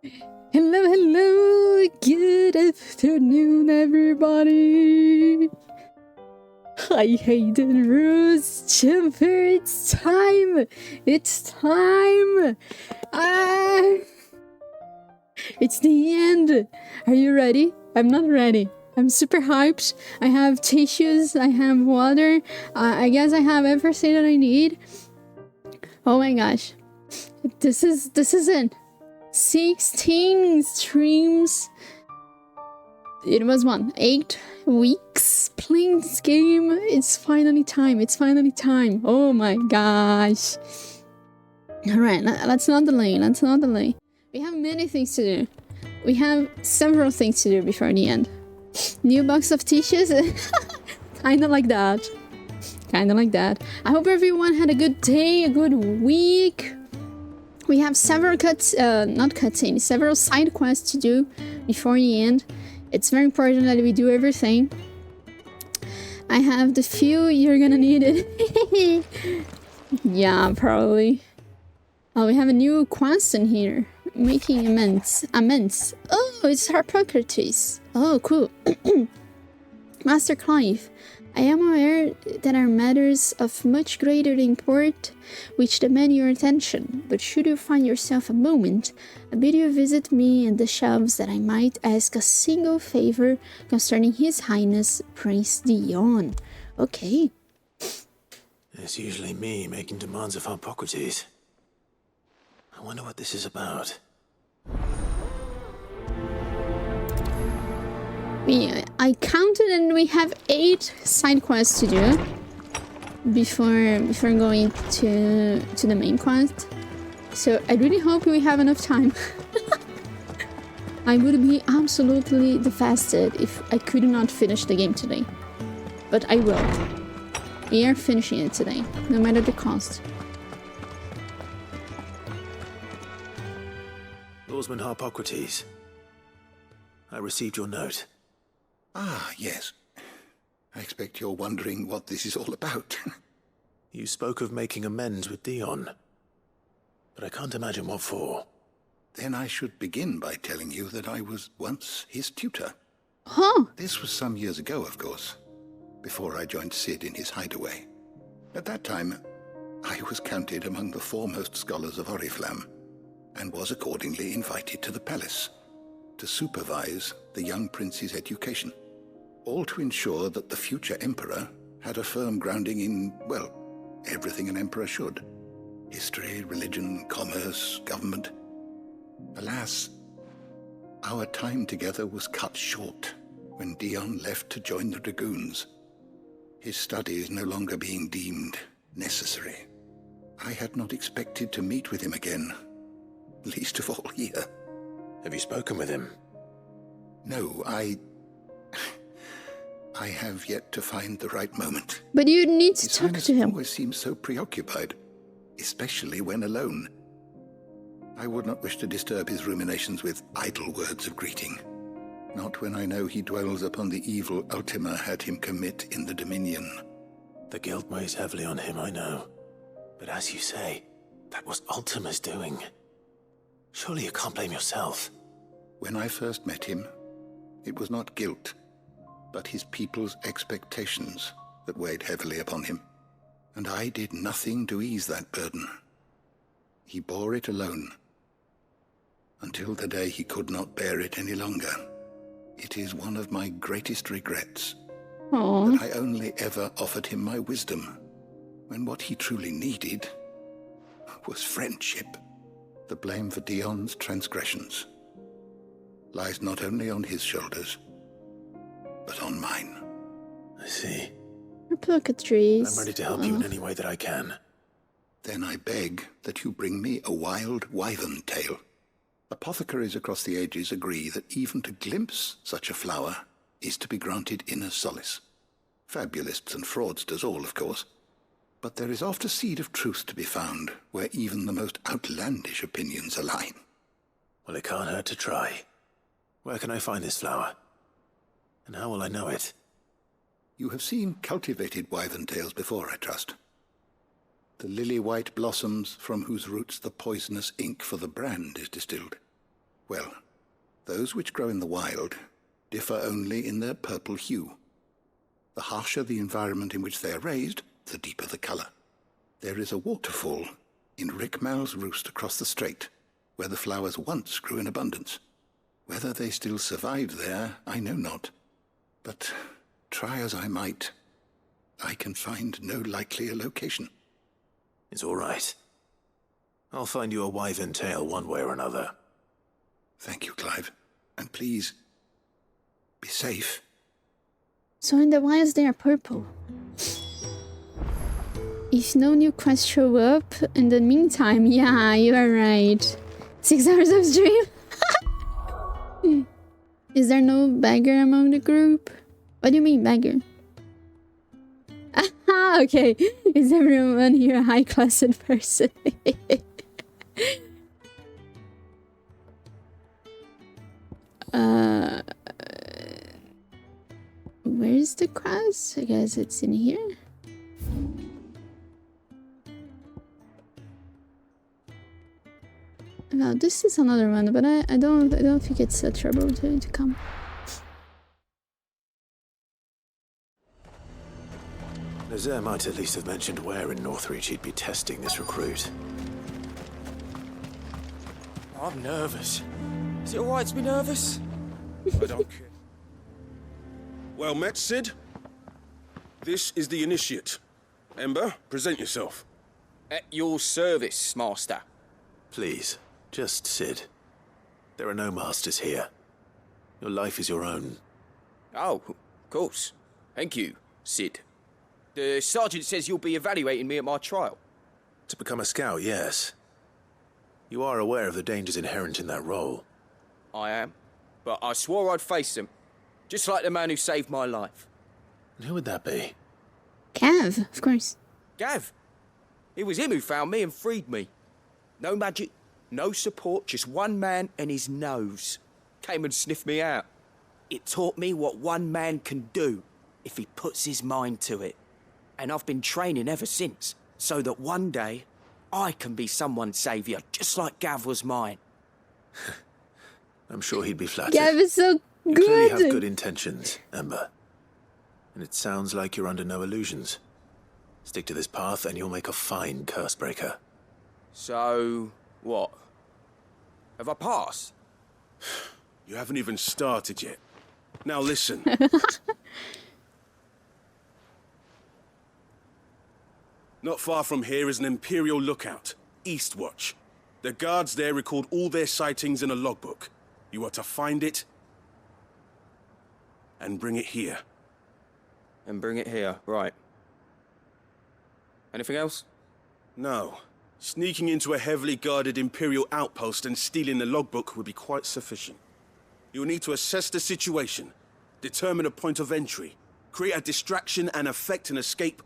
Hello, hello, good afternoon, everybody. I hate the rules, Jumper. It's time. It's time. It's the end. Are you ready? I'm not ready. I'm super hyped. I have tissues. I have water. I guess I have everything that I need. Oh my gosh, this is it. 16 streams. It was 8 weeks playing this game. It's finally time. It's finally time. Oh my gosh. Alright, let's not delay. Let's not delay. We have many things to do. We have several things to do before the end. New box of tissues. Kinda like that. Kinda like that. I hope everyone had a good day, a good week. We have several several side quests to do before the end. It's very important that we do everything. I have the few you're gonna need it. Yeah, probably. Oh, we have a new quest in here. Making amends. Oh, it's Harpocrates. Oh, cool. Master Clive, I am aware that are matters of much greater import which demand your attention, but should you find yourself a moment, I bid you visit me in the shelves that I might ask a single favor concerning His Highness Prince Dion. Okay. It's usually me making demands of Hippocrates. I wonder what this is about. I counted and we have 8 side quests to do before going to the main quest. So I really hope we have enough time. I would be absolutely devastated if I could not finish the game today. But I will. We are finishing it today, no matter the cost. Lawsman Hippocrates, I received your note. Ah, yes. I expect you're wondering what this is all about. You spoke of making amends with Dion, but I can't imagine what for. Then I should begin by telling you that I was once his tutor. Huh? This was some years ago, of course, before I joined Cid in his hideaway. At that time, I was counted among the foremost scholars of Oriflamme, and was accordingly invited to the palace to supervise the young prince's education, all to ensure that the future emperor had a firm grounding in, well, everything an emperor should. History, religion, commerce, government. Alas, our time together was cut short when Dion left to join the dragoons, his studies no longer being deemed necessary. I had not expected to meet with him again, least of all here. Have you spoken with him? No, I have yet to find the right moment. But you need to His talk Highness to him. always seems so preoccupied, especially when alone. I would not wish to disturb his ruminations with idle words of greeting. Not when I know he dwells upon the evil Ultima had him commit in the Dominion. The guilt weighs heavily on him, I know. But as you say, that was Ultima's doing. Surely you can't blame yourself. When I first met him, it was not guilt, but his people's expectations that weighed heavily upon him. And I did nothing to ease that burden. He bore it alone, until the day he could not bear it any longer. It is one of my greatest regrets that I only ever offered him my wisdom, when what he truly needed was friendship. The blame for Dion's transgressions lies not only on his shoulders, but on mine. I see. Hippocrates. I'm ready to help you in any way that I can. Then I beg that you bring me a wild wyvern tail. Apothecaries across the ages agree that even to glimpse such a flower is to be granted inner solace. Fabulists and fraudsters all, of course. But there is oft a seed of truth to be found where even the most outlandish opinions align. Well, it can't hurt to try. Where can I find this flower? And how will I know it? You have seen cultivated wyvern tails before, I trust. The lily-white blossoms from whose roots the poisonous ink for the brand is distilled. Well, those which grow in the wild differ only in their purple hue. The harsher the environment in which they are raised, the deeper the color. There is a waterfall in Rick Mal's roost across the strait, where the flowers once grew in abundance. Whether they still survive there, I know not. But try as I might, I can find no likelier location. It's all right. I'll find you a wyvern tail one way or another. Thank you, Clive. And please, be safe. So in the wilds they are purple. If no new quests show up in the meantime, yeah, you are right. 6 hours of stream? Is there no beggar among the group? What do you mean, beggar? Aha, okay. Is everyone here a high-classed person? Where's the cross? I guess it's in here. Well, this is another one, but I don't think it's a trouble to come. Nazaire might at least have mentioned where in Northreach he'd be testing this recruit. I'm nervous. Is it alright to be nervous? I don't care. Well met, Sid. This is the initiate. Ember, present yourself. At your service, Master. Please, just Sid. There are no masters here. Your life is your own. Oh, of course. Thank you, Sid. The sergeant says you'll be evaluating me at my trial. To become a scout, yes. You are aware of the dangers inherent in that role. I am. But I swore I'd face them. Just like the man who saved my life. And who would that be? Cav, of course. Gav. It was him who found me and freed me. No magic, no support, just one man and his nose. Came and sniffed me out. It taught me what one man can do if he puts his mind to it. And I've been training ever since, so that one day I can be someone's saviour, just like Gav was mine. I'm sure he'd be flattered. Gav is so You clearly good. have good intentions, Ember. And it sounds like you're under no illusions. Stick to this path and you'll make a fine cursebreaker. So, what? Have I passed? You haven't even started yet. Now listen. Not far from here is an Imperial lookout, Eastwatch. The guards there record all their sightings in a logbook. You are to find it and bring it here. And bring it here, right. Anything else? No. Sneaking into a heavily guarded Imperial outpost and stealing the logbook would be quite sufficient. You'll need to assess the situation, determine a point of entry, create a distraction and effect an escape,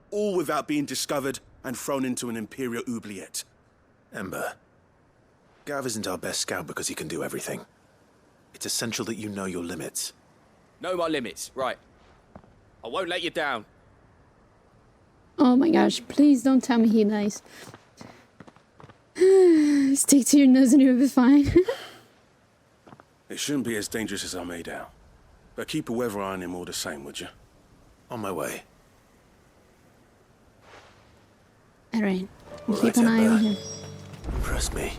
all without being discovered and thrown into an Imperial oubliette. Ember, Gav isn't our best scout because he can do everything. It's essential that you know your limits. Know my limits, right. I won't let you down. Oh my gosh, please don't tell me he dies. Stick to your nose and you'll be fine. It shouldn't be as dangerous as I made out. But keep a weather eye on him all the same, would you? On my way. Alright, All keep right, an eye on Ember. him. Impress me.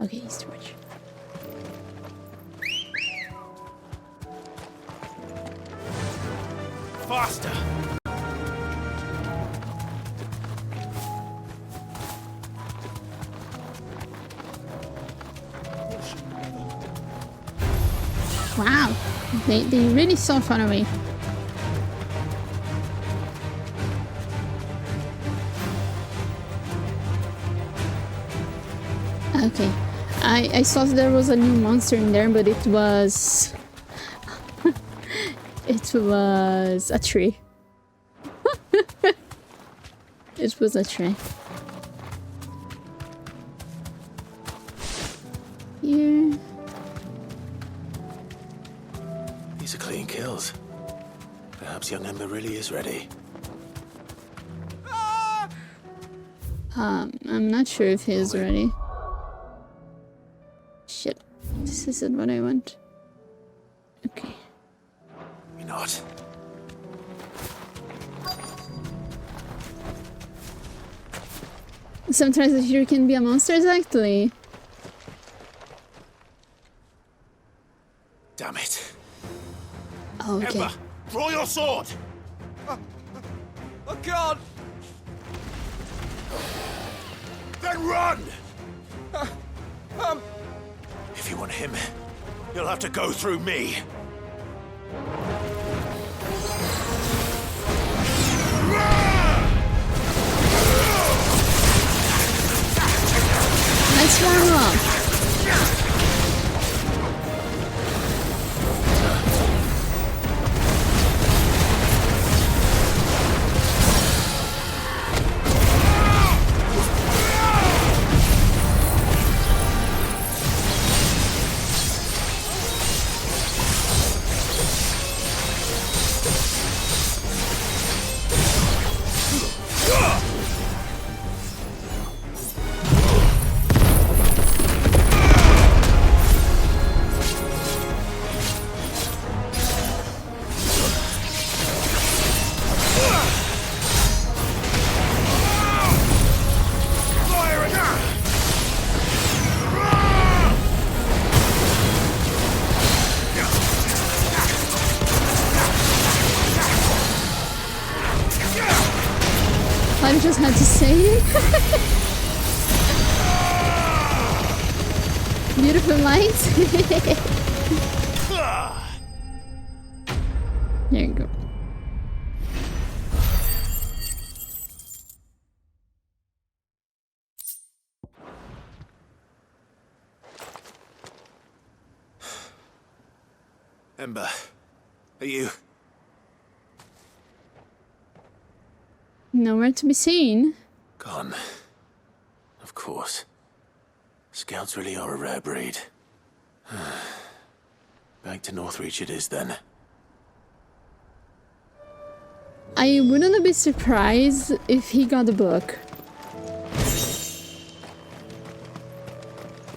Okay, Eastwatch. Faster! Wow, they really so far away. Okay, I saw there was a new monster in there, but it was... it was a tree. It was a tree. Here. These are clean kills. Perhaps young Ember really is ready. I'm not sure if he's ready. Shit. This isn't what I want. Okay. You're not. Sometimes the hero can be a monster, exactly. Damn it. Oh, okay. Ember, draw your sword! I can't! Then run! If you want him, you'll have to go through me. Nice warm up. I just had to say it. Beautiful light. There you go. Ember, are you? Nowhere to be seen. Gone. Of course. Scouts really are a rare breed. Back to Northreach it is then. I wouldn't be surprised if he got the book.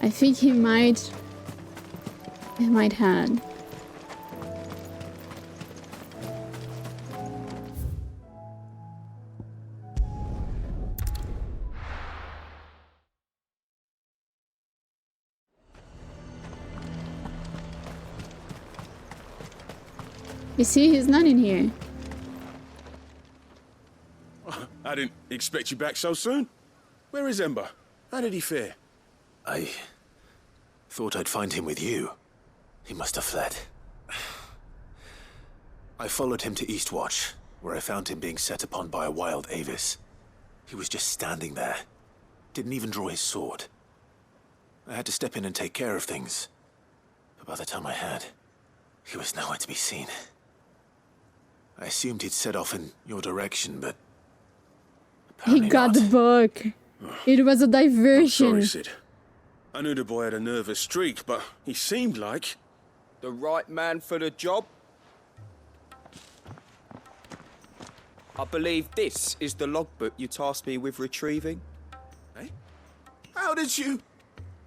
I think he might have. You see, he's not in here. I didn't expect you back so soon. Where is Ember? How did he fare? I thought I'd find him with you. He must have fled. I followed him to Eastwatch, where I found him being set upon by a wild Avis. He was just standing there. Didn't even draw his sword. I had to step in and take care of things. But by the time I had, he was nowhere to be seen. I assumed he'd set off in your direction, but He got the book. It was a diversion. Sorry, Sid. I knew the boy had a nervous streak, but he seemed like... The right man for the job? I believe this is the logbook you tasked me with retrieving. Eh? How did you...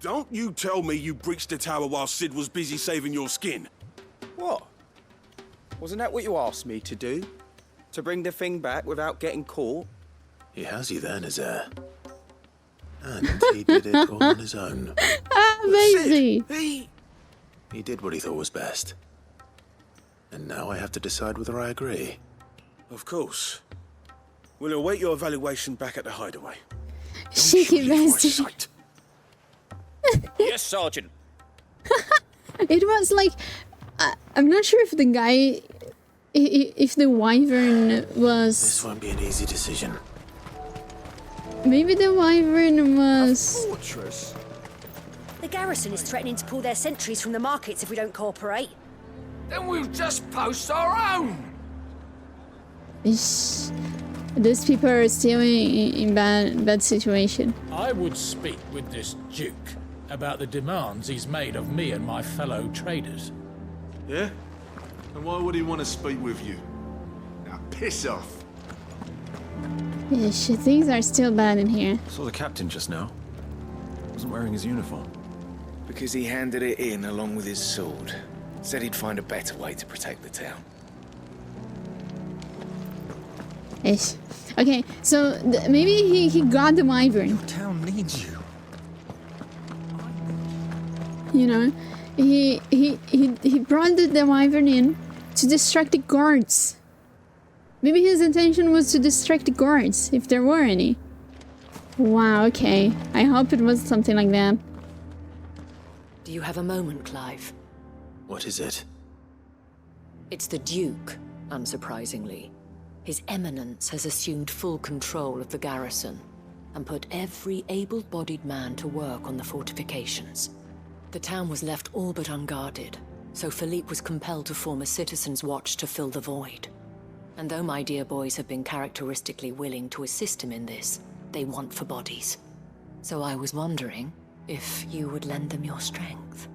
Don't you tell me you breached the tower while Sid was busy saving your skin. What? Wasn't that what you asked me to do? To bring the thing back without getting caught? he has you then, his heir. And he did it all on his own. Amazing. Sid, He did what he thought was best. And now I have to decide whether I agree. Of course. We'll await your evaluation back at the hideaway. Cheeky Shoot you for bastard. sight. Yes, Sergeant. It was like, I'm not sure if the guy, if the wyvern was, This won't be an easy decision. maybe the wyvern was, Fortress? The garrison is threatening to pull their sentries from the markets if we don't cooperate. Then we'll just post our own. Ish. These people are still in bad situation. I would speak with this Duke about the demands he's made of me and my fellow traders. Yeah? And why would he want to speak with you? Now piss off. Ish, things are still bad in here. Saw the captain just now. Wasn't wearing his uniform. Because he handed it in along with his sword. Said he'd find a better way to protect the town. Ish. Okay, so maybe he got the wyvern. Your town needs you. You know, he brought the wyvern in to distract the guards. Maybe his intention was to distract the guards, if there were any. Wow, okay. I hope it was something like that. Do you have a moment, Clive? What is it? It's the Duke, unsurprisingly. His Eminence has assumed full control of the garrison and put every able-bodied man to work on the fortifications. The town was left all but unguarded, so Philippe was compelled to form a citizens' watch to fill the void. And though my dear boys have been characteristically willing to assist him in this, they want for bodies. So I was wondering if you would lend them your strength,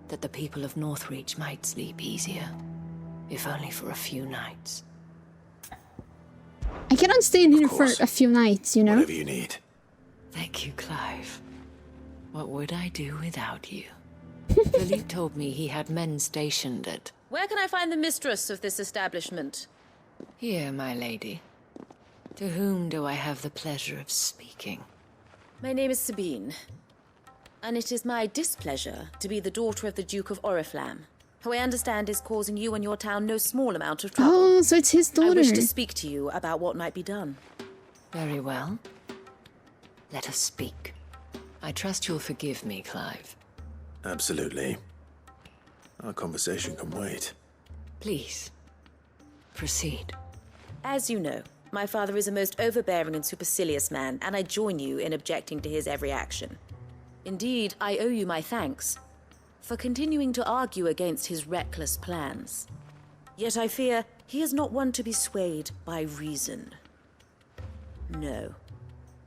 that the people of Northreach might sleep easier, if only for a few nights. I cannot stay in here for a few nights, you know? Whatever you need. Thank you, Clive. What would I do without you? Philippe told me he had men stationed at... Where can I find the mistress of this establishment? Here, my lady. To whom do I have the pleasure of speaking? My name is Sabine, and it is my displeasure to be the daughter of the Duke of Oriflamme, who I understand is causing you and your town no small amount of trouble. Oh, so it's his daughter. I wish to speak to you about what might be done. Very well. Let us speak. I trust you'll forgive me, Clive. Absolutely. Our conversation can wait. Please, proceed. As you know, my father is a most overbearing and supercilious man, and I join you in objecting to his every action. Indeed, I owe you my thanks for continuing to argue against his reckless plans. Yet I fear he is not one to be swayed by reason. No.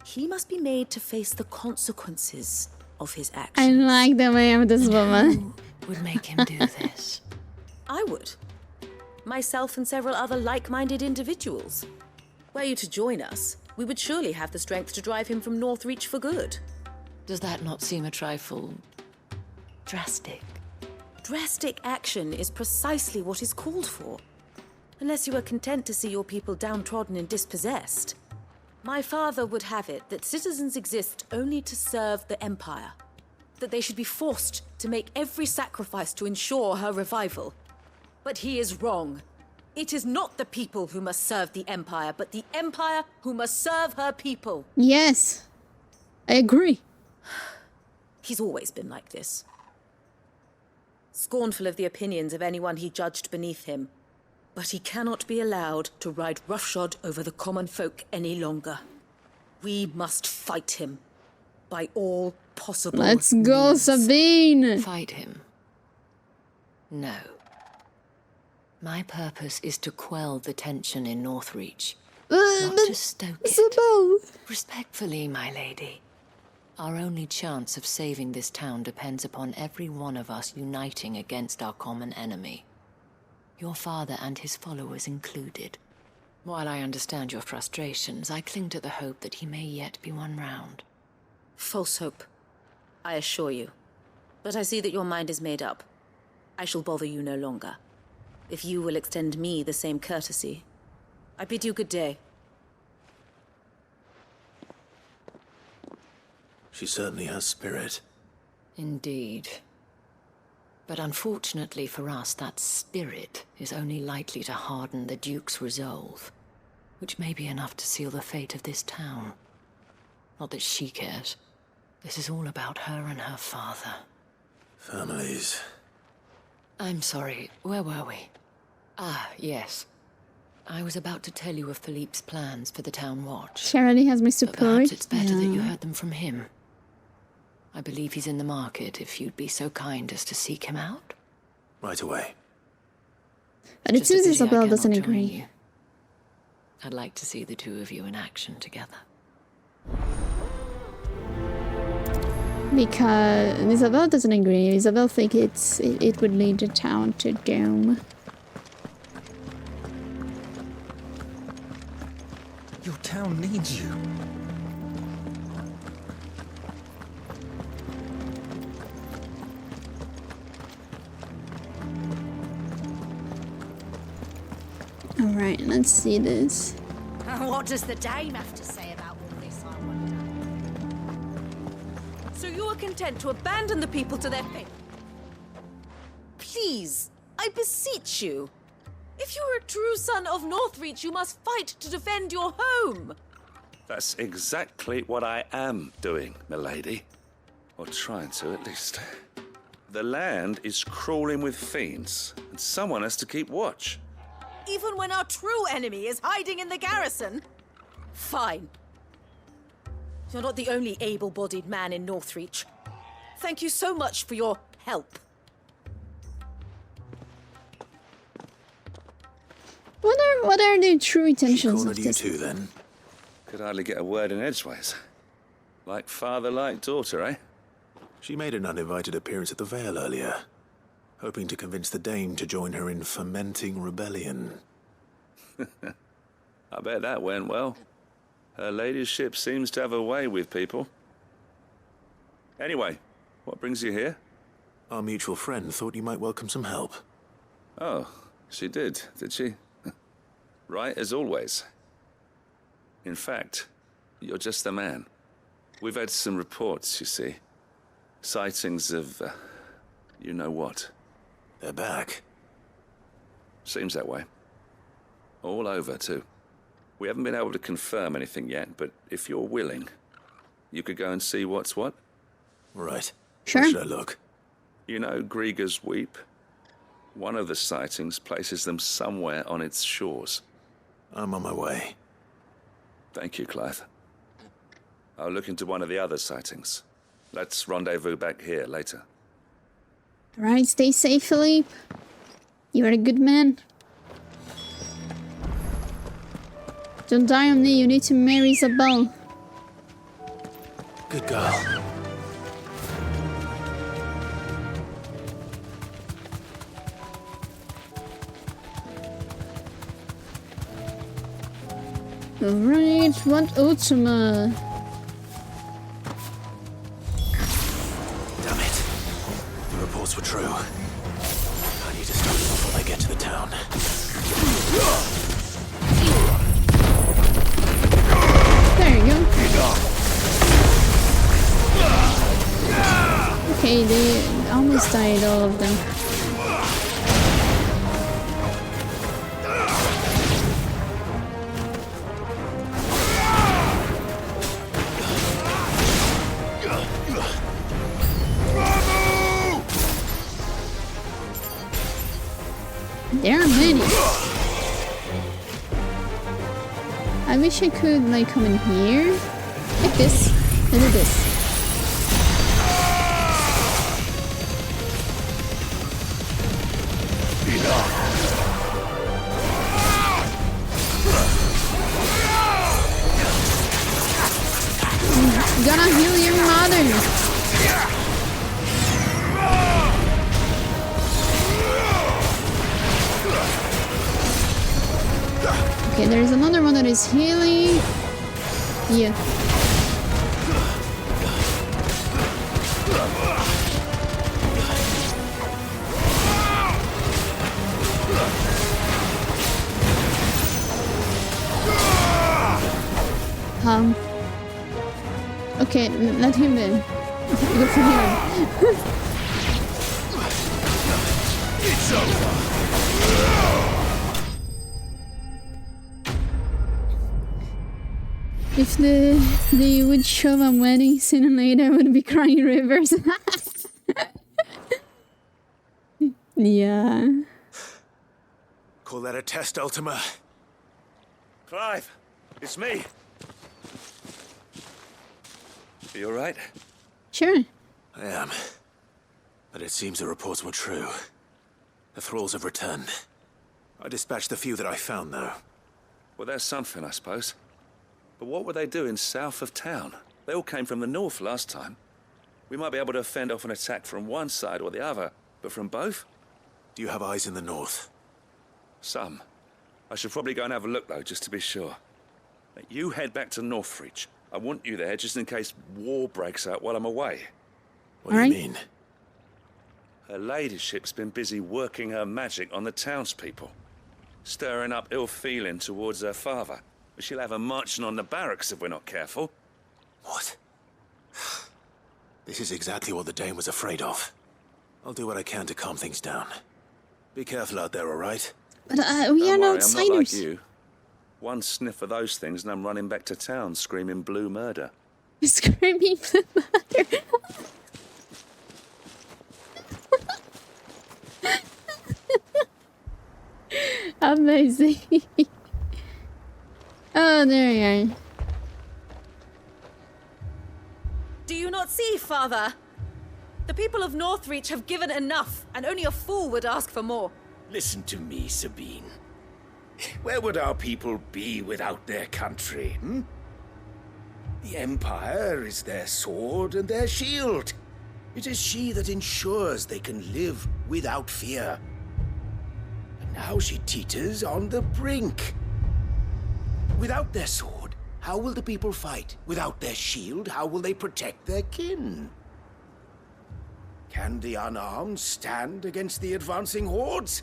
He must be made to face the consequences of his actions. I like the way of this woman. Who would make him do this? I would. Myself and several other like-minded individuals. Were you to join us, we would surely have the strength to drive him from Northreach for good. Does that not seem a trifle... drastic? Drastic action is precisely what is called for. Unless you are content to see your people downtrodden and dispossessed. My father would have it that citizens exist only to serve the Empire. That they should be forced to make every sacrifice to ensure her revival. But he is wrong. It is not the people who must serve the Empire, but the Empire who must serve her people. Yes, I agree. He's always been like this. Scornful of the opinions of anyone he judged beneath him. But he cannot be allowed to ride roughshod over the common folk any longer. We must fight him. By all possible Let's go, means. Sabine! Fight him? No. My purpose is to quell the tension in Northreach, not to stoke it. Isabel! Respectfully, my lady. Our only chance of saving this town depends upon every one of us uniting against our common enemy. Your father and his followers included. While I understand your frustrations, I cling to the hope that he may yet be won round. False hope, I assure you. But I see that your mind is made up. I shall bother you no longer. If you will extend me the same courtesy, I bid you good day. She certainly has spirit. Indeed. But unfortunately for us, that spirit is only likely to harden the Duke's resolve, which may be enough to seal the fate of this town. Not that she cares. This is all about her and her father. Families. I'm sorry, where were we? Ah, yes. I was about to tell you of Philippe's plans for the town watch. She already has my But support. perhaps it's better that you heard them from him. I believe he's in the market, if you'd be so kind as to seek him out. Right away. But it Just a seems pity I Isabel cannot doesn't join agree. you. I'd like to see the two of you in action together. Because Isabel doesn't agree. Isabel thinks it would lead the town to doom. Your town needs you. Alright, let's see this. What does the dame have to say about all this, I wonder? So you are content to abandon the people to their fate? Please, I beseech you. If you are a true son of Northreach, you must fight to defend your home. That's exactly what I am doing, milady. Or trying to, at least. The land is crawling with fiends, and someone has to keep watch. Even when our true enemy is hiding in the garrison? Fine. You're not the only able-bodied man in Northreach. Thank you so much for your help. What are the true intentions She of cornered you this? two, then? Could hardly get a word in edgeways. Like father, like daughter, eh? She made an uninvited appearance at the Vale earlier, hoping to convince the Dame to join her in fomenting rebellion. I bet that went well. Her ladyship seems to have a way with people. Anyway, what brings you here? Our mutual friend thought you might welcome some help. Oh, she did she? Right as always. In fact, you're just the man. We've had some reports, you see. Sightings of, you know what. They're back. Seems that way. All over, too. We haven't been able to confirm anything yet, but if you're willing, you could go and see what's what. Right. Sure. Where should I look? You know Grieger's Weep? One of the sightings places them somewhere on its shores. I'm on my way. Thank you, Clive. I'll look into one of the other sightings. Let's rendezvous back here later. Alright, stay safe, Philippe. You are a good man. Don't die on me, you need to marry Isabel. Good girl. Alright, what Ultima? Damn it. The reports were true. I need to stop them before they get to the town. There you go. Okay, they almost died, all of them. There are many. I wish I could like come in here. Like this. And do this. Gonna heal your mother. Okay, there's another one that is healing. Yeah. Okay, let him in. Good for him. It's over. If they would show a wedding sooner or later, I would be crying rivers. Yeah. Call that a test, Ultima? Clive, it's me. Are you alright? Sure. I am. But it seems the reports were true. The thralls have returned. I dispatched the few that I found, though. Well, that's something, I suppose. But what were they doing south of town? They all came from the north last time. We might be able to fend off an attack from one side or the other, but from both? Do you have eyes in the north? Some. I should probably go and have a look, though, just to be sure. You head back to Northreach. I want you there just in case war breaks out while I'm away. What do you mean? Her ladyship's been busy working her magic on the townspeople, stirring up ill feeling towards her father. She'll have her marching on the barracks if we're not careful. What? This is exactly what the Dane was afraid of. I'll do what I can to calm things down. Be careful out there, all right? But we are Don't worry, outsiders. I'm not like you. One sniff of those things and I'm running back to town screaming blue murder. Screaming blue murder. Amazing. Oh, there you are. Do you not see, Father? The people of Northreach have given enough, and only a fool would ask for more. Listen to me, Sabine. Where would our people be without their country, hmm? The Empire is their sword and their shield. It is she that ensures they can live without fear. And now she teeters on the brink. Without their sword, how will the people fight? Without their shield, how will they protect their kin? Can the unarmed stand against the advancing hordes?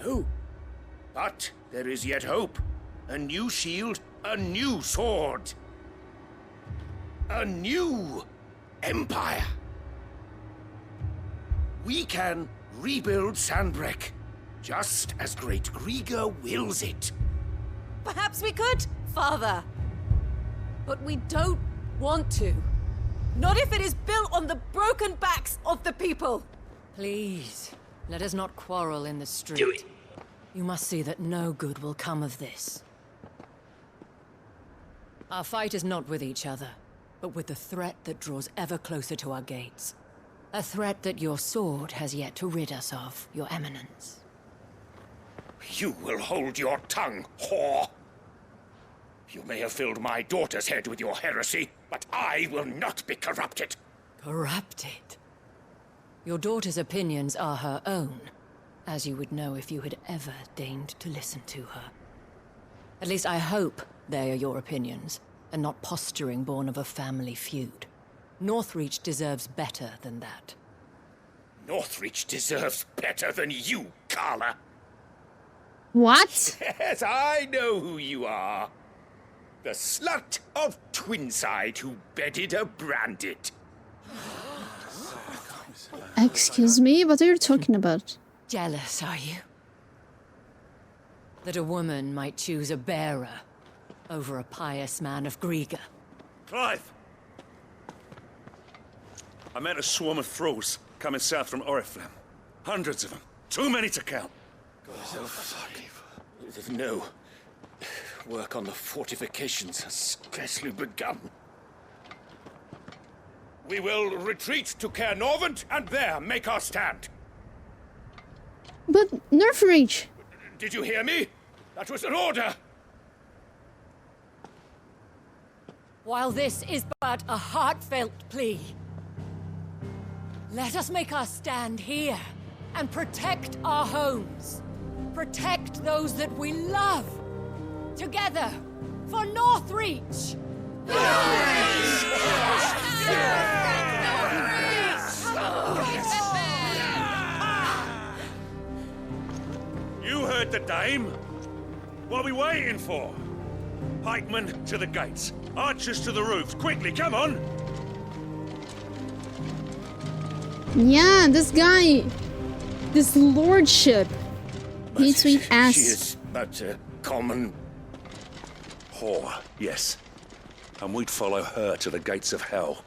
No. But there is yet hope. A new shield, a new sword. A new empire. We can rebuild Sandbreck, just as Great Grieger wills it. Perhaps we could, Father. But we don't want to. Not if it is built on the broken backs of the people. Please, let us not quarrel in the street. Do it. You must see that no good will come of this. Our fight is not with each other, but with the threat that draws ever closer to our gates. A threat that your sword has yet to rid us of, Your Eminence. You will hold your tongue, whore. You may have filled my daughter's head with your heresy, but I will not be corrupted. Corrupted? Your daughter's opinions are her own, as you would know if you had ever deigned to listen to her. At least I hope they are your opinions, and not posturing born of a family feud. Northreach deserves better than that. Northreach deserves better than you, Carla. What? Yes, I know who you are. The slut of Twinside who bedded a Branded. Excuse me, what are you talking about? Jealous, are you? That a woman might choose a bearer over a pious man of Grieger. Clive! I met a swarm of thralls coming south from Oriflamme. Hundreds of them. Too many to count. No. Work on the fortifications has scarcely begun. We will retreat to Caer Norvent and there make our stand. But Northreach! Did you hear me? That was an order! While this is but a heartfelt plea, let us make our stand here and protect our homes. Protect those that we love. Together, for Northreach! You heard the dame. What are we waiting for? Pikemen to the gates. Archers to the roofs. Quickly, come on! Yeah, this guy. This lordship. He's sweet She ass. is but a common... Whore, yes. And we'd follow her to the gates of hell.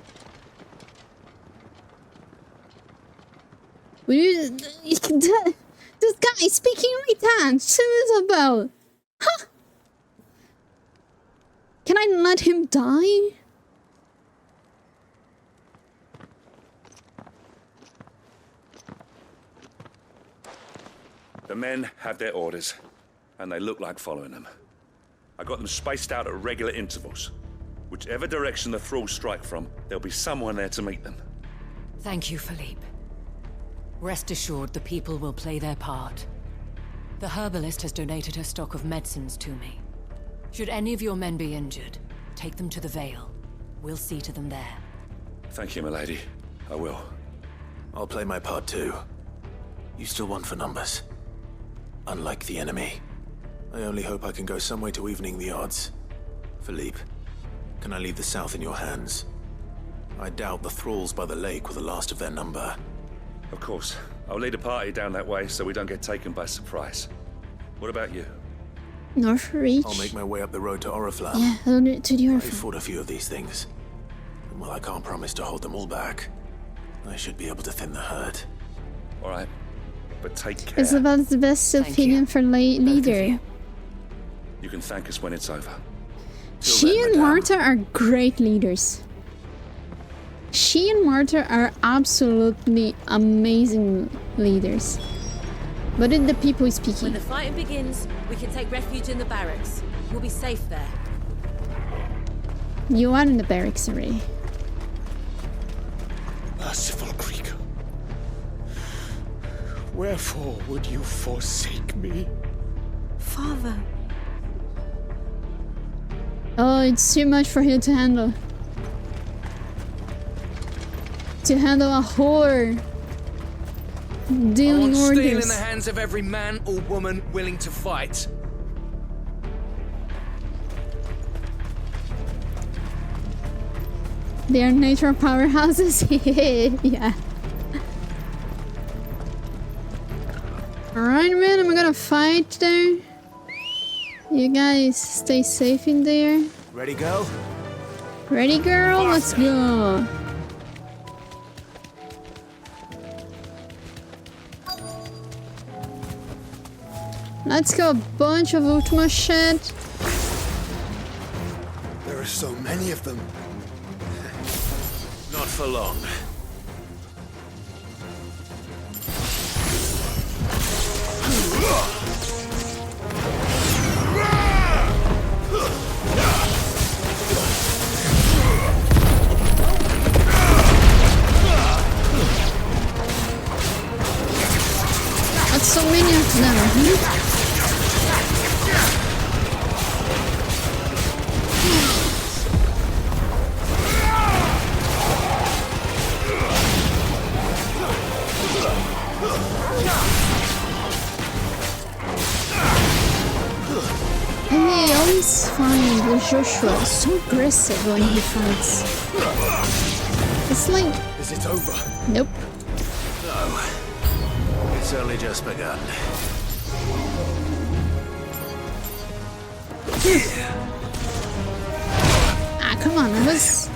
Will you... This guy speaking Ritan, Isabel. Huh? Can I let him die? The men have their orders, and they look like following them. I got them spaced out at regular intervals. Whichever direction the thralls strike from, there'll be someone there to meet them. Thank you, Philippe. Rest assured the people will play their part. The herbalist has donated her stock of medicines to me. Should any of your men be injured, take them to the Vale. We'll see to them there. Thank you, milady. I will. I'll play my part too. You still want for numbers. Unlike the enemy. I only hope I can go some way to evening the odds. Philippe, can I leave the south in your hands? I doubt the thralls by the lake were the last of their number. Of course. I'll lead a party down that way so we don't get taken by surprise. What about you? North Reach. I'll make my way up the road to Oriflamme. Yeah, to the I Oriflamme. fought a few of these things. And while I can't promise to hold them all back, I should be able to thin the herd. All right, but take care. Isabel's the best opinion for leader. You can thank us when it's over. She and Marta are great leaders. She and Marta are absolutely amazing leaders. But then the people is speaking. When the fighting begins, we can take refuge in the barracks. We'll be safe there. You are in the barracks already. Merciful Creaker, wherefore would you forsake me? Father. Oh, it's too much for him to handle. To handle a whore. Dealing orders. Steel in the hands of every man or woman willing to fight. They are natural powerhouses. Yeah. Alright, man, I'm gonna fight there. You guys stay safe in there. Ready, go? Ready, girl? Let's go. Let's go, bunch of Ultima shit. There are so many of them. Not for long. That's so many of them. Hey, always find with Joshua so aggressive when he fights. It's like... Is it over? Nope. No. It's only just begun. Ah, come on, I was...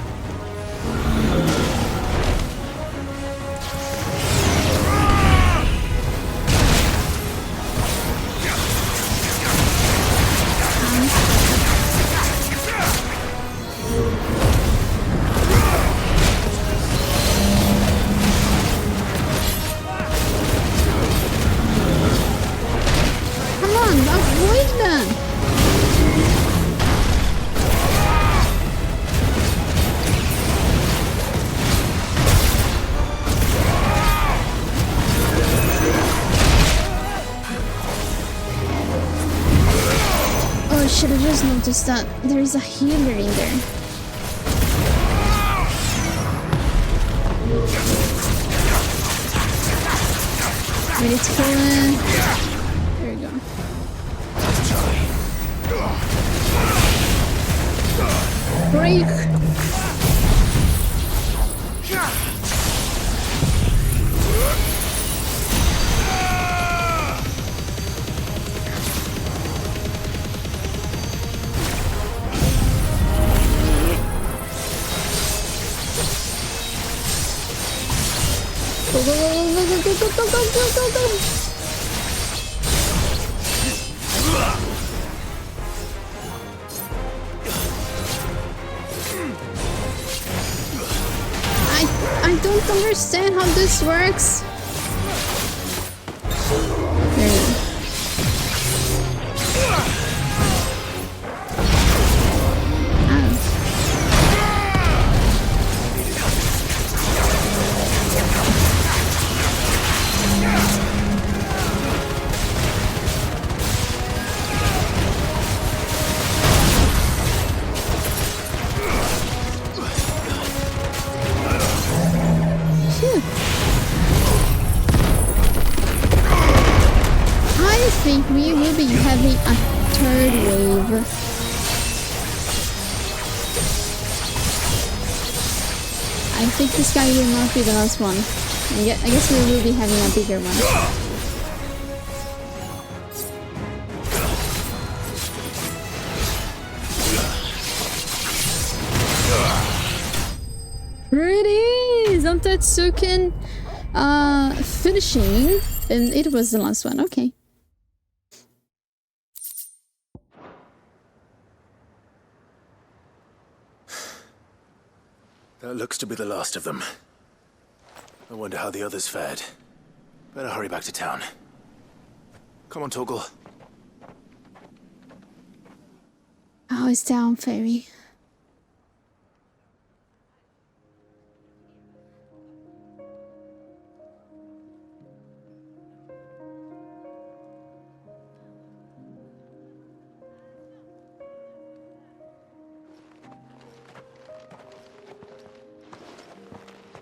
Come on, avoid them! Oh shit, I just noticed that there is a healer in there. Ready to pull in. There we go. Break! Go, go, go, go, go, go, go, go, go, go, go, go! I don't understand how this works. There you go. a third wave. I think this guy will not be the last one. I guess we will be having a bigger one. Pretty! Zantetsuken finishing, and it was the last one. Okay. That looks to be the last of them. I wonder how the others fared. Better hurry back to town. Come on, Torgal. Oh, it's down, Fairy.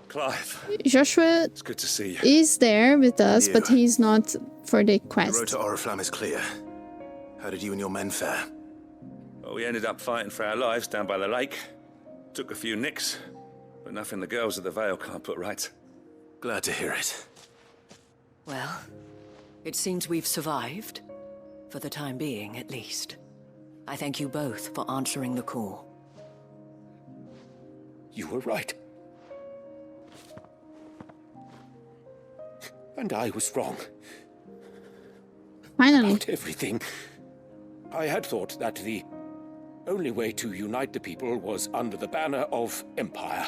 Clive. Joshua It's good to see you. is there with us, but he's not for the The road quest. to Oriflamme is clear. How did you and your men fare? Well, we ended up fighting for our lives down by the lake. Took a few nicks, but nothing the girls of the Vale can't put right. Glad to hear it. Well, it seems we've survived. For the time being, at least. I thank you both for answering the call. You were right. And I was wrong. Finally. About everything. I had thought that the only way to unite the people was under the banner of Empire.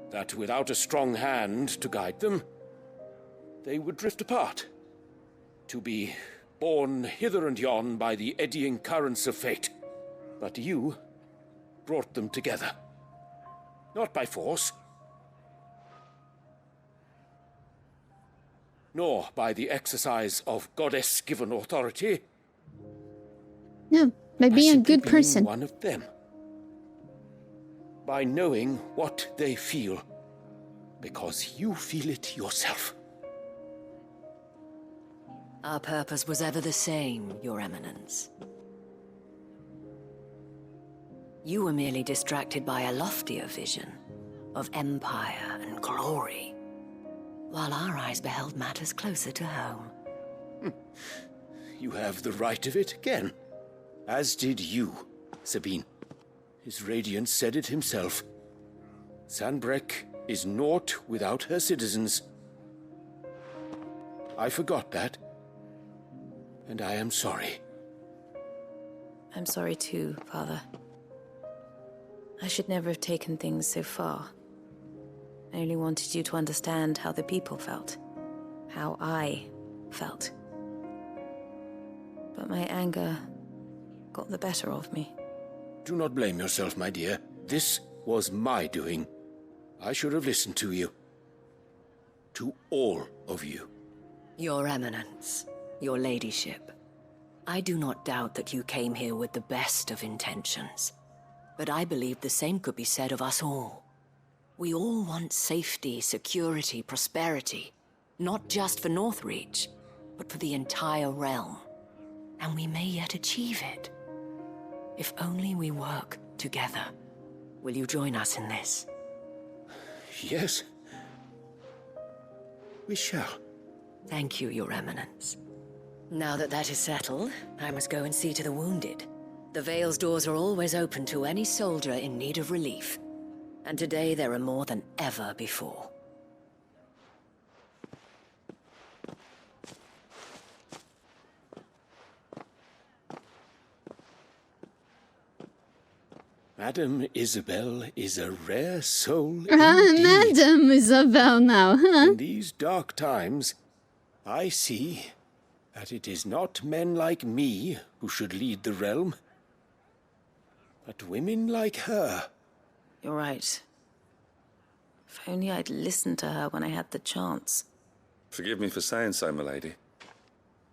That without a strong hand to guide them, they would drift apart. To be borne hither and yon by the eddying currents of fate. But you brought them together. Not by force, nor by the exercise of goddess-given authority. No, by being a good being person. one of them. By knowing what they feel, because you feel it yourself. Our purpose was ever the same, Your Eminence. You were merely distracted by a loftier vision of empire and glory, while our eyes beheld matters closer to home. You have the right of it again. As did you, Sabine. His Radiance said it himself. Sanbreque is naught without her citizens. I forgot that. And I am sorry. I'm sorry too, Father. I should never have taken things so far. I only wanted you to understand how the people felt. How I felt. But my anger got the better of me. Do not blame yourself, my dear. This was my doing. I should have listened to you. To all of you. Your Eminence, your Ladyship, I do not doubt that you came here with the best of intentions. But I believe the same could be said of us all. We all want safety, security, prosperity. Not just for Northreach, but for the entire realm. And we may yet achieve it. If only we work together. Will you join us in this? Yes. We shall. Thank you, Your Eminence. Now that that is settled, I must go and see to the wounded. The Vale's doors are always open to any soldier in need of relief. And today there are more than ever before. Madame Isabel is a rare soul Madame Isabel now, huh? In these dark times, I see that it is not men like me who should lead the realm, but women like her. You're right. If only I'd listened to her when I had the chance. Forgive me for saying so, milady,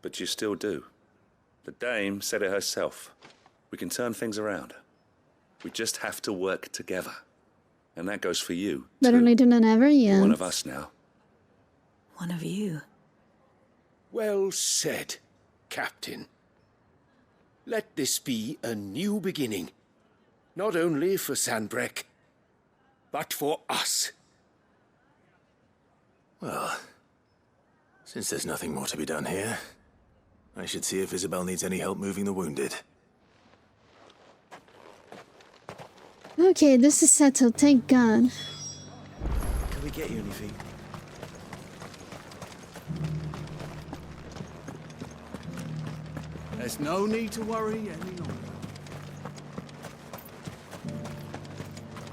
but you still do. The Dame said it herself. We can turn things around. We just have to work together. And that goes for you, Better too. later than ever, yeah. One of us now. One of you. Well said, Captain. Let this be a new beginning, not only for Sanbreque, but for us. Well, since there's nothing more to be done here, I should see if Isabel needs any help moving the wounded. Okay, this is settled, thank God. Can we get you anything? There's no need to worry any longer.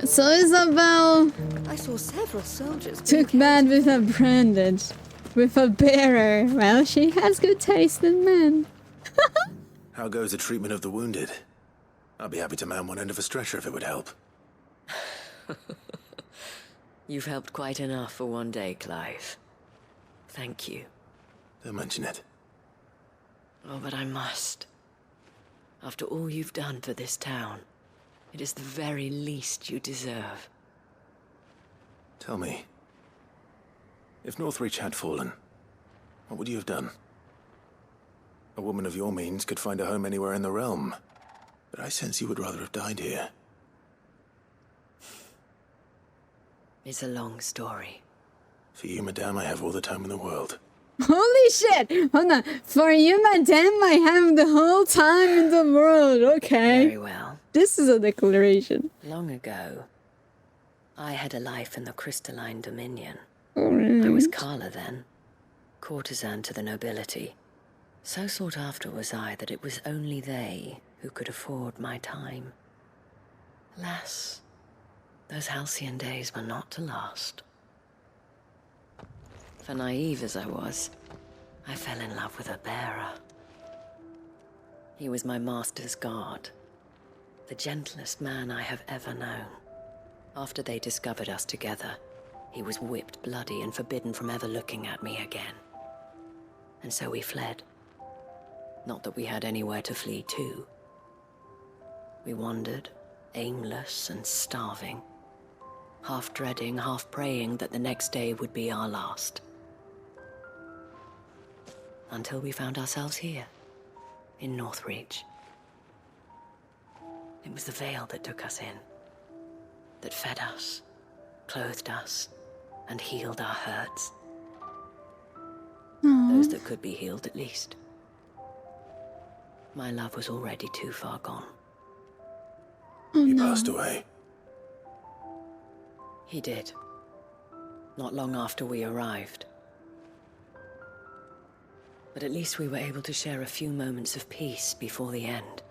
So Isabel I saw several soldiers took bad with a branded, with a bearer. Well, she has good taste in men. How goes the treatment of the wounded? I'll be happy to man one end of a stretcher if it would help. You've helped quite enough for one day, Clive. Thank you. Don't mention it. Oh, but I must. After all you've done for this town, it is the very least you deserve. Tell me, if Northreach had fallen, what would you have done? A woman of your means could find a home anywhere in the realm, but I sense you would rather have died here. It's a long story. For you, madame, I have all the time in the world. Holy shit! Hold on. For you, madame, I have the whole time in the world. Okay. Very well. This is a declaration. Long ago, I had a life in the Crystalline Dominion. Alright. I was Carla then, courtesan to the nobility. So sought after was I that it was only they who could afford my time. Alas, those halcyon days were not to last. For naive as I was, I fell in love with a bearer. He was my master's guard, the gentlest man I have ever known. After they discovered us together, he was whipped bloody and forbidden from ever looking at me again. And so we fled. Not that we had anywhere to flee to. We wandered, aimless and starving, half dreading, half praying that the next day would be our last. Until we found ourselves here, in Northreach. It was the Veil that took us in, that fed us, clothed us, and healed our hurts. Those that could be healed, at least. My love was already too far gone. He passed away. He did. Not long after we arrived. But at least we were able to share a few moments of peace before the end.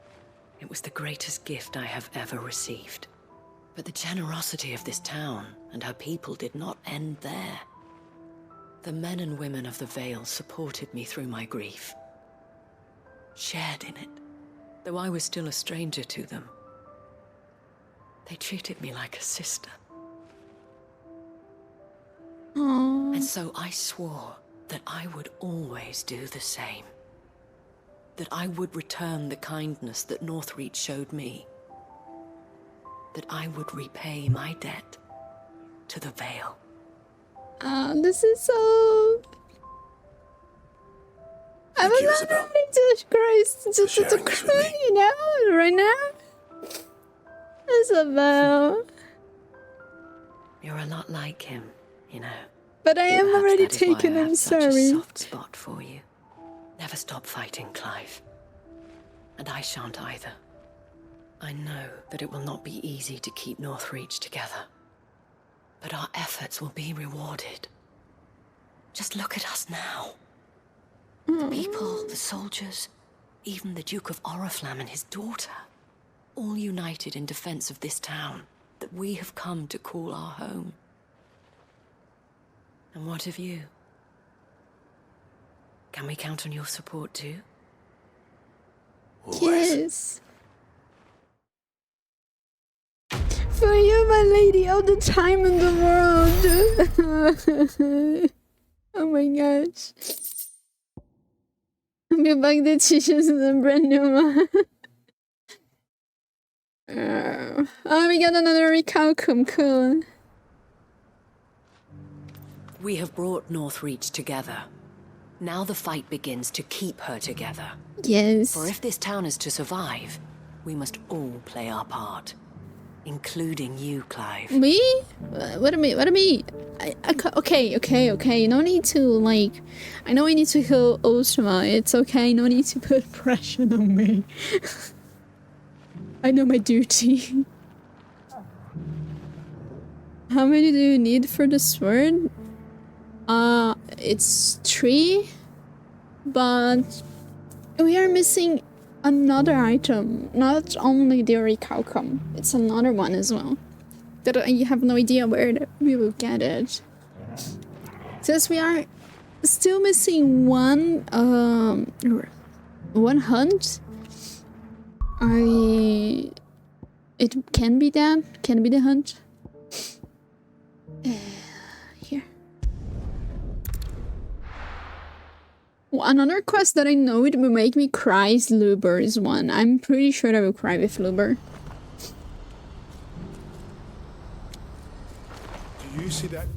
It was the greatest gift I have ever received. But the generosity of this town and her people did not end there. The men and women of the Vale supported me through my grief. Shared in it, though I was still a stranger to them. They treated me like a sister. Aww. And so I swore that I would always do the same. That I would return the kindness that Northreach showed me. That I would repay my debt to the Vale. This is so... I'm not ready to cry, you know, right now. Isabel. You're a lot like him, you know. But I am Perhaps already that is why taken, I I'm have such sorry. a soft spot for you. Never stop fighting, Clive. And I shan't either. I know that it will not be easy to keep Northreach together. But our efforts will be rewarded. Just look at us now. The people, the soldiers, even the Duke of Oriflamme and his daughter, all united in defense of this town that we have come to call our home. And what of you? Can we count on your support too? Yes. For you, my lady, all the time in the world. Oh my gosh. Get back the tissues in the brand new one. Oh, we got another recalcum, cool. We have brought Northreach together. Now the fight begins to keep her together. Yes. For if this town is to survive, we must all play our part. Including you, Clive. Me? What do you mean? Okay. No need to, like... I know I need to heal Ultima. It's okay. No need to put pressure on me. I know my duty. How many do you need for the sword? It's 3. But... we are missing... another item, not only the orichalcum, it's another one as well. That I have no idea where we will get it. Since we are still missing one hunt, it can be that, can be the hunt. Here. Another quest that I know it will make me cry is Luber's one. I'm pretty sure I will cry with Luber. Do you see that?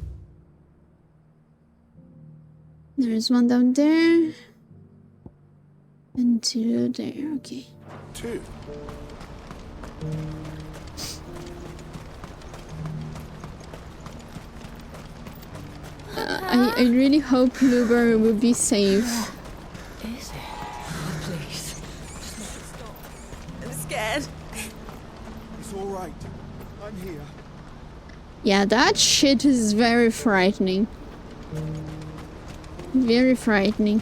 There's one down there. And 2 there, okay. 2. I really hope Luber will be safe. Is it? Please. Stop. I'm scared. It's all right. I'm here. Yeah, that shit is very frightening. Very frightening.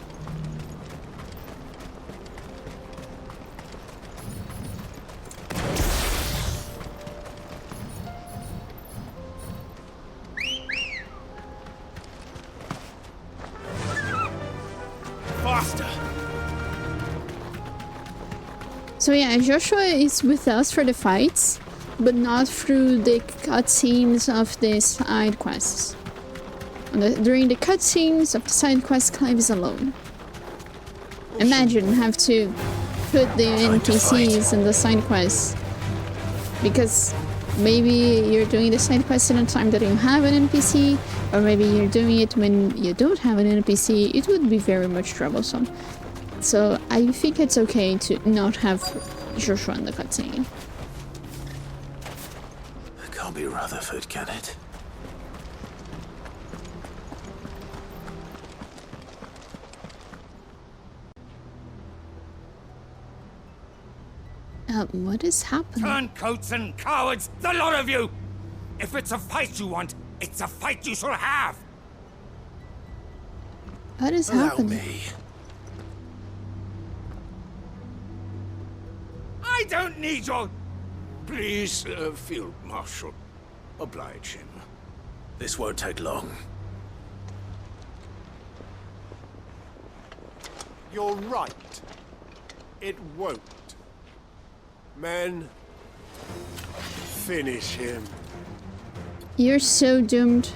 Faster! So yeah, Joshua is with us for the fights, but not through the cutscenes of the side quests. During the cutscenes of the side quests, Clive is alone. Imagine have to put the NPCs in the side quests, because maybe you're doing the side quest in a time that you have an NPC, or maybe you're doing it when you don't have an NPC. It would be very much troublesome. So I think it's okay to not have Joshua in the cutscene. It can't be Rutherford, can it? What is happening? Turncoats and cowards, the lot of you! If it's a fight you want, it's a fight you shall have! What is happening? Me. I don't need your... Please, Field Marshal, oblige him. This won't take long. You're right. It won't. Men, finish him. You're so doomed.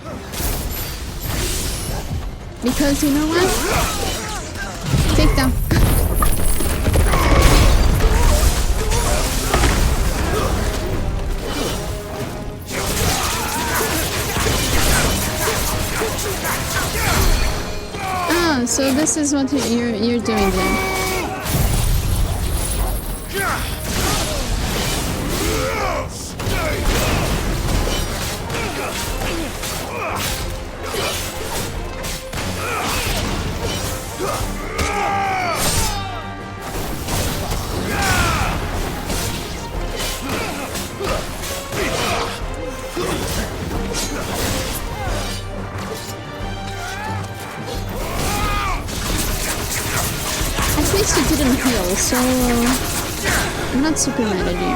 Because you know what? Take them. Ah, so this is what you're doing then. At least you didn't heal, so I'm not super mad at you.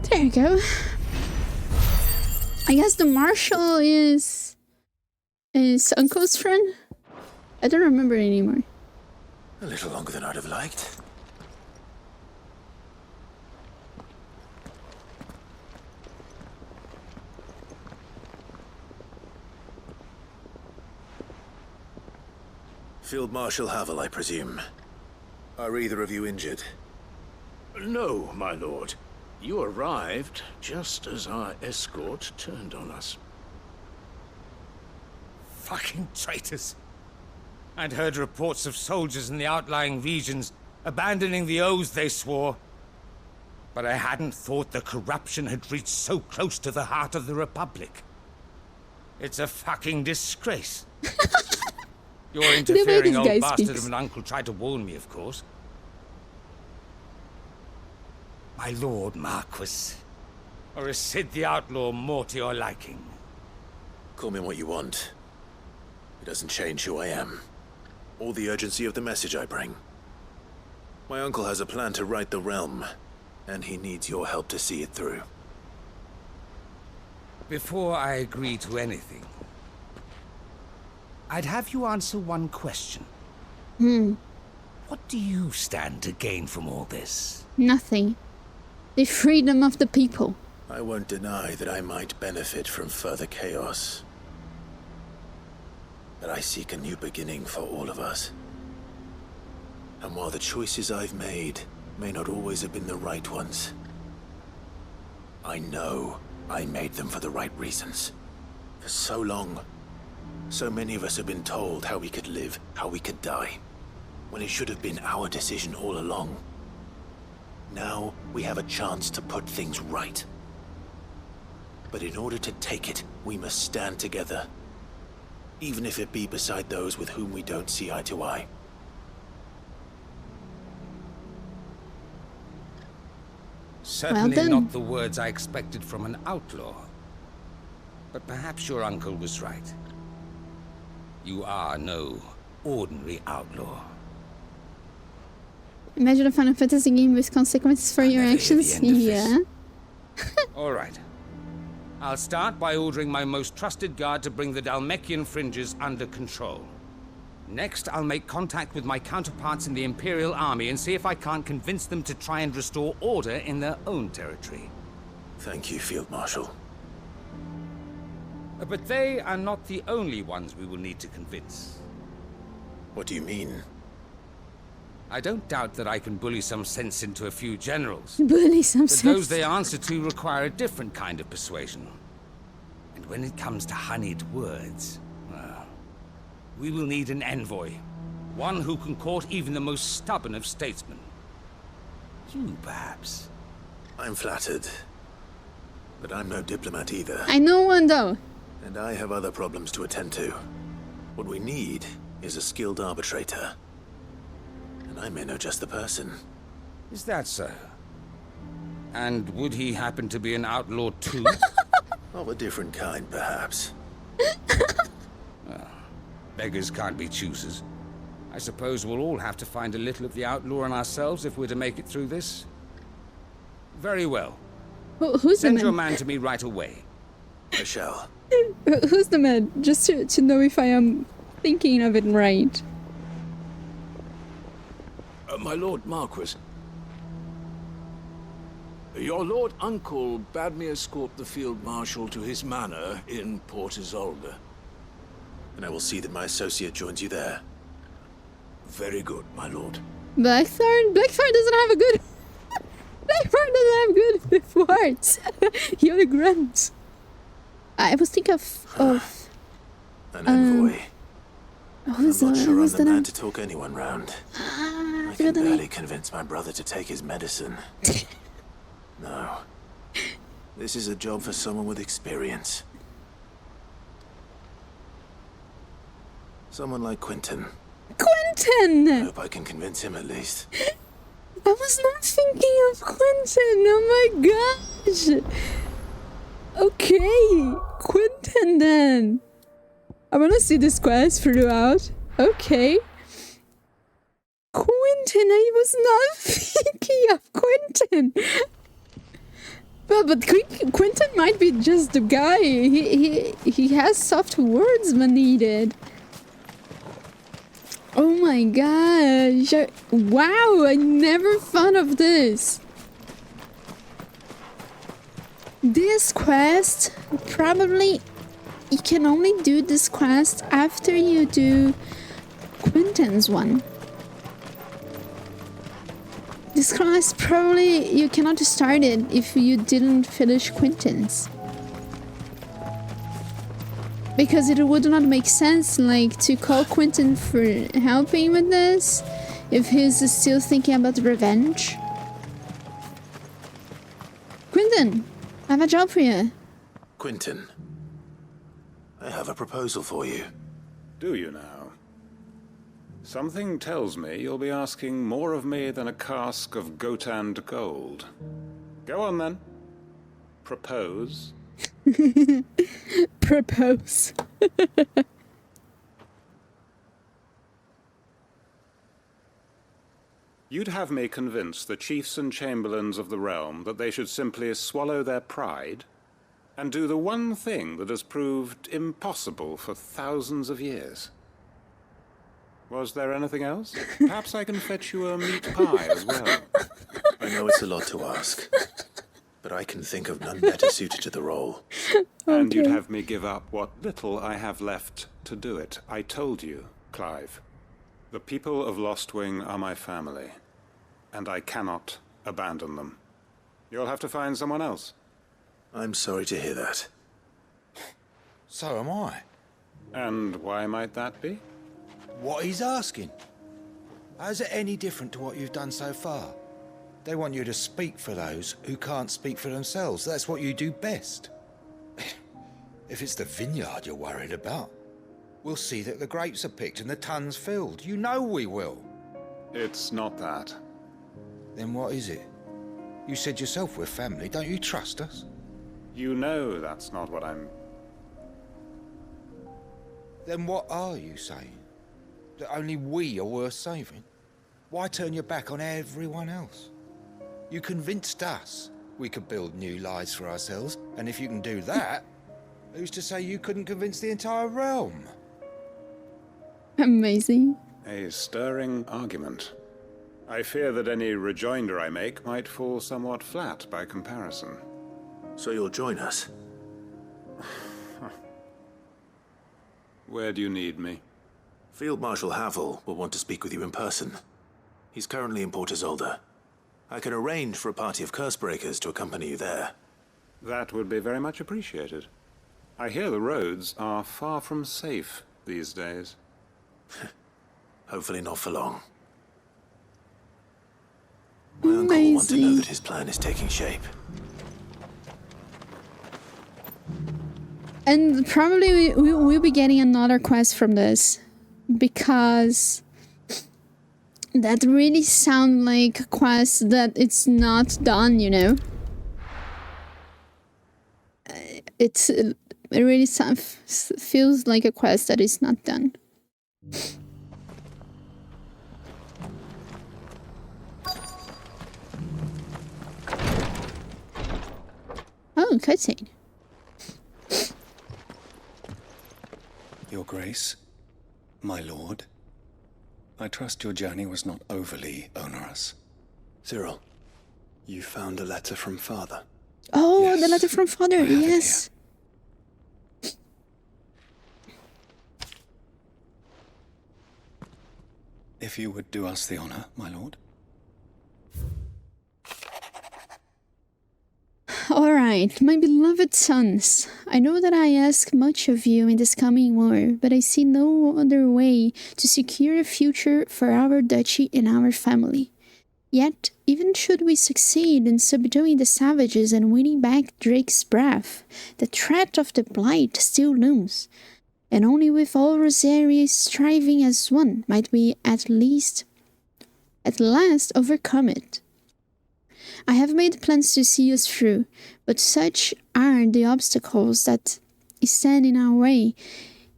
There you go. I guess the Marshal is Uncle's friend? I don't remember anymore. A little longer than I'd have liked. Field Marshal Havel, I presume. Are either of you injured? No, my lord. You arrived just as our escort turned on us. Fucking traitors. I'd heard reports of soldiers in the outlying regions abandoning the oaths they swore. But I hadn't thought the corruption had reached so close to the heart of the Republic. It's a fucking disgrace. Your interfering old bastard of an uncle tried to warn me, of course. My lord Marquis. Or is Sid the Outlaw more to your liking? Call me what you want. It doesn't change who I am, or the urgency of the message I bring. My uncle has a plan to right the realm, and he needs your help to see it through. Before I agree to anything, I'd have you answer one question. What do you stand to gain from all this? Nothing. The freedom of the people. I won't deny that I might benefit from further chaos. But I seek a new beginning for all of us. And while the choices I've made may not always have been the right ones, I know I made them for the right reasons. For so long, so many of us have been told how we could live, how we could die, when it should have been our decision all along. Now we have a chance to put things right. But in order to take it, we must stand together. Even if it be beside those with whom we don't see eye to eye. Certainly not the words I expected from an outlaw. But perhaps your uncle was right. You are no ordinary outlaw. Imagine a Final Fantasy game with consequences for your actions. Yeah. All right. I'll start by ordering my most trusted guard to bring the Dhalmekian fringes under control. Next, I'll make contact with my counterparts in the Imperial Army and see if I can't convince them to try and restore order in their own territory. Thank you, Field Marshal. But they are not the only ones we will need to convince. What do you mean? I don't doubt that I can bully some sense into a few generals. Bully some sense. But those they answer to require a different kind of persuasion. And when it comes to honeyed words, well, we will need an envoy. One who can court even the most stubborn of statesmen. You, perhaps. I'm flattered. But I'm no diplomat either. I know one, though. And I have other problems to attend to. What we need is a skilled arbitrator. And I may know just the person. Is that so? And would he happen to be an outlaw too? Of a different kind, perhaps. Well, beggars can't be choosers. I suppose we'll all have to find a little of the outlaw in ourselves if we're to make it through this. Very well. Who's Send the your man? man to me right away. I shall. Who's the man? Just to know if I am thinking of it right. My Lord Marquis. Your Lord Uncle bade me escort the Field Marshal to his manor in Port Isolde. And I will see that my associate joins you there. Very good, my lord. Blackthorn? Blackthorn doesn't have a good... Blackthorn doesn't have good words. He only grunts. I was thinking of An envoy. Who's I'm not sure I'm who's the the man name? to talk anyone round. I I forgot can the name. barely convince my brother to take his medicine. No. This is a job for someone with experience. Someone like Quentin. Quentin! I hope I can convince him at least. I was not thinking of Quentin. Oh my gosh. Okay, Quentin then. I want to see this quest throughout. Okay. Quentin, I was not thinking of Quentin. But Quentin might be just the guy. He has soft words when needed. Oh my gosh. Wow, I never thought of this. This quest, probably you can only do this quest after you do Quentin's one. This class, probably you cannot start it if you didn't finish Quentin's. Because it would not make sense, like, to call Quentin for helping with this if he's still thinking about revenge. Quentin, I have a job for you. Quentin, I have a proposal for you. Do you now? Something tells me you'll be asking more of me than a cask of Gotand gold. Go on then. Propose. Propose. You'd have me convince the chiefs and chamberlains of the realm that they should simply swallow their pride and do the one thing that has proved impossible for thousands of years. Was there anything else? Perhaps I can fetch you a meat pie as well. I know it's a lot to ask, but I can think of none better suited to the role. And you'd have me give up what little I have left to do it. I told you, Clive. The people of Lostwing are my family, and I cannot abandon them. You'll have to find someone else. I'm sorry to hear that. So am I. And why might that be? What he's asking. How's it any different to what you've done so far? They want you to speak for those who can't speak for themselves. That's what you do best. If it's the vineyard you're worried about, we'll see that the grapes are picked and the tons filled. You know we will. It's not that. Then what is it? You said yourself we're family. Don't you trust us? You know that's not what I'm... Then what are you saying? That only we are worth saving? Why turn your back on everyone else? You convinced us we could build new lives for ourselves, and if you can do that, who's to say you couldn't convince the entire realm? Amazing. A stirring argument. I fear that any rejoinder I make might fall somewhat flat by comparison. So you'll join us? Where do you need me? Field Marshal Havel will want to speak with you in person. He's currently in Port Isolde. I can arrange for a party of Cursebreakers to accompany you there. That would be very much appreciated. I hear the roads are far from safe these days. Hopefully not for long. My uncle will want to know that his plan is taking shape. And probably we'll be getting another quest from this. Because that really sounds like a quest that it's not done, you know? It really feels like a quest that is not done. Oh, cutscene. Your Grace, my lord, I trust your journey was not overly onerous. Cyril, you found a letter from Father. Oh, yes. The letter from Father, yes. If you would do us the honor, my lord. Alright, my beloved sons, I know that I ask much of you in this coming war, but I see no other way to secure a future for our duchy and our family. Yet, even should we succeed in subduing the savages and winning back Drake's breath, the threat of the Blight still looms, and only with all Rosaria striving as one might we at last overcome it. I have made plans to see us through, but such are the obstacles that stand in our way.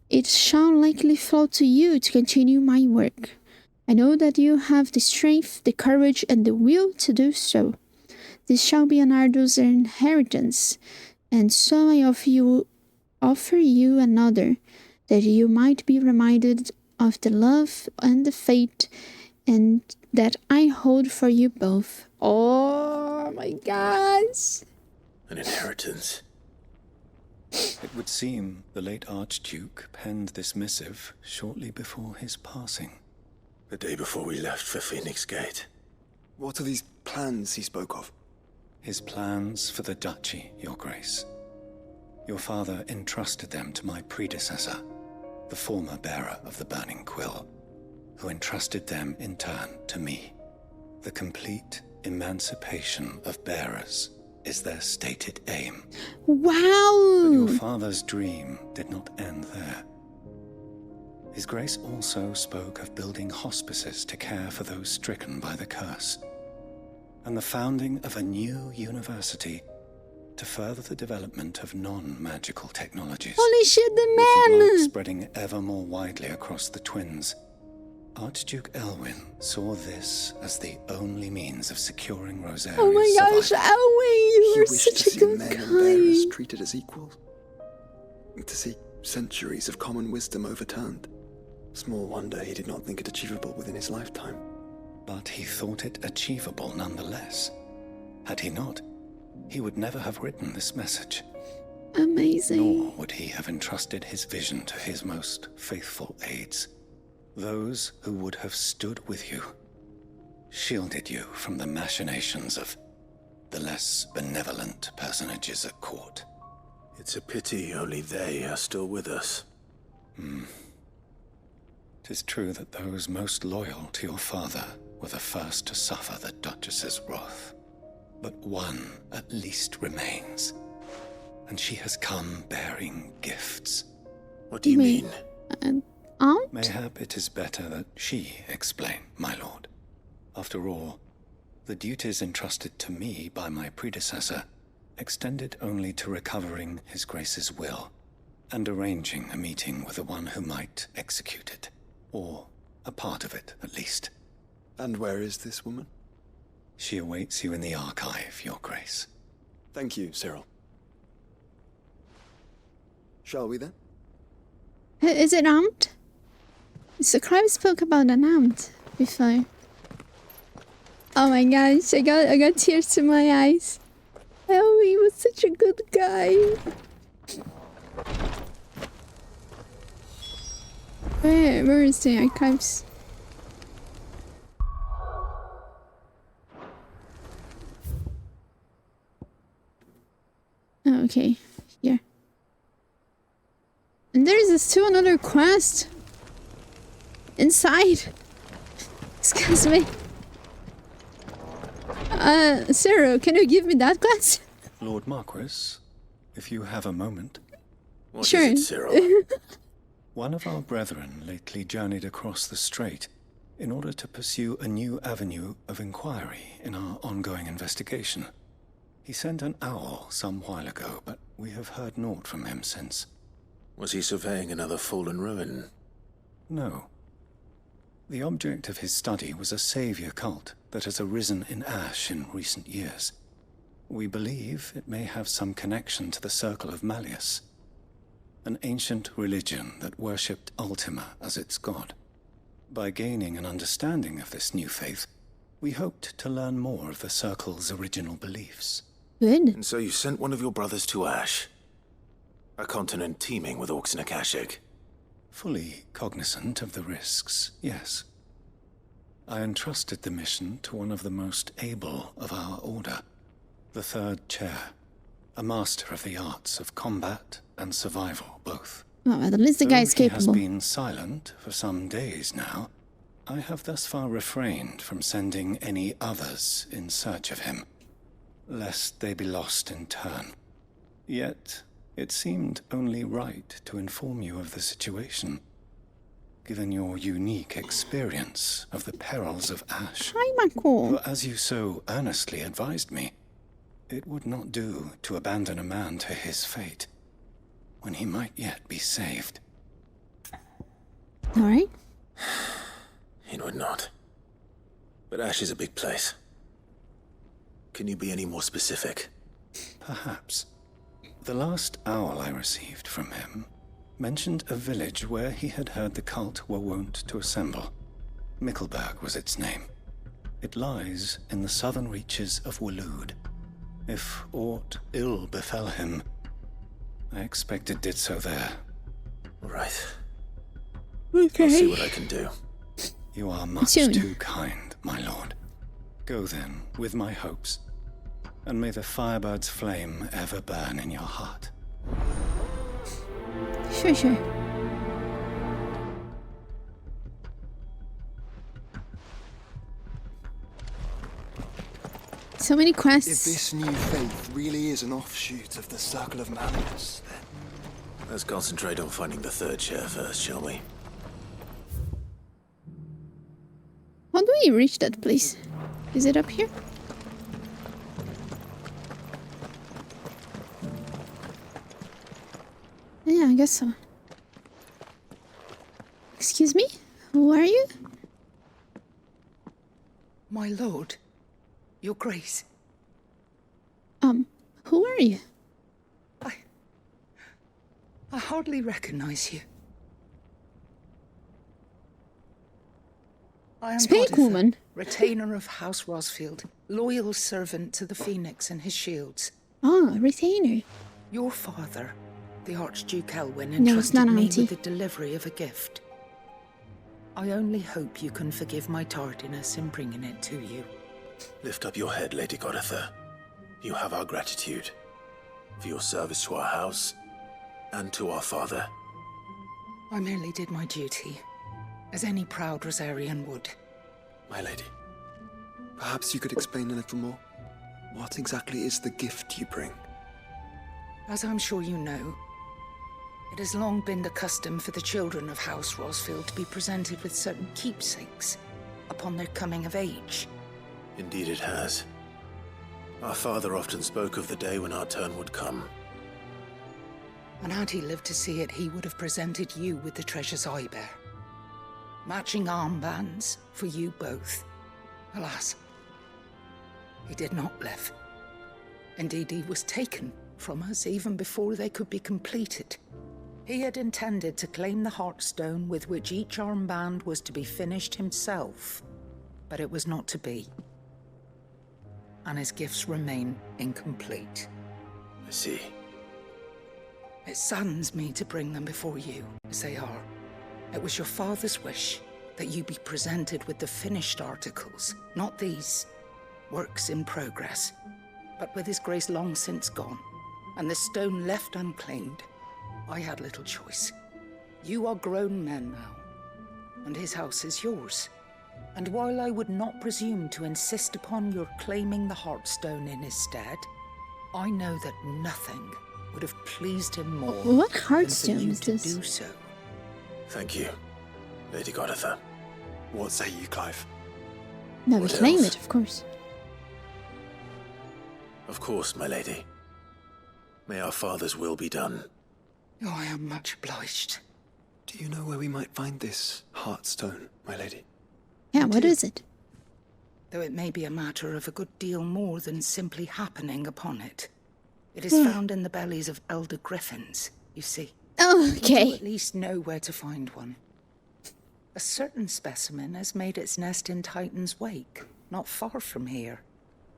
It shall likely fall to you to continue my work. I know that you have the strength, the courage, and the will to do so. This shall be an arduous inheritance, and so I offer you another, that you might be reminded of the love and the faith and that I hold for you both. Oh my gosh! An inheritance. It would seem the late Archduke penned this missive shortly before his passing. The day before we left for Phoenix Gate. What are these plans he spoke of? His plans for the duchy, Your Grace. Your father entrusted them to my predecessor, the former bearer of the Burning Quill, who entrusted them in turn to me. The complete emancipation of bearers is their stated aim. Wow! But your father's dream did not end there. His Grace also spoke of building hospices to care for those stricken by the curse, and the founding of a new university to further the development of non-magical technologies. Holy shit, the With the man! light spreading ever more widely across the twins, Archduke Elwyn saw this as the only means of securing Rosaria's Oh my gosh, survival. Elwyn, you He are wished such to a see good men and bearers guy. treated as equals. To see centuries of common wisdom overturned. Small wonder he did not think it achievable within his lifetime. But he thought it achievable nonetheless. Had he not, he would never have written this message. Amazing. Nor would he have entrusted his vision to his most faithful aides. Those who would have stood with you, shielded you from the machinations of the less benevolent personages at court. It's a pity only they are still with us. 'Tis true that those most loyal to your father were the first to suffer the Duchess's wrath. But one at least remains, and she has come bearing gifts. What do you mean? Aunt? Mayhap it is better that she explain, my lord. After all, the duties entrusted to me by my predecessor extended only to recovering His Grace's will and arranging a meeting with the one who might execute it, or a part of it at least. And where is this woman? She awaits you in the archive, Your Grace. Thank you, Cyril. Shall we then? Is it Aunt? Scribe spoke about an aunt before. Oh my gosh, I got tears in my eyes. Oh, he was such a good guy. Where is the archives? Oh, okay, here. And there's still another quest inside. Excuse me. Cyril, can you give me that quest? Lord Marquis, if you have a moment. What Sure. is it, Cyril? One of our brethren lately journeyed across the strait in order to pursue a new avenue of inquiry in our ongoing investigation. He sent an owl some while ago, but we have heard naught from him since. Was he surveying another fallen ruin? No. The object of his study was a savior cult that has arisen in Ash in recent years. We believe it may have some connection to the Circle of Malleus, an ancient religion that worshipped Ultima as its god. By gaining an understanding of this new faith, we hoped to learn more of the Circle's original beliefs. Good. And so you sent one of your brothers to Ash? A continent teeming with orcs and Akashic? Fully cognizant of the risks, yes. I entrusted the mission to one of the most able of our order, the Third Chair, a master of the arts of combat and survival both. Oh, at least the guy is Though he has capable. been silent for some days now, I have thus far refrained from sending any others in search of him, lest they be lost in turn. Yet, it seemed only right to inform you of the situation, given your unique experience of the perils of Ash. Hi, Marco. For as you so earnestly advised me, it would not do to abandon a man to his fate, when he might yet be saved. Alright. It would not. But Ash is a big place. Can you be any more specific? Perhaps. The last owl I received from him mentioned a village where he had heard the cult were wont to assemble. Mickleburg was its name. It lies in the southern reaches of Waloed. If aught ill befell him, I expect it did so there. Right. Okay. I'll see what I can do. You are much Soon. too kind, my lord. Go then, with my hopes, and may the Firebird's flame ever burn in your heart. Sure. So many quests. If this new faith really is an offshoot of the Circle of Malleus, then... Let's concentrate on finding the third chair first, shall we? How do we reach that place? Is it up here? Yeah, I guess so. Excuse me? Who are you? My lord, your grace. Who are you? I hardly recognize you. I am Speak, Goditha, woman. retainer of House Rosfield, loyal servant to the Phoenix and his shields. Oh, retainer. Your father, the Archduke Elwyn, No, it's not entrusted me auntie. with the delivery of a gift. I only hope you can forgive my tardiness in bringing it to you. Lift up your head, Lady Goditha. You have our gratitude for your service to our house and to our father. I merely did my duty, as any proud Rosarian would. My lady, perhaps you could explain a little more? What exactly is the gift you bring? As I'm sure you know, it has long been the custom for the children of House Rosfield to be presented with certain keepsakes upon their coming of age. Indeed it has. Our father often spoke of the day when our turn would come. And had he lived to see it, he would have presented you with the treasures I bear. Matching armbands for you both. Alas, he did not live. Indeed, he was taken from us even before they could be completed. He had intended to claim the Heartstone with which each armband was to be finished himself, but it was not to be. And his gifts remain incomplete. I see. It saddens me to bring them before you, as they are. It was your father's wish that you be presented with the finished articles, not these works in progress. But with his grace long since gone, and the stone left unclaimed, I had little choice. You are grown men now, and his house is yours. And while I would not presume to insist upon your claiming the Heartstone in his stead, I know that nothing would have pleased him more What than Heartstone for you is to this? do so. Thank you, Lady Goditha. What say you, Clive? No, we What claim else? it, of course. Of course, my lady. May our father's will be done. Oh, I am much obliged. Do you know where we might find this Heartstone, my lady? Yeah, what is it? Though it may be a matter of a good deal more than simply happening upon it. It is Hmm. found in the bellies of elder griffins, you see. Oh, You okay. do at least know where to find one. A certain specimen has made its nest in Titan's Wake, not far from here.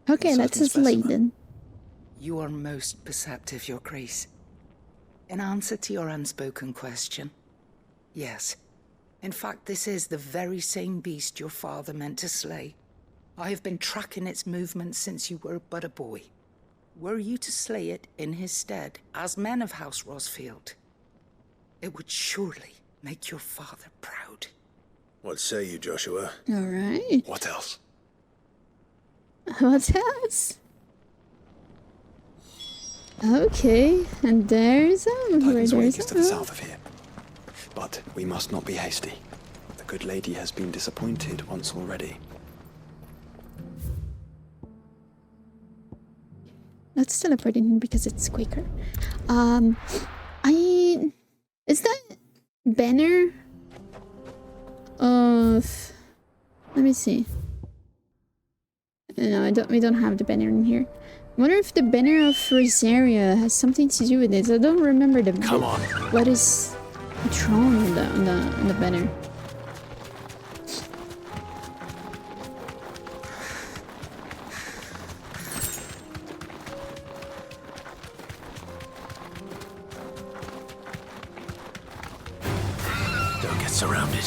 Okay, let's just late then. You are most perceptive, Your Grace. In answer to your unspoken question, yes. In fact, this is the very same beast your father meant to slay. I have been tracking its movements since you were but a boy. Were you to slay it in his stead, as men of House Rosfield, it would surely make your father proud. What say you, Joshua? All right. What else? What else? Okay, and there's Titan's where Wake there's is to the south of here. But we must not be hasty. The good lady has been disappointed once already. Let's teleport in because it's quicker. Is that banner of? Let me see. No, we don't have the banner in here. I wonder if the banner of Rosaria has something to do with this. I don't remember the. Come on. What is drawn on the banner? Don't get surrounded.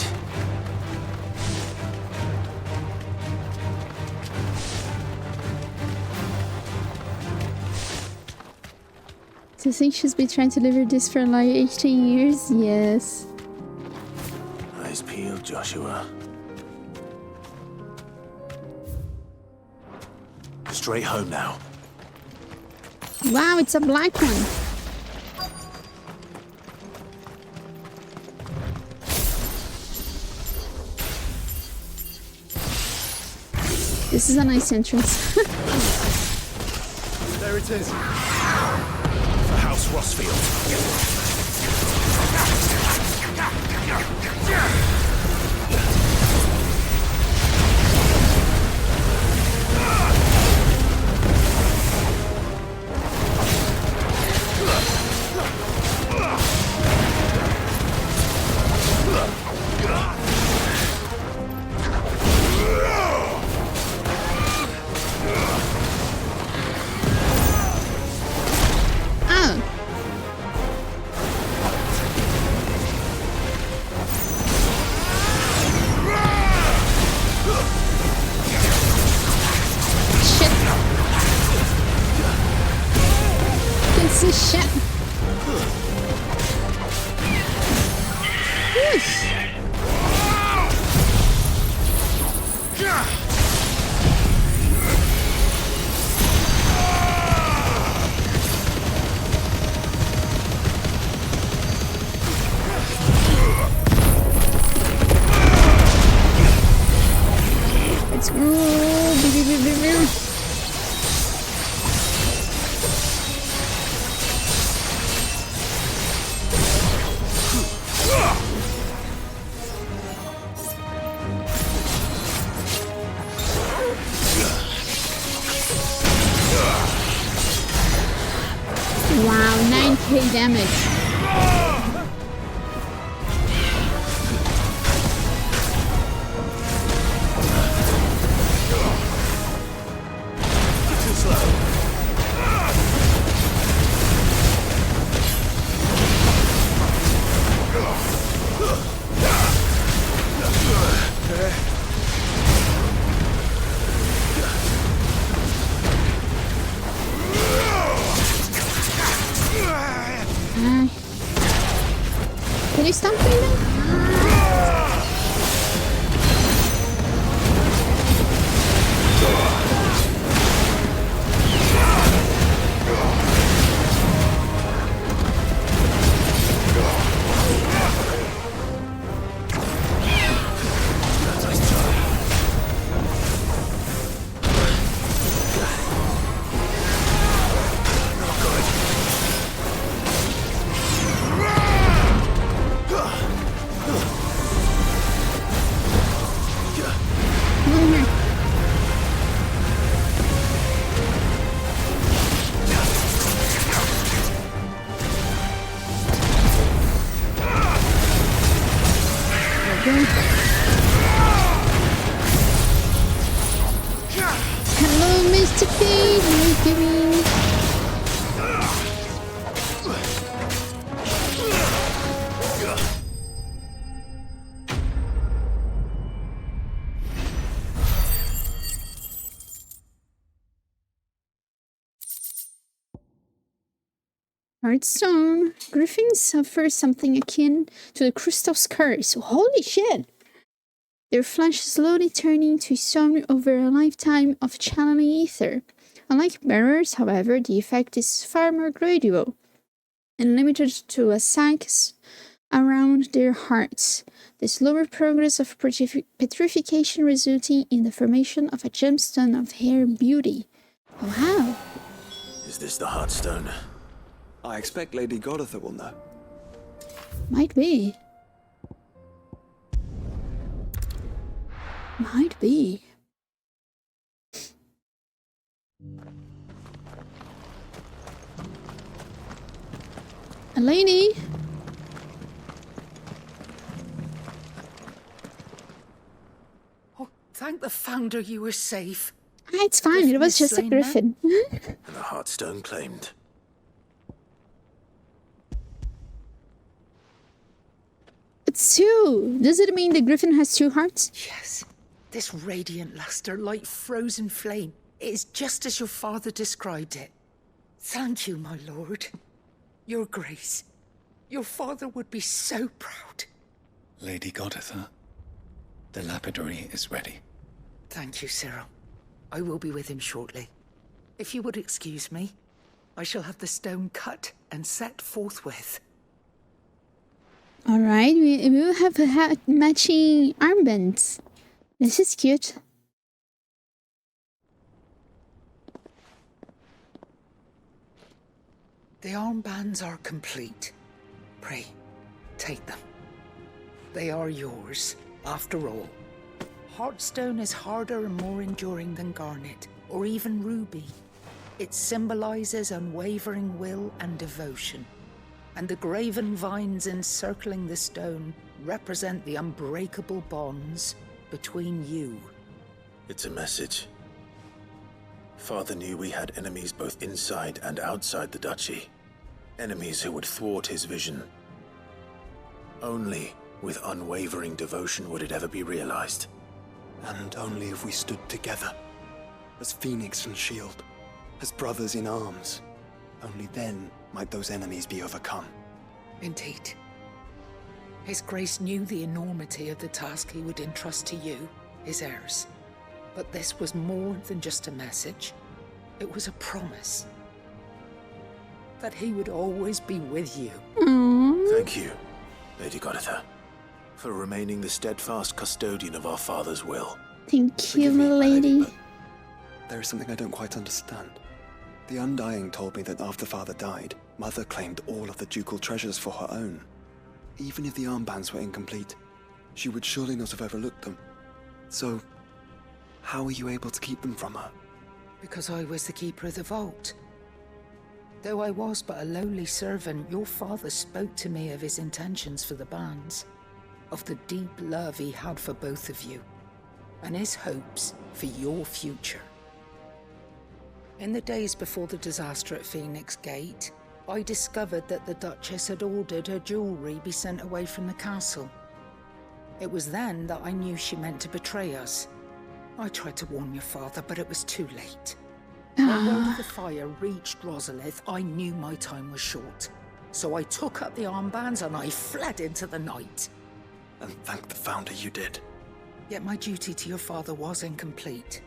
To think she's been trying to deliver this for like 18 years? Yes. Eyes peeled, Joshua. Straight home now. Wow, it's a black one. This is a nice entrance. There it is. For House Rossfield. Wow, 9k damage. Can you stop me now? Hello, Mr. Pig. How are you doing? Heartstone. Griffins suffer something akin to the Crystal's curse. Holy shit! Their flesh slowly turning to stone over a lifetime of channeling ether. Unlike bearers, however, the effect is far more gradual and limited to a sac around their hearts. The slower progress of petrification resulting in the formation of a gemstone of hair beauty. Wow! Is this the Heartstone? I expect Lady Godotha will know. Might be. Might be. Eleni? Oh, thank the Founder you were safe. It's fine, it was just a griffin. And the Heartstone claimed. It's two. Does it mean the griffin has two hearts? Yes. This radiant luster like frozen flame. It is just as your father described it. Thank you, my lord. Your Grace, your father would be so proud. Lady Goditha, the lapidary is ready. Thank you, Cyril. I will be with him shortly. If you would excuse me, I shall have the stone cut and set forthwith. Alright, we will have matching armbands. This is cute. The armbands are complete. Pray, take them. They are yours, after all. Heartstone is harder and more enduring than garnet, or even ruby. It symbolizes unwavering will and devotion. And the graven vines encircling the stone represent the unbreakable bonds between you. It's a message. Father knew we had enemies both inside and outside the duchy. Enemies who would thwart his vision. Only with unwavering devotion would it ever be realized. And only if we stood together, as Phoenix and Shield, as brothers in arms. Only then might those enemies be overcome. Indeed. His Grace knew the enormity of the task he would entrust to you, his heirs. But this was more than just a message. It was a promise. That he would always be with you. Thank you, Lady Goditha, for remaining the steadfast custodian of our father's will. Thank you, milady. There is something I don't quite understand. The Undying told me that after Father died, Mother claimed all of the ducal treasures for her own. Even if the armbands were incomplete, she would surely not have overlooked them. So, how were you able to keep them from her? Because I was the keeper of the vault. Though I was but a lowly servant, your father spoke to me of his intentions for the bands, of the deep love he had for both of you, and his hopes for your future. In the days before the disaster at Phoenix Gate, I discovered that the Duchess had ordered her jewelry be sent away from the castle. It was then that I knew she meant to betray us. I tried to warn your father, but it was too late. When word of the fire reached Rosalith, I knew my time was short. So I took up the armbands and I fled into the night. And thank the Founder you did. Yet my duty to your father was incomplete.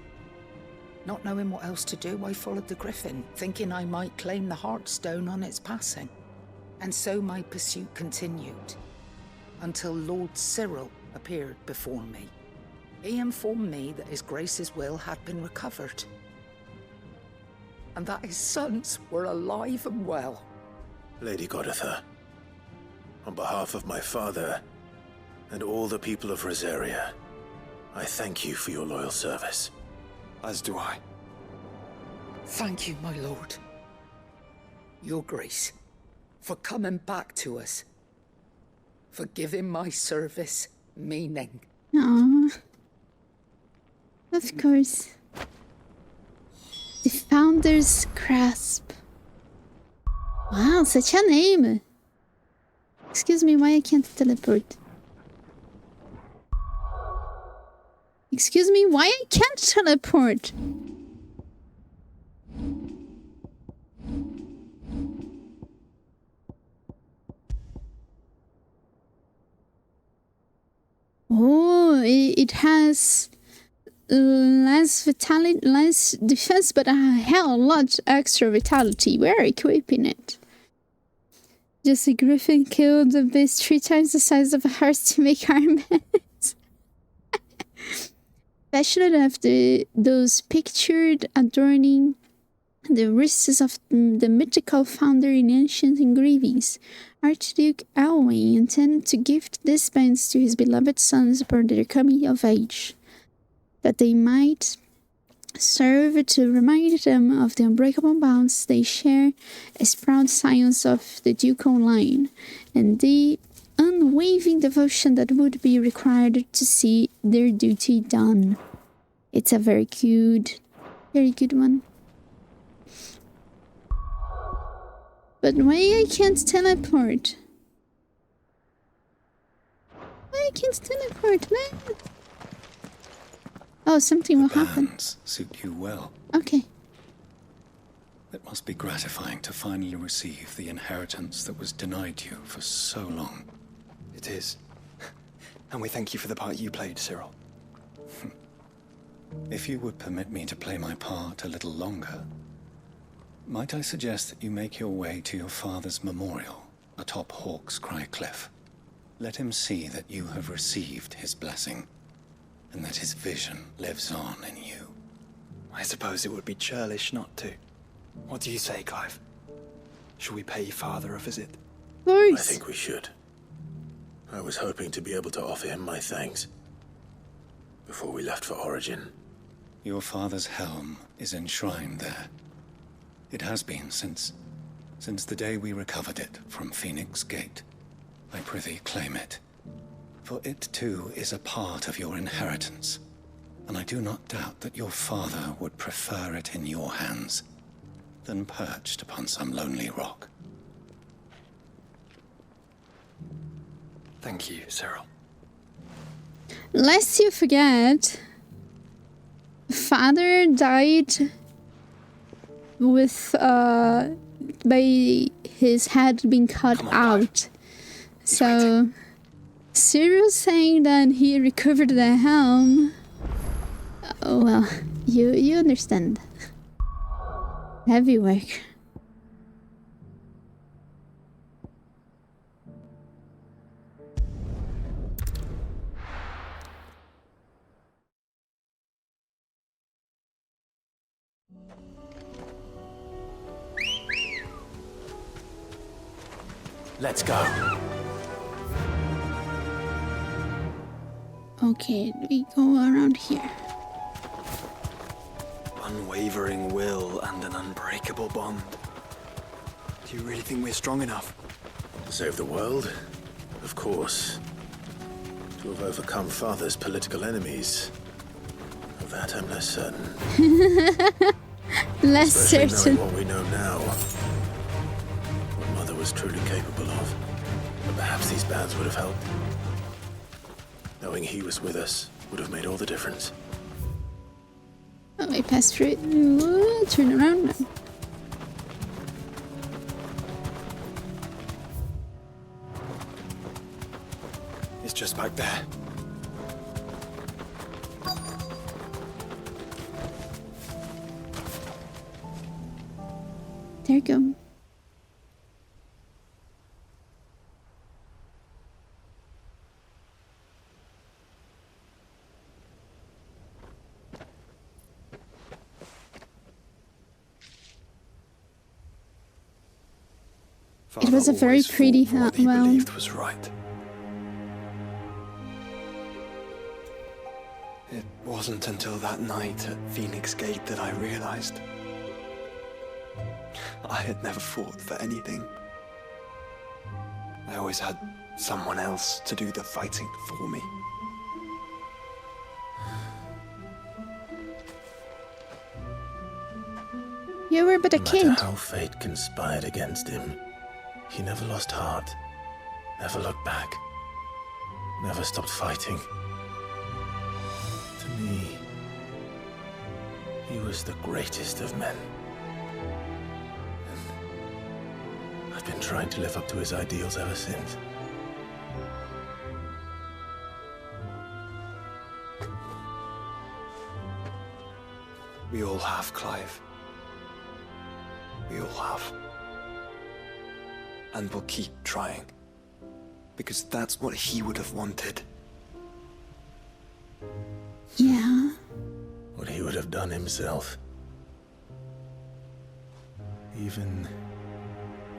Not knowing what else to do, I followed the Griffin, thinking I might claim the Heartstone on its passing. And so my pursuit continued, until Lord Cyril appeared before me. He informed me that His Grace's will had been recovered, and that his sons were alive and well. Lady Goditha, on behalf of my father and all the people of Rosaria, I thank you for your loyal service. As do I. Thank you, my lord. Your Grace, for coming back to us. For giving my service meaning. Aww. Of course. The Founder's Grasp. Wow, such a name. Excuse me, why I can't teleport? Excuse me, why I can't teleport? Oh, it has less vitality, less defense, but a hell of a lot extra vitality. We're equipping it. Just a griffin killed a beast 3 times the size of a horse to make armbands. Especially after those pictured adorning the wrists of the mythical founder in ancient engravings. Archduke Alwyn intended to gift these bands to his beloved sons upon their coming of age, that they might serve to remind them of the unbreakable bonds they share as proud scions of the ducal line, and the unwavering devotion that would be required to see their duty done. It's a very good one. But why I can't teleport? Why I can't teleport, man? Oh, something will happen. Suit you well. Okay. It must be gratifying to finally receive the inheritance that was denied you for so long. It is. And we thank you for the part you played, Cyril. If you would permit me to play my part a little longer, might I suggest that you make your way to your father's memorial atop Hawk's Cry Cliff? Let him see that you have received his blessing, and that his vision lives on in you. I suppose it would be churlish not to. What do you say, Clive? Shall we pay Father a visit? I think we should. I was hoping to be able to offer him my thanks before we left for Origin. Your father's helm is enshrined there. It has been since the day we recovered it from Phoenix Gate. I prithee claim it. For it too is a part of your inheritance, and I do not doubt that your father would prefer it in your hands than perched upon some lonely rock. Thank you, Cyril. Lest you forget, Father died with by his head being cut out. So Cyril's saying that he recovered the helm. Oh, well, you understand. Heavy work. Let's go. Okay, we go around here. Unwavering will and an unbreakable bond. Do you really think we're strong enough? To save the world? Of course. To have overcome Father's political enemies? Of that I'm less certain. Less Especially certain. knowing what we know now. What Mother was truly capable of. But perhaps these bands would have helped. Knowing he was with us would have made all the difference. Oh, I passed through it. Ooh, turn around now. It's just back there. There you go. It was a very pretty What he well. believed was right. It wasn't until that night at Phoenix Gate that I realized I had never fought for anything. I always had someone else to do the fighting for me. You were but a No kid. matter how fate conspired against him, he never lost heart, never looked back, never stopped fighting. To me, he was the greatest of men. And I've been trying to live up to his ideals ever since. We all have, Clive. We all have. And we'll keep trying. Because that's what he would have wanted. Yeah. What he would have done himself. Even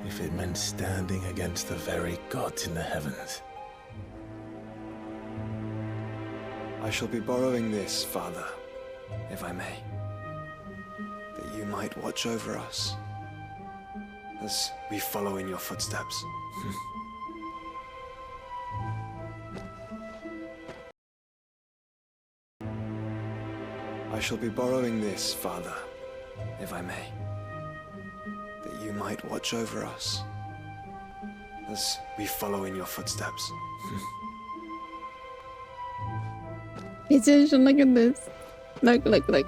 if it meant standing against the very gods in the heavens. I shall be borrowing this, Father, if I may. That you might watch over us as we follow in your footsteps. I shall be borrowing this, Father, if I may. That you might watch over us as we follow in your footsteps. Musician, look at this. Look.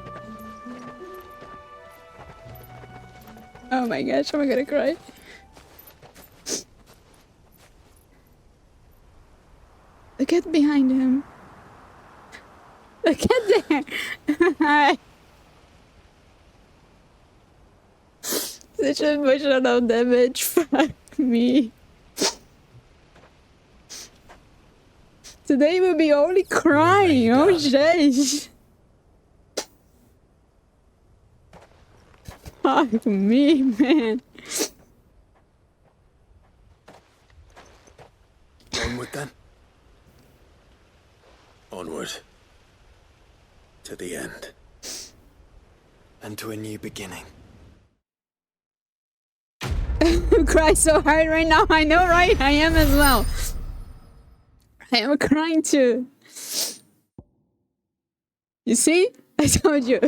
Oh my gosh, I'm gonna cry. Look at behind him. Look at there. Such emotional damage. Fuck me. Today will be only crying. Oh shit. Fuck me, man. Onward then. Onward. To the end. And to a new beginning. I cry so hard right now. I know, right? I am as well. I am crying too. You see? I told you.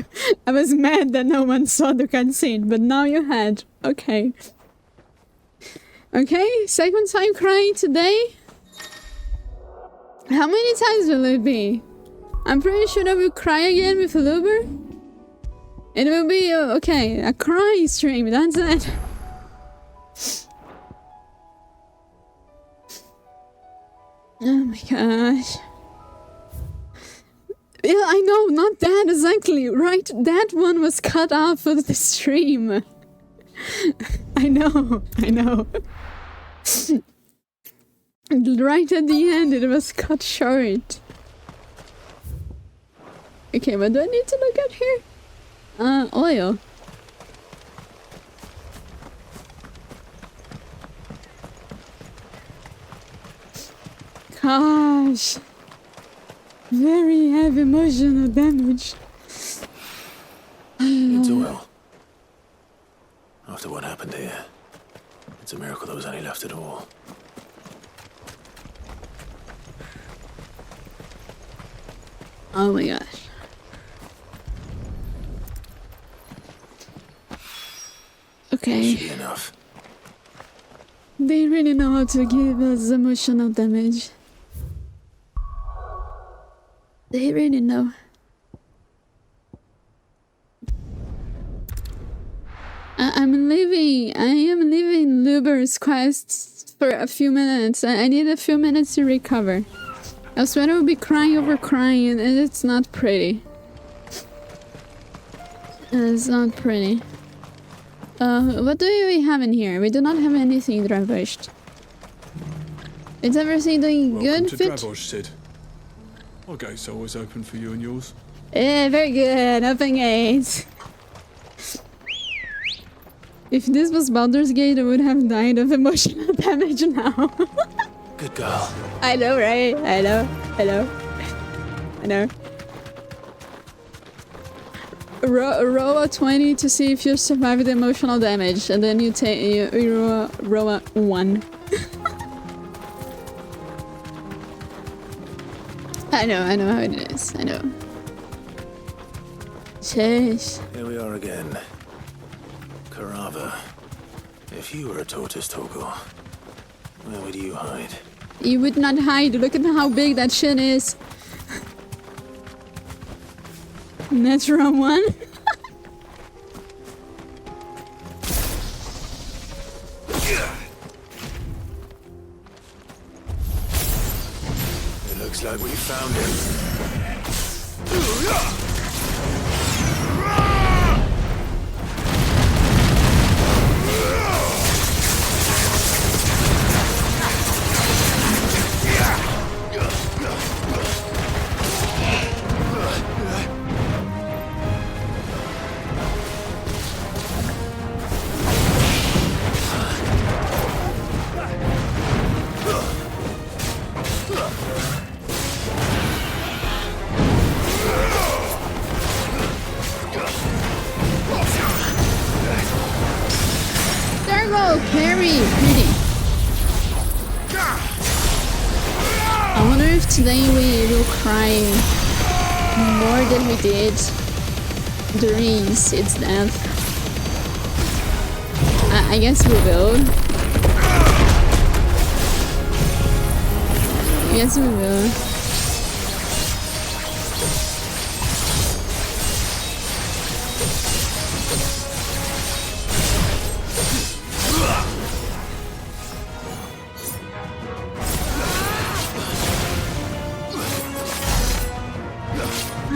I was mad that no one saw the cutscene, but now you had. Okay. Okay, second time crying today. How many times will it be? I'm pretty sure I will cry again with Luber. It will be, okay, a crying stream, that's it. Oh my gosh. Yeah, I know, not that exactly, right? That one was cut off of the stream. I know. Right at the end, it was cut short. Okay, what do I need to look at here? Oil. Gosh. Very heavy emotional damage. Needs oil. After what happened here, it's a miracle there was any left at all. Oh my gosh. Okay. Should be enough. They really know how to give us emotional damage. They really know. I am leaving Luber's quest for a few minutes. I need a few minutes to recover. Else I will be crying over crying and it's not pretty. It's not pretty. What do we have in here? We do not have anything Dravosh. Is everything doing good, to Fit? Dravosh, Sid. Our gate's always open for you and yours. Yeah, very good. Open gates. If this was Baldur's Gate, I would have died of emotional damage now. Good girl. I know, right? I know. Roll a 20 to see if you survive the emotional damage, and then you roll a 1. I know how it is. I know. Sheesh. Here we are again. Karava. If you were a tortoise, Torgal, where would you hide? You would not hide. Look at how big that shit is. Natural 1. It looks like we found him. Very pretty. I wonder if today we will cry more than we did during Sid's death. I guess we will. Yes, we will.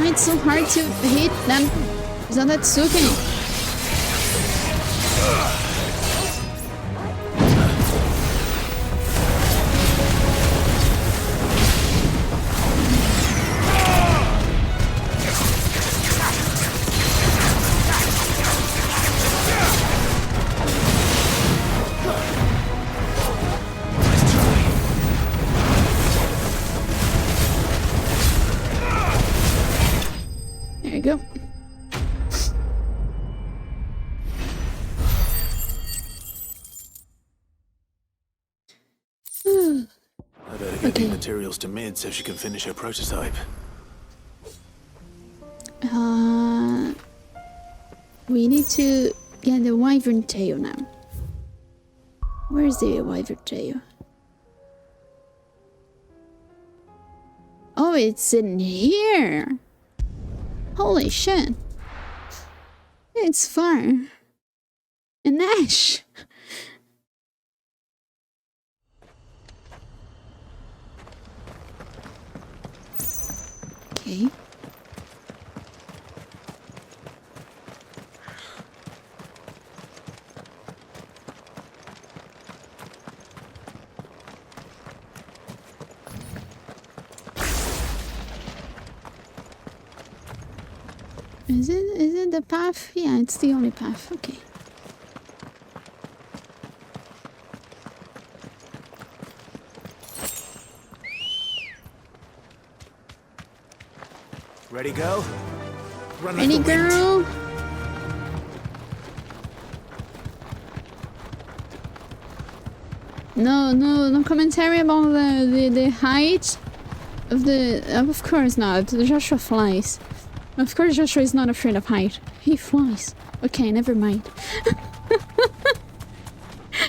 Why it's so hard to hit them? Is that Tsuki? There you go. I better get the materials to Mid so she can finish her prototype. We need to get the wyvern tail now. Where's the wyvern tail? Oh, it's in here. Holy shit. It's far. An ash. Okay. Is it the path? Yeah, it's the only path. Okay. Ready, go? Run like Ready, the wind. girl? No commentary about the height of the. Of course not. Joshua flies. Of course, Joshua is not afraid of height. He flies. Okay, never mind.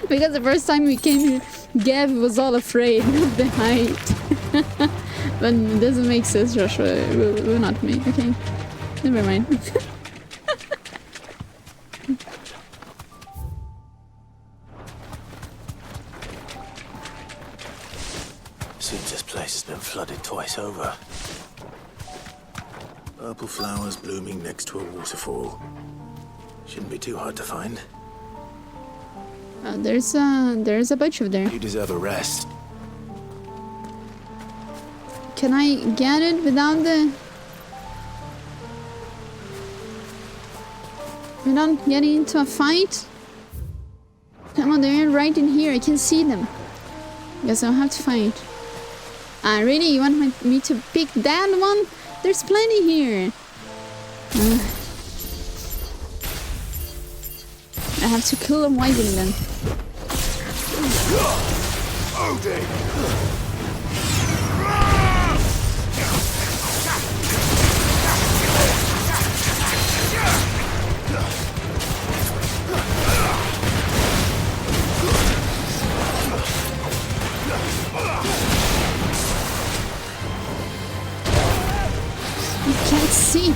Because the first time we came here, Gav was all afraid of the height. But it doesn't make sense, Joshua. We're not me. Okay, never mind. Seems this place has been flooded twice over. Purple flowers blooming next to a waterfall. Shouldn't be too hard to find. There's a bunch of there. You deserve a rest. Can I get it without getting into a fight? Come on, they're right in here. I can see them. Guess I'll have to fight. Really? You want me to pick that one? There's plenty here. I have to kill them wyvern then. I can't see.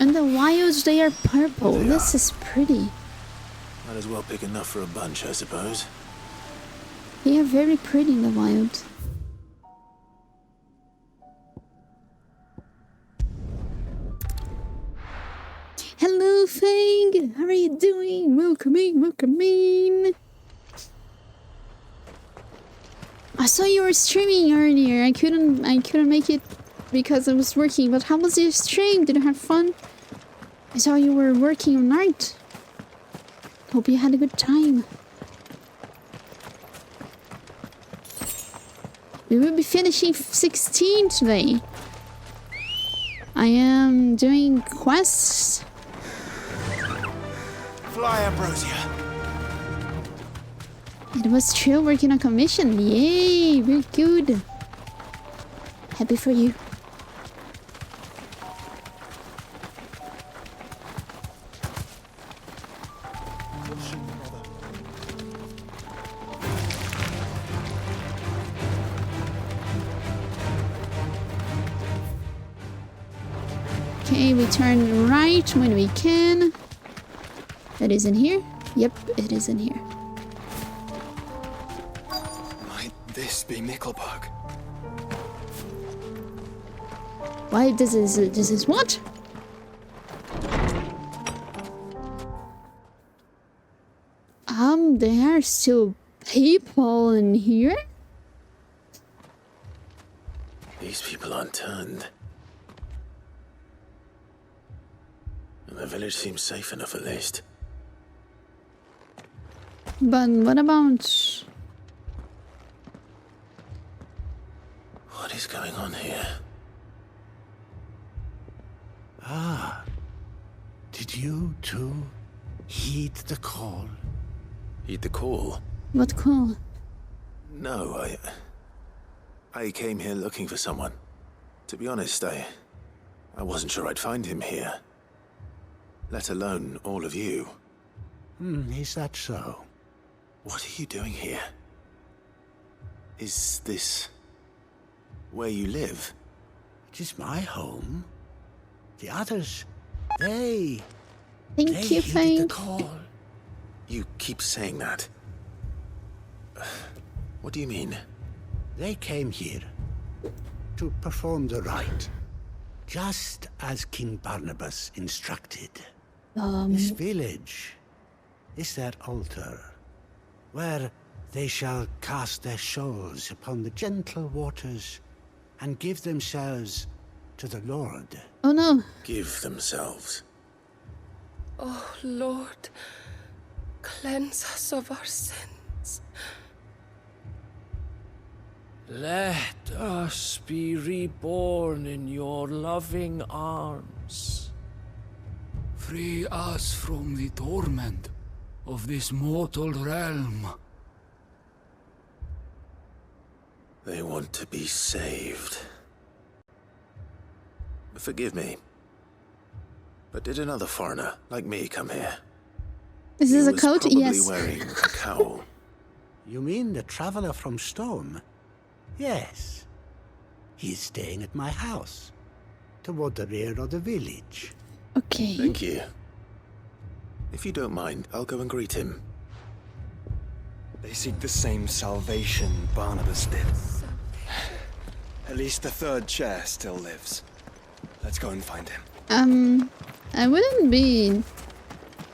And the wilds, they are purple. This is pretty. Might as well pick enough for a bunch, I suppose. They are very pretty in the wild. Hello, Fang! How are you doing? Welcome in, welcome in. I saw you were streaming earlier. I couldn't make it because I was working. But how was your stream? Did you have fun? I saw you were working on art. Hope you had a good time. We will be finishing 16 today. I am doing quests. Fly, Ambrosia. It was chill working on commission. Yay, very good. Happy for you. Okay, we turn right when we can. That is in here? Yep, it is in here. Might this be Mickelberg? Why this is what? There are still people in here? These people aren't turned. And the village seems safe enough at least. But what about... What is going on here? Ah, did you too heed the call? Heed the call? What call? No, I came here looking for someone. To be honest, I wasn't sure I'd find him here. Let alone all of you. Is that so? What are you doing here? Is this where you live? It is my home. The others, they Thank you, heeded the call. You keep saying that. What do you mean? They came here to perform the rite, just as King Barnabas instructed. This village is their altar, where they shall cast their souls upon the gentle waters and give themselves to the Lord. Oh no. Give themselves. Oh Lord, cleanse us of our sins. Let us be reborn in your loving arms. Free us from the torment of this mortal realm. They want to be saved. Forgive me, but did another foreigner like me come here? This is a coat? Probably Yes. wearing a cowl. You mean the traveler from Storm? Yes. He's staying at my house, toward the rear of the village. Okay. Thank you. If you don't mind, I'll go and greet him. They seek the same salvation Barnabas did. At least the third chair still lives. Let's go and find him. I wouldn't be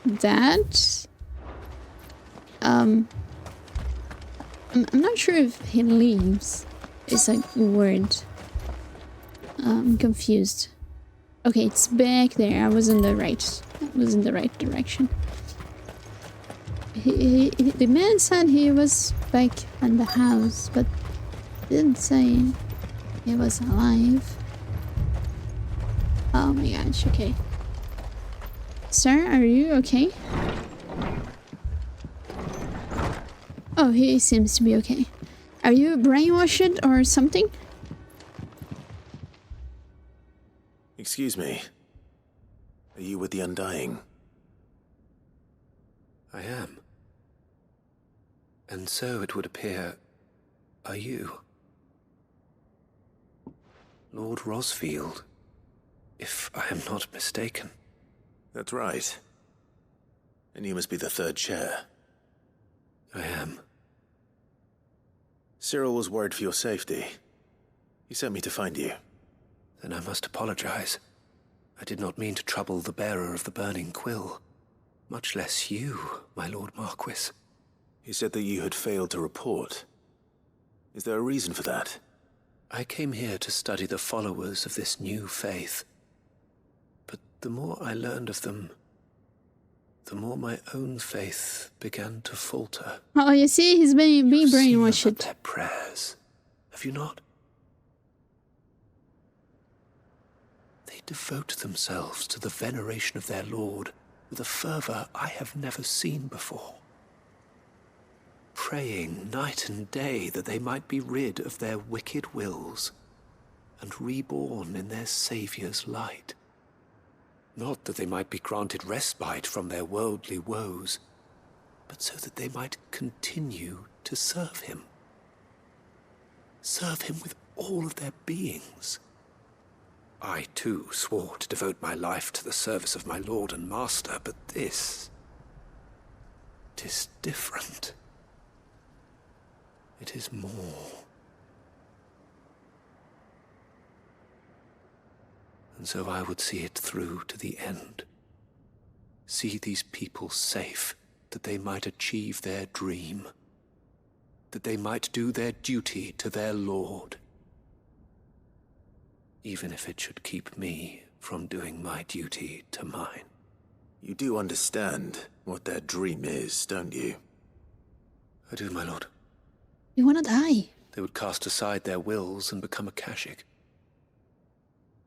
that. I'm not sure if he leaves. It's a word. I'm confused. Okay, it's back there. I was in the right direction. The man said he was back in the house, but didn't say he was alive. Oh my gosh, okay. Sir, are you okay? Oh, he seems to be okay. Are you brainwashed or something? Excuse me. Are you with the Undying? I am. And so it would appear, are you? Lord Rosfield, if I am not mistaken. That's right. And you must be the third chair. I am. Cyril was worried for your safety. He sent me to find you. Then I must apologize. I did not mean to trouble the bearer of the burning quill. Much less you, my Lord Marquis. He said that you had failed to report. Is there a reason for that? I came here to study the followers of this new faith. But the more I learned of them, the more my own faith began to falter. Oh, you see, he's being brainwashed. Their prayers Have you not? They devote themselves to the veneration of their lord with a fervor I have never seen before, praying night and day that they might be rid of their wicked wills and reborn in their Saviour's light. Not that they might be granted respite from their worldly woes, but so that they might continue to serve him. Serve him with all of their beings. I, too, swore to devote my life to the service of my Lord and Master, but this... it is different. It is more. And so I would see it through to the end. See these people safe, that they might achieve their dream. That they might do their duty to their Lord. Even if it should keep me from doing my duty to mine. You do understand what their dream is, don't you? I do, my lord. You wanna die? They would cast aside their wills and become a Kashik.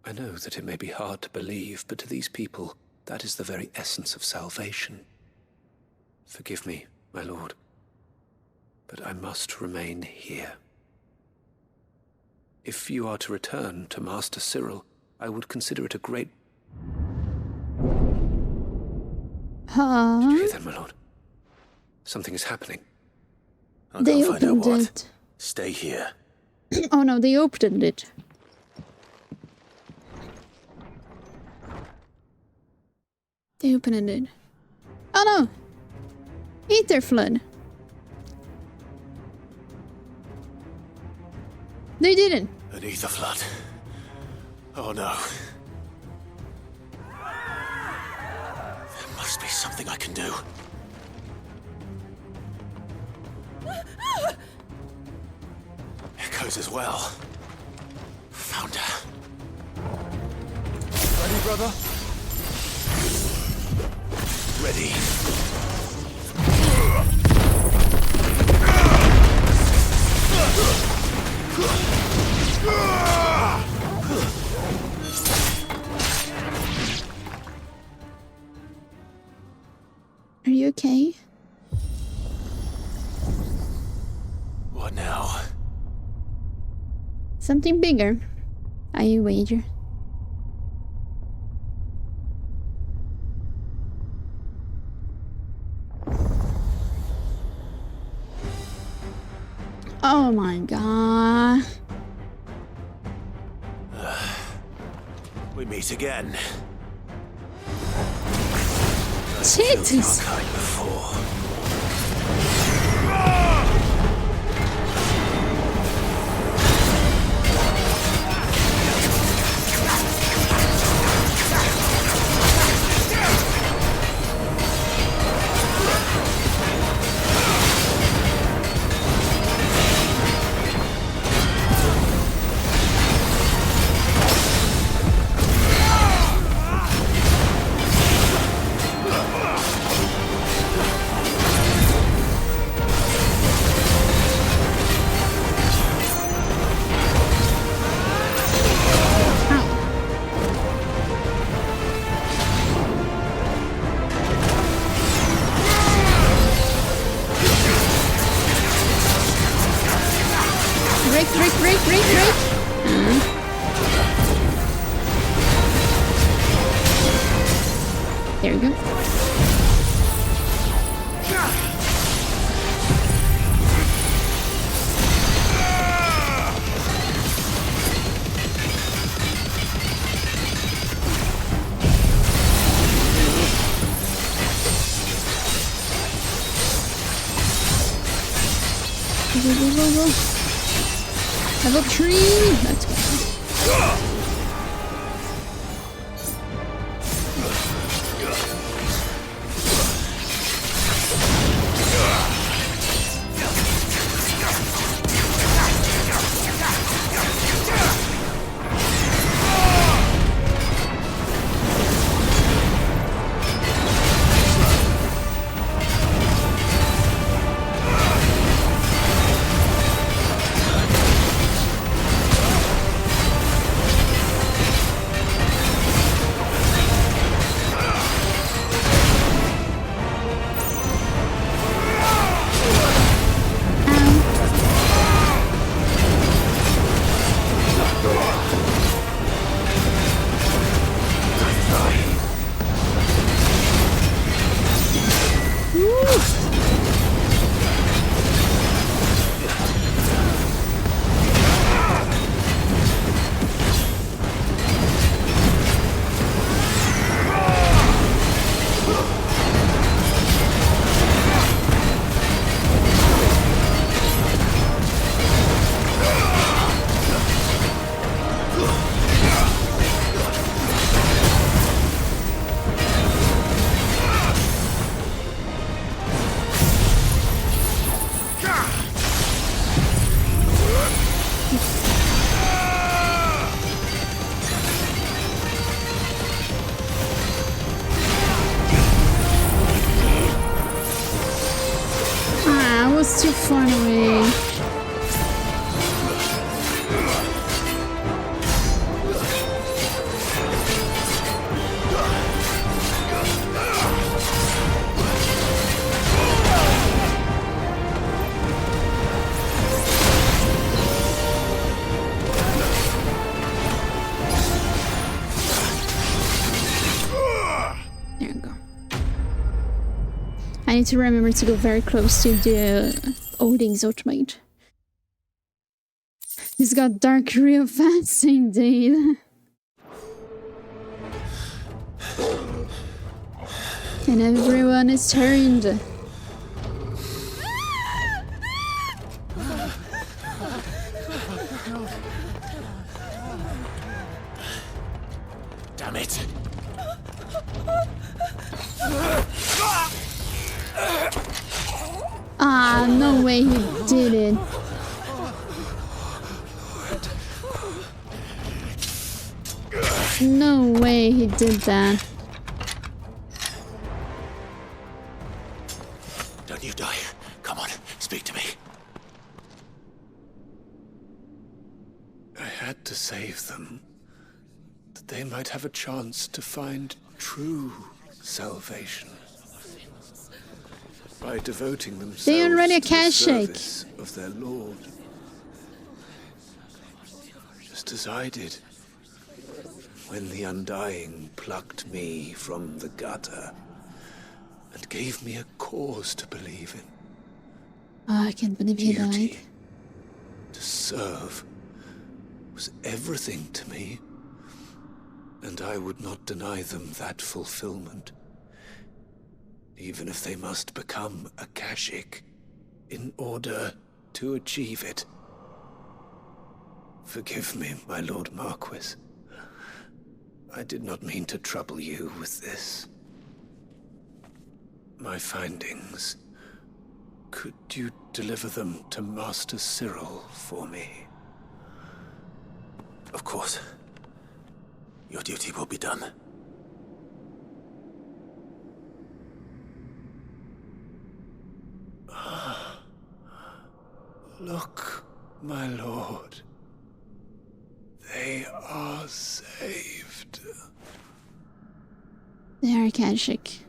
I know that it may be hard to believe, but to these people, that is the very essence of salvation. Forgive me, my lord, but I must remain here. If you are to return to Master Cyril, I would consider it a great... Huh? Did you hear that, my lord? Something is happening. I'll They go find out opened what. it. Stay here. Oh no, they opened it. They opened it. Oh no! Ether flood. They didn't. An ether flood. Oh no. There must be something I can do. Echoes as well. Found her. Ready, brother? Ready. Are you okay? What now? Something bigger, I wager. Oh my god. We meet again. Jesus. Break. There we go. Go. Level 3. Let's go. it's too far away. There you go. I need to remember to go very close to the Odin's ultimate. This got dark real fast indeed. And everyone is turned. Damn it! Ah, no way he did it. No way he did that. Don't you die. Come on, speak to me. I had to save them, that they might have a chance to find true salvation. By devoting themselves They already a to the cash shake. service of their Lord. Just as I did when the Undying plucked me from the gutter and gave me a cause to believe in. Oh, I can't believe he died. To serve was everything to me, and I would not deny them that fulfillment, even if they must become a Kashik in order to achieve it. Forgive me, my Lord Marquis. I did not mean to trouble you with this. My findings. Could you deliver them to Master Cyril for me? Of course. Your duty will be done. Look, my lord. They are saved. They are Kashik.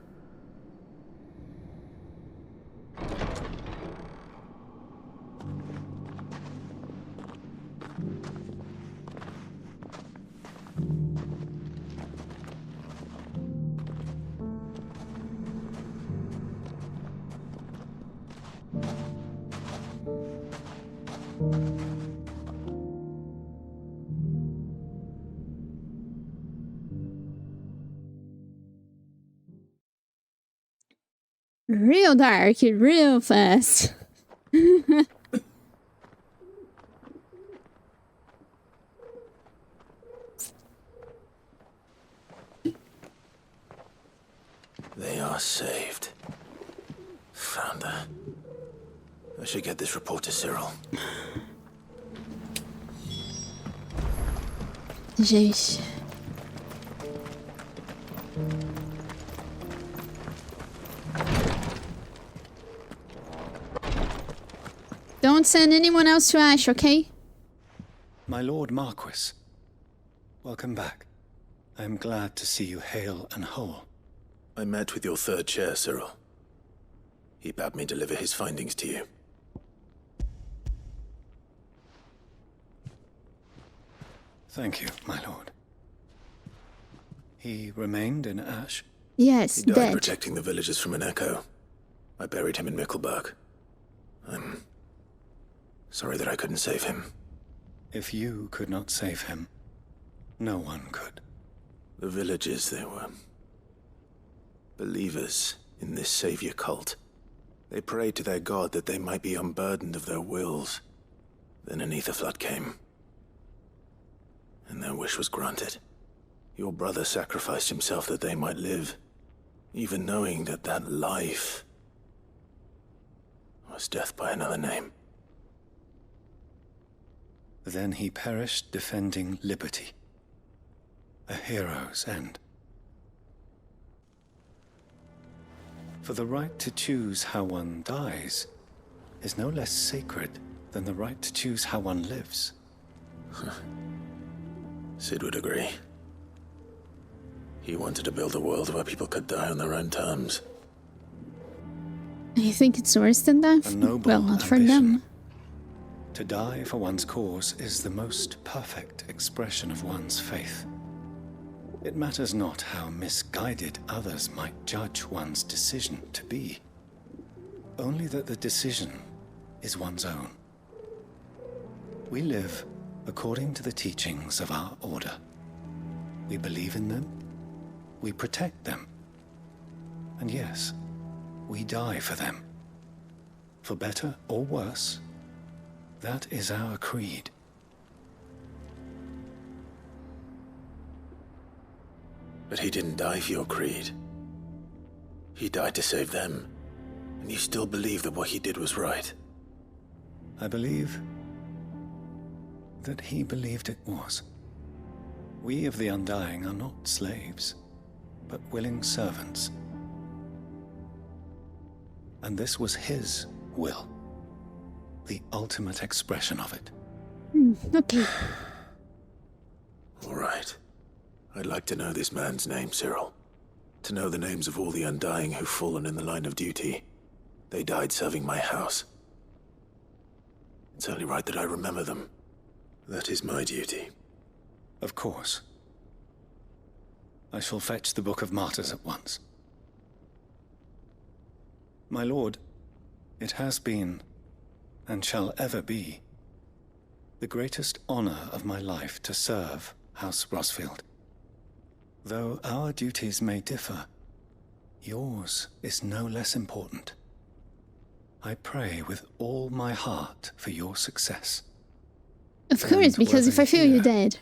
Real dark, real fast. They are saved. Founder. I should get this report to Cyril. Gente. Don't send anyone else to Ash, okay? My Lord Marquis, welcome back. I am glad to see you hale and whole. I met with your third chair, Cyril. He bade me deliver his findings to you. Thank you, my lord. He remained in Ash? Yes, he died dead. protecting the villagers from an echo. I buried him in Mickelberg. I'm sorry that I couldn't save him. If you could not save him, no one could. The villagers, they were believers in this savior cult. They prayed to their god that they might be unburdened of their wills. Then an ether flood came, and their wish was granted. Your brother sacrificed himself that they might live, even knowing that that life was death by another name. Then he perished defending liberty. A hero's end. For the right to choose how one dies is no less sacred than the right to choose how one lives. Sid would agree. He wanted to build a world where people could die on their own terms. You think it's worse than that? A noble Well, not for ambition. them. To die for one's cause is the most perfect expression of one's faith. It matters not how misguided others might judge one's decision to be, only that the decision is one's own. We live according to the teachings of our order. We believe in them, we protect them, and yes, we die for them. For better or worse, that is our creed. But he didn't die for your creed. He died to save them. And you still believe that what he did was right. I believe that he believed it was. We of the Undying are not slaves, but willing servants. And this was his will, the ultimate expression of it. Okay. All right. I'd like to know this man's name, Cyril. To know the names of all the Undying who've fallen in the line of duty. They died serving my house. It's only right that I remember them. That is my duty. Of course. I shall fetch the Book of Martyrs at once. My lord, it has been, and shall ever be, the greatest honor of my life to serve House Rosfield. Though our duties may differ, yours is no less important. I pray with all my heart for your success. Of course, because if I feel you're dead.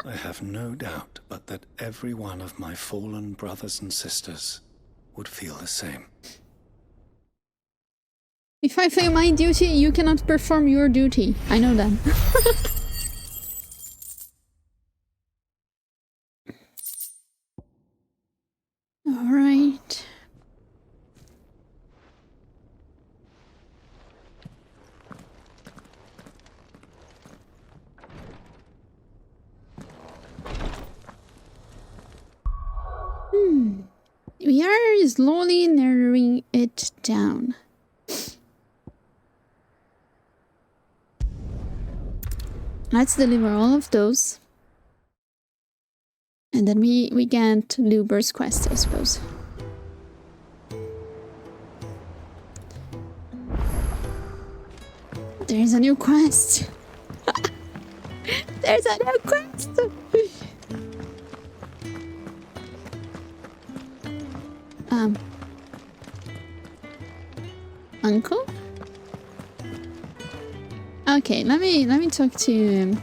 I have no doubt but that every one of my fallen brothers and sisters would feel the same. If I fail my duty, you cannot perform your duty. I know that. All right. We are slowly narrowing it down. Let's deliver all of those. And then we get Luber's quest, I suppose. There's a new quest. There's a new quest. Uncle? Okay, let me talk to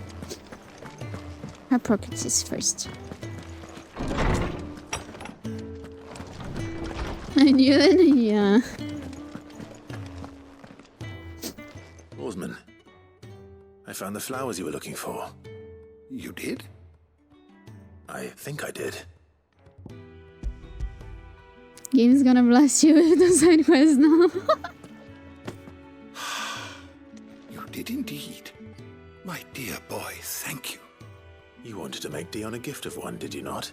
Harpocrates first. I knew it, yeah. Oarsman, I found the flowers you were looking for. You did? I think I did. Game's gonna bless you with the side quest now. You did indeed. My dear boy, thank you. You wanted to make Dion a gift of one, did you not?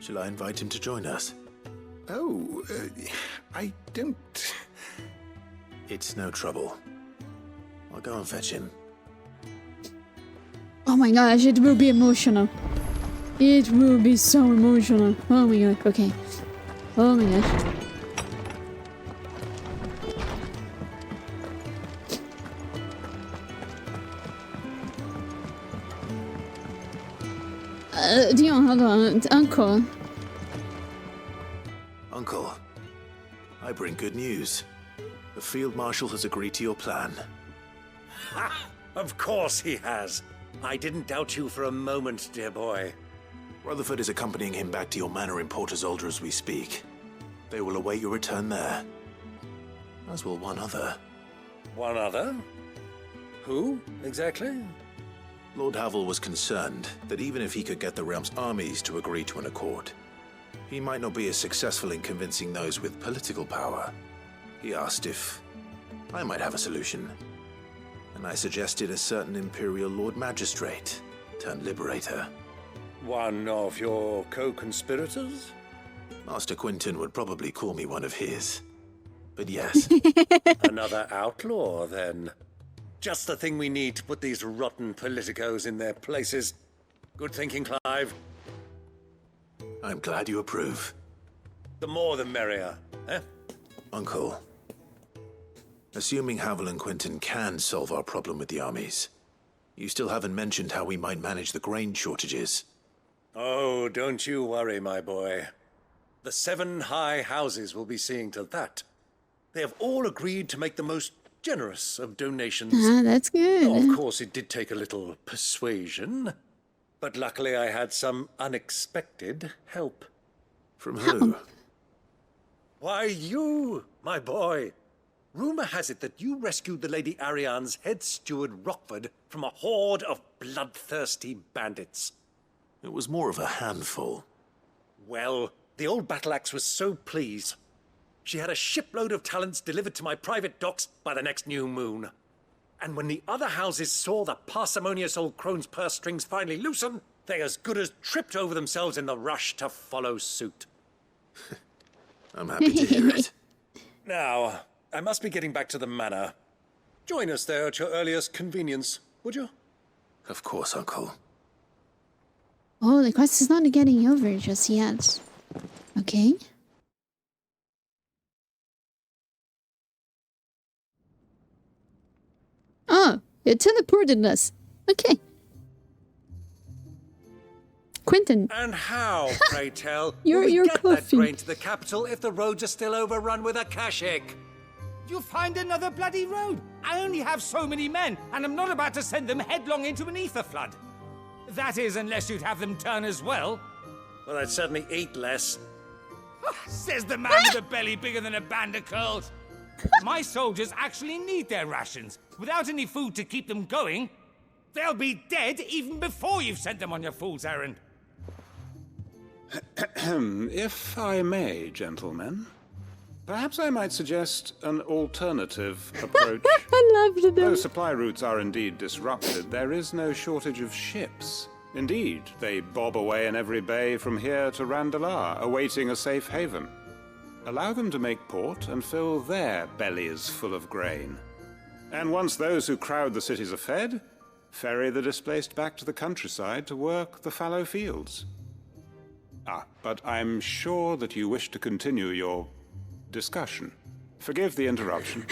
Shall I invite him to join us? Oh, I don't... It's no trouble. I'll go and fetch him. Oh my gosh, it will be emotional. It will be so emotional. Oh my god, okay. Oh my gosh. Dion, hold on. Uncle. Uncle, I bring good news. The Field Marshal has agreed to your plan. Ha! Of course he has. I didn't doubt you for a moment, dear boy. Rutherford is accompanying him back to your manor in Port Isolde as we speak. They will await your return there. As will one other. One other? Who, exactly? Lord Havel was concerned that even if he could get the realm's armies to agree to an accord, he might not be as successful in convincing those with political power. He asked if I might have a solution. And I suggested a certain Imperial Lord Magistrate turned liberator. One of your co-conspirators? Master Quinton would probably call me one of his. But yes. Another outlaw, then. Just the thing we need to put these rotten politicos in their places. Good thinking, Clive. I'm glad you approve. The more the merrier, eh? Uncle, assuming Havel and Quinton can solve our problem with the armies, you still haven't mentioned how we might manage the grain shortages. Oh, don't you worry, my boy. The 7 high houses will be seeing to that. They have all agreed to make the most generous of donations. That's good. Oh, of course, it did take a little persuasion, but luckily I had some unexpected help. From who? Why, you, my boy. Rumor has it that you rescued the Lady Ariane's head steward Rockford from a horde of bloodthirsty bandits. It was more of a handful. Well, the old battle axe was so pleased. She had a shipload of talents delivered to my private docks by the next new moon. And when the other houses saw the parsimonious old crone's purse strings finally loosen, they as good as tripped over themselves in the rush to follow suit. I'm happy to hear it. Now, I must be getting back to the manor. Join us there at your earliest convenience, would you? Of course, Uncle. Oh, the quest is not getting over just yet. Okay. Oh, it teleported us. Okay. Quinton. And how, pray tell, Your will we get that coffee. grain to the capital if the roads are still overrun with Akashic? You'll find another bloody road. I only have so many men, and I'm not about to send them headlong into an ether flood. That is, unless you'd have them turn as well. Well, I'd certainly eat less. Says the man with a belly bigger than a band of curls. My soldiers actually need their rations. Without any food to keep them going, they'll be dead even before you've sent them on your fool's errand. If I may, gentlemen, perhaps I might suggest an alternative approach. I loved it. Though supply routes are indeed disrupted, there is no shortage of ships. Indeed, they bob away in every bay from here to Randalar, awaiting a safe haven. Allow them to make port and fill their bellies full of grain. And once those who crowd the cities are fed, ferry the displaced back to the countryside to work the fallow fields. But I'm sure that you wish to continue your discussion. Forgive the interruption.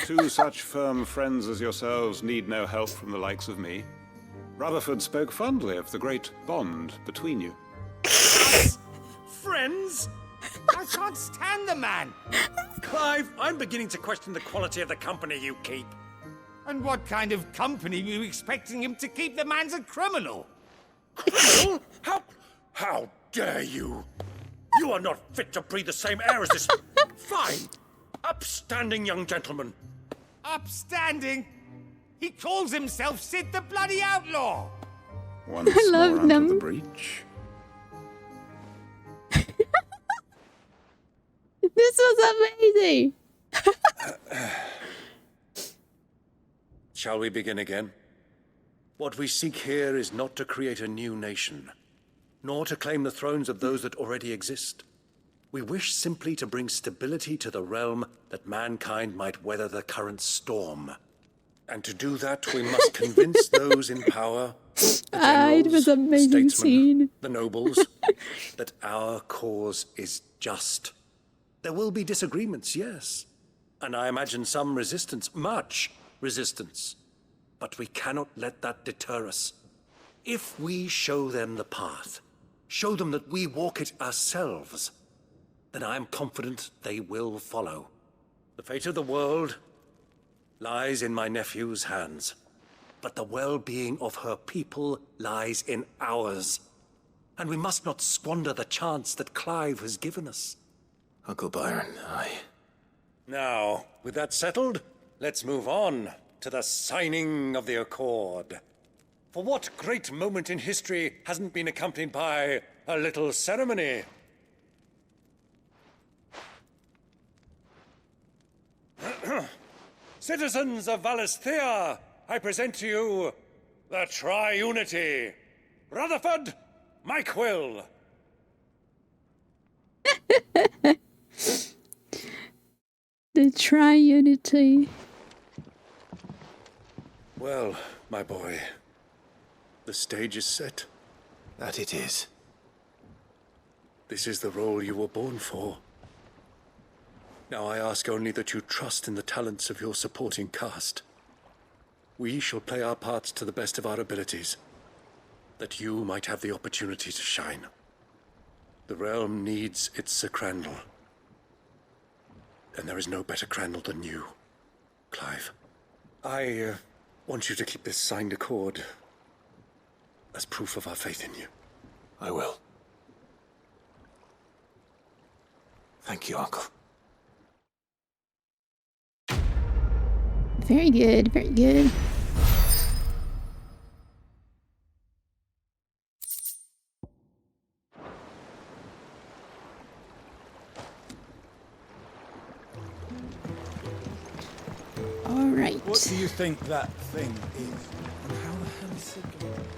2 such firm friends as yourselves need no help from the likes of me. Rutherford spoke fondly of the great bond between you. Friends? I can't stand the man. Clive, I'm beginning to question the quality of the company you keep. And what kind of company were you expecting him to keep? The man's a criminal. Criminal? How dare you? You are not fit to breathe the same air as this fine, upstanding young gentleman. Upstanding? He calls himself Sid the Bloody Outlaw. Once I love more them. onto the breach. This was amazing. Shall we begin again? What we seek here is not to create a new nation, nor to claim the thrones of those that already exist. We wish simply to bring stability to the realm that mankind might weather the current storm. And to do that, we must convince those in power, the It was generals, an amazing statesmen, scene. the nobles, that our cause is just. There will be disagreements, yes. And I imagine some resistance, much resistance. But we cannot let that deter us. If we show them the path, show them that we walk it ourselves, then I am confident they will follow. The fate of the world lies in my nephew's hands, but the well-being of her people lies in ours. And we must not squander the chance that Clive has given us. Uncle Byron, Now, with that settled, let's move on to the signing of the Accord. For what great moment in history hasn't been accompanied by a little ceremony? Citizens of Valisthea, I present to you the Tri-Unity. Rutherford, Mike Will. The Tri-Unity. Well, my boy, the stage is set. That it is. This is the role you were born for. Now I ask only that you trust in the talents of your supporting cast. We shall play our parts to the best of our abilities, that you might have the opportunity to shine. The realm needs its Sir Crandall. And there is no better Crandall than you, Clive. I want you to keep this signed accord as proof of our faith in you. I will. Thank you, Uncle. Very good, very good. All right. What do you think that thing is? And how the hell is it going?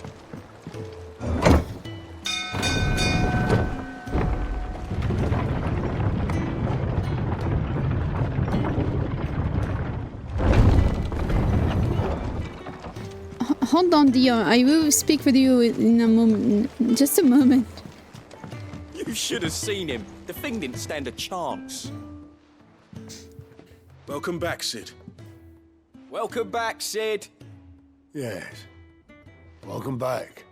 Hold on, Dio. I will speak with you in a moment. Just a moment. You should have seen him. The thing didn't stand a chance. Welcome back, Sid. Welcome back, Sid. Yes. Welcome back.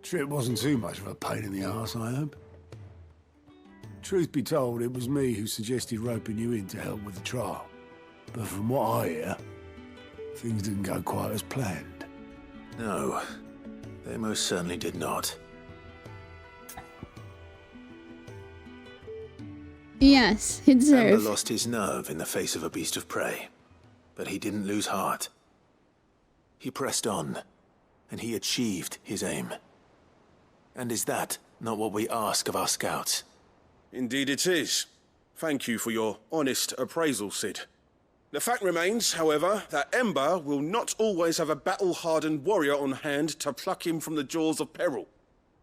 Trip wasn't too much of a pain in the arse, I hope. Truth be told, it was me who suggested roping you in to help with the trial. But from what I hear, things didn't go quite as planned. No, they most certainly did not. Yes, he deserved. Amber lost his nerve in the face of a beast of prey, but he didn't lose heart. He pressed on, and he achieved his aim. And is that not what we ask of our scouts? Indeed it is. Thank you for your honest appraisal, Sid. The fact remains, however, that Ember will not always have a battle-hardened warrior on hand to pluck him from the jaws of peril.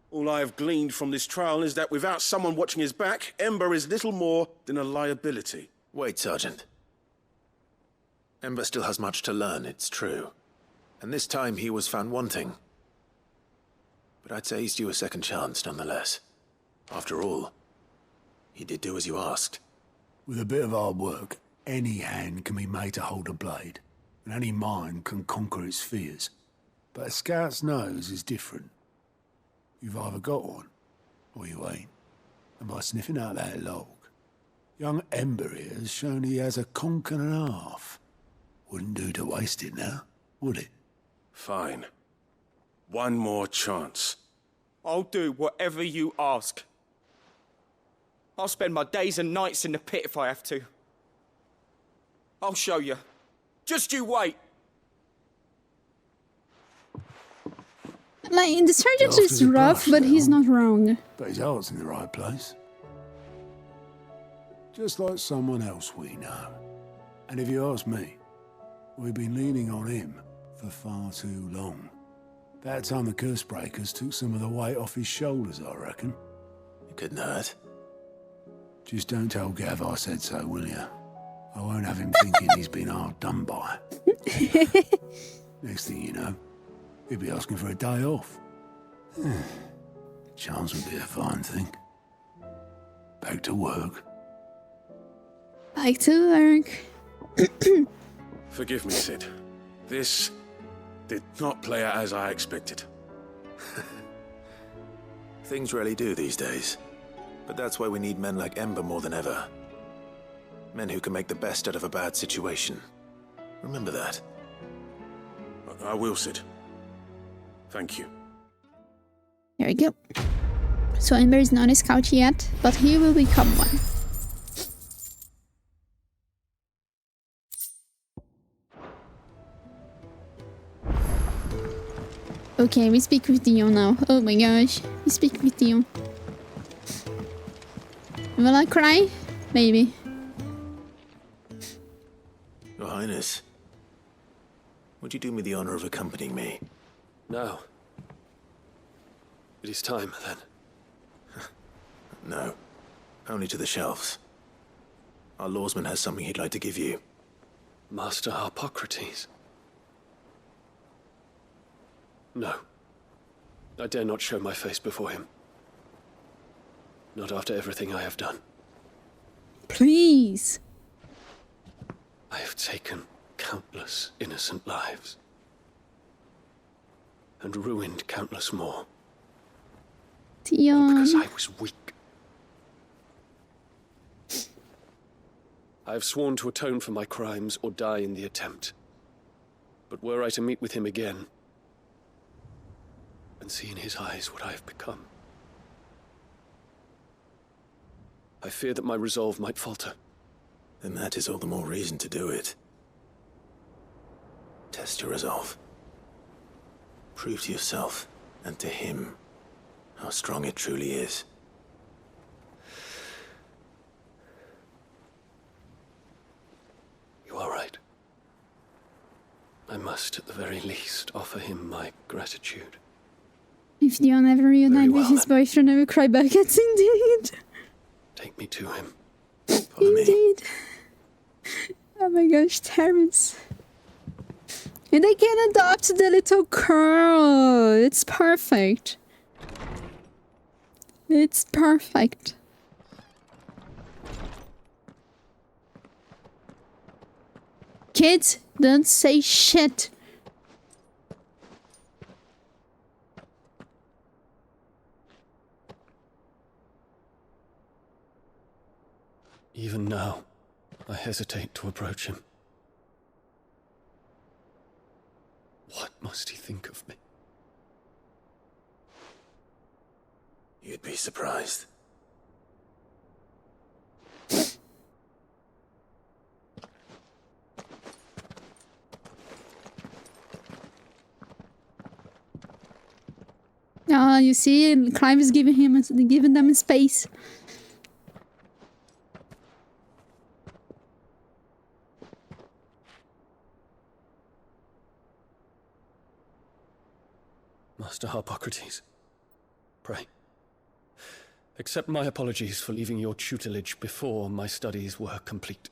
All I have gleaned from this trial is that without someone watching his back, Ember is little more than a liability. Wait, Sergeant. Ember still has much to learn, it's true. And this time he was found wanting. But I'd say he's due a second chance, nonetheless. After all, he did do as you asked. With a bit of hard work, any hand can be made to hold a blade, and any mind can conquer its fears. But a scout's nose is different. You've either got one, or you ain't. And by sniffing out that log, young Ember here has shown he has a conch and a half. Wouldn't do to waste it now, would it? Fine. One more chance. I'll do whatever you ask. I'll spend my days and nights in the pit if I have to. I'll show you. Just you wait. Like, the sergeant is rough, but he's not wrong. But his heart's in the right place. Just like someone else we know. And if you ask me, we've been leaning on him for far too long. That time the curse breakers took some of the weight off his shoulders, I reckon. It couldn't hurt. Just don't tell Gav I said so, will you? I won't have him thinking he's been hard done by. Next thing you know, he'll be asking for a day off. Chance would be a fine thing. Back to work. Back to work. Forgive me, Sid. This did not play out as I expected. Things really do these days. But that's why we need men like Ember more than ever. Men who can make the best out of a bad situation. Remember that. I will, Sid. Thank you. There we go. So Ember is not a scout yet, but he will become one. Okay, we speak with Dion now. Oh my gosh, we speak with Dion. Will I cry? Maybe. Your Highness, would you do me the honor of accompanying me? Now. It is time, then. No. Only to the shelves. Our lawsman has something he'd like to give you. Master Harpocrates. No. I dare not show my face before him. Not after everything I have done. Please. I have taken countless innocent lives. And ruined countless more. Dion. All because I was weak. I have sworn to atone for my crimes or die in the attempt. But were I to meet with him again, and see in his eyes what I have become, I fear that my resolve might falter. Then that is all the more reason to do it. Test your resolve. Prove to yourself, and to him, how strong it truly is. You are right. I must, at the very least, offer him my gratitude. If Dion ever reunited with his boyfriend, I will cry buckets indeed. Take me to him. Indeed. Oh my gosh, Terrence. And they can adopt the little girl. It's perfect. It's perfect. Kids, don't say shit. Even now, I hesitate to approach him. What must he think of me? You'd be surprised. Ah, you see, Clive is giving them space. Master Harpocrates, pray, accept my apologies for leaving your tutelage before my studies were complete.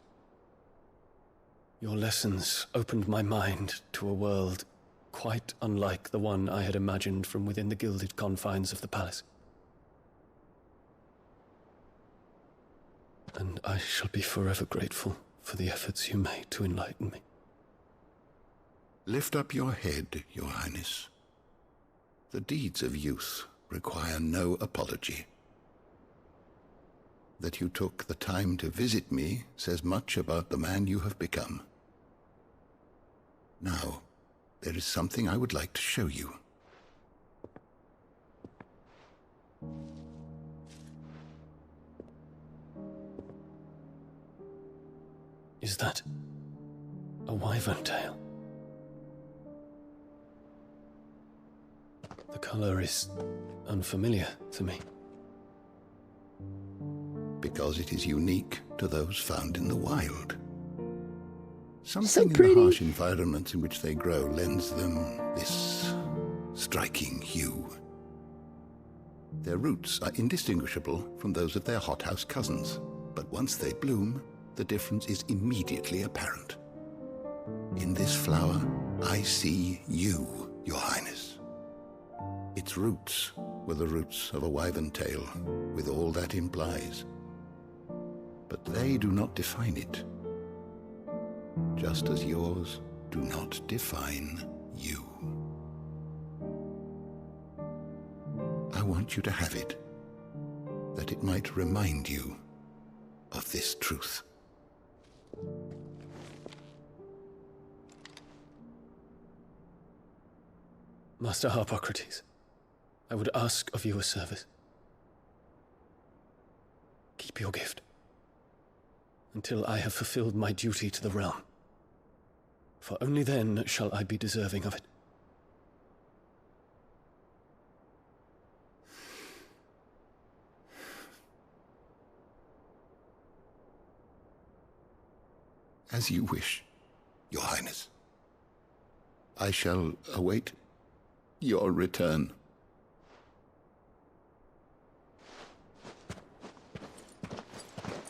Your lessons opened my mind to a world quite unlike the one I had imagined from within the gilded confines of the palace. And I shall be forever grateful for the efforts you made to enlighten me. Lift up your head, Your Highness. The deeds of youth require no apology. That you took the time to visit me says much about the man you have become. Now, there is something I would like to show you. Is that a wyvern tail? The color is unfamiliar to me. Because it is unique to those found in the wild. Something in the harsh environments in which they grow lends them this striking hue. Their roots are indistinguishable from those of their hothouse cousins, but once they bloom, the difference is immediately apparent. In this flower, I see you, Your Highness. Its roots were the roots of a wyvern tail, with all that implies. But they do not define it, just as yours do not define you. I want you to have it, that it might remind you of this truth. Master Harpocrates, I would ask of you a service. Keep your gift until I have fulfilled my duty to the realm, for only then shall I be deserving of it. As you wish, Your Highness. I shall await your return.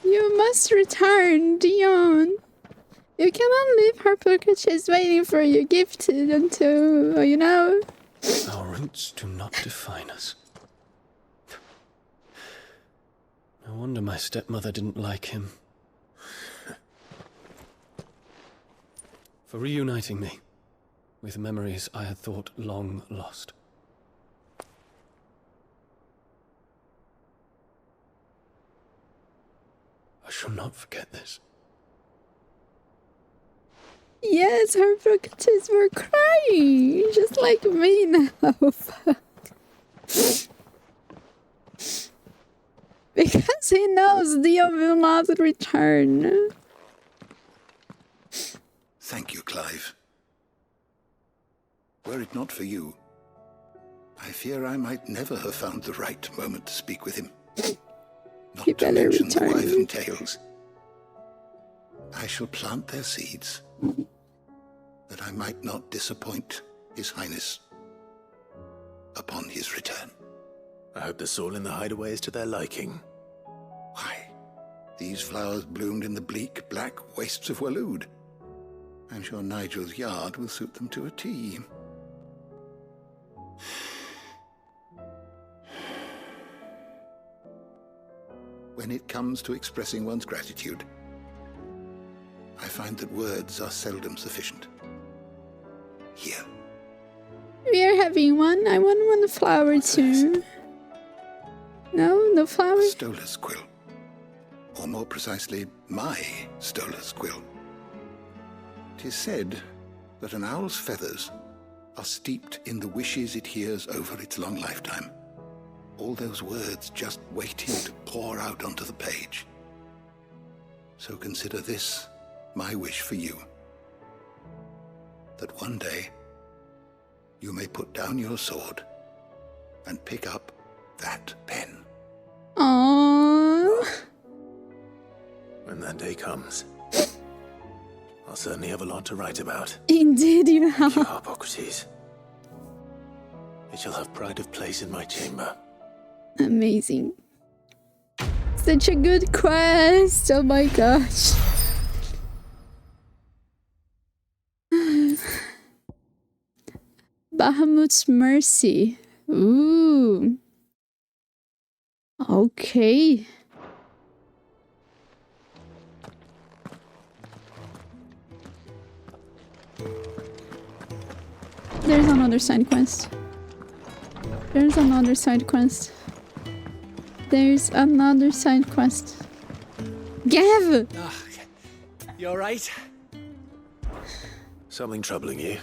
You must return, Dion. You cannot leave Harpocrates waiting for your gift until, you know. Our roots do not define us. No wonder my stepmother didn't like him. For reuniting me with memories I had thought long lost. I shall not forget this. Yes, Harpocrates were crying, just like me now. Because he knows Dion will not return. Thank you, Clive. Were it not for you, I fear I might never have found the right moment to speak with him. Not to mention the wyvern tales. I shall plant their seeds, that I might not disappoint His Highness upon his return. I hope the soil in the hideaway is to their liking. Why, these flowers bloomed in the bleak, black wastes of Waloed. I'm sure Nigel's yard will suit them to a T. When it comes to expressing one's gratitude, I find that words are seldom sufficient. Here. We are having one. I want one flower too. No flower? Stolas quill. Or more precisely, my Stolas quill. 'Tis said that an owl's feathers are steeped in the wishes it hears over its long lifetime. All those words just waiting to pour out onto the page. So consider this my wish for you. That one day you may put down your sword and pick up that pen. Aww. When that day comes, I'll certainly have a lot to write about. Indeed you have. Thank you, Harpocrates. It shall have pride of place in my chamber. Amazing. Such a good quest. Oh my gosh. Bahamut's Mercy. Ooh. Okay. There's another side quest. There's another side quest. There's another side quest. Gav! You alright? Something troubling you?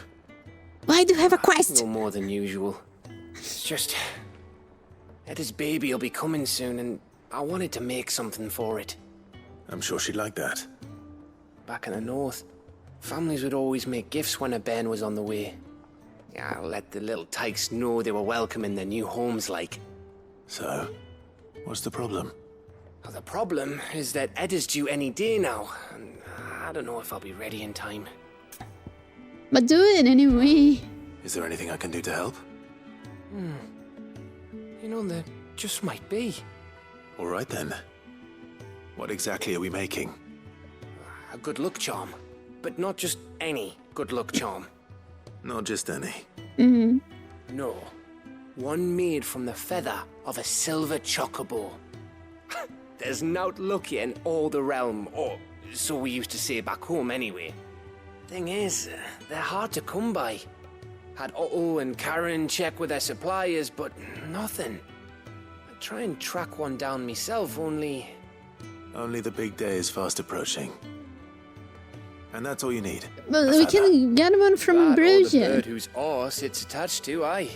Why do you have a quest? No more than usual. It's just... Etta's baby will be coming soon, and I wanted to make something for it. I'm sure she'd like that. Back in the north, families would always make gifts when a bairn was on the way. Yeah, I'll let the little tykes know they were welcome in their new homes, like. So, what's the problem? Well, the problem is that Etta's due any day now, and I don't know if I'll be ready in time. But do it anyway. Is there anything I can do to help? You know, there just might be. All right then. What exactly are we making? A good luck charm. But not just any good luck charm. Not just any. No. One made from the feather of a silver chocobo. There's naught lucky in all the realm, or so we used to say back home anyway. Thing is, they're hard to come by. Had Otto and Karen check with their suppliers, but nothing. I try and track one down myself, only... Only the big day is fast approaching. And that's all you need. But we can get one from Bruges. The bird whose arse it's attached to, aye.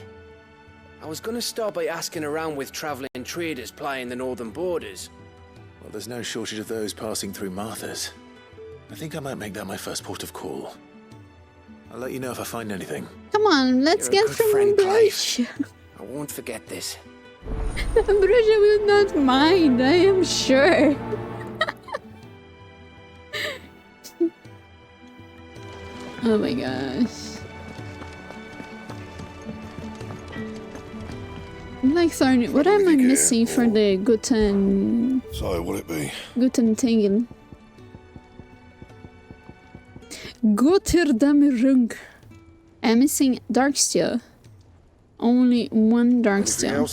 I was gonna start by asking around with travelling traders plying the northern borders. Well, there's no shortage of those passing through Martha's. I think I might make that my first port of call. I'll let you know if I find anything. Come on, let's get from Bruges. I won't forget this. Bruges will not mind, I am sure. Oh my gosh. Like, sorry, what am I missing for the Guten... So, will it be? Guten Tingle? Gotterdammerung. I'm missing dark steel. Only one dark steel.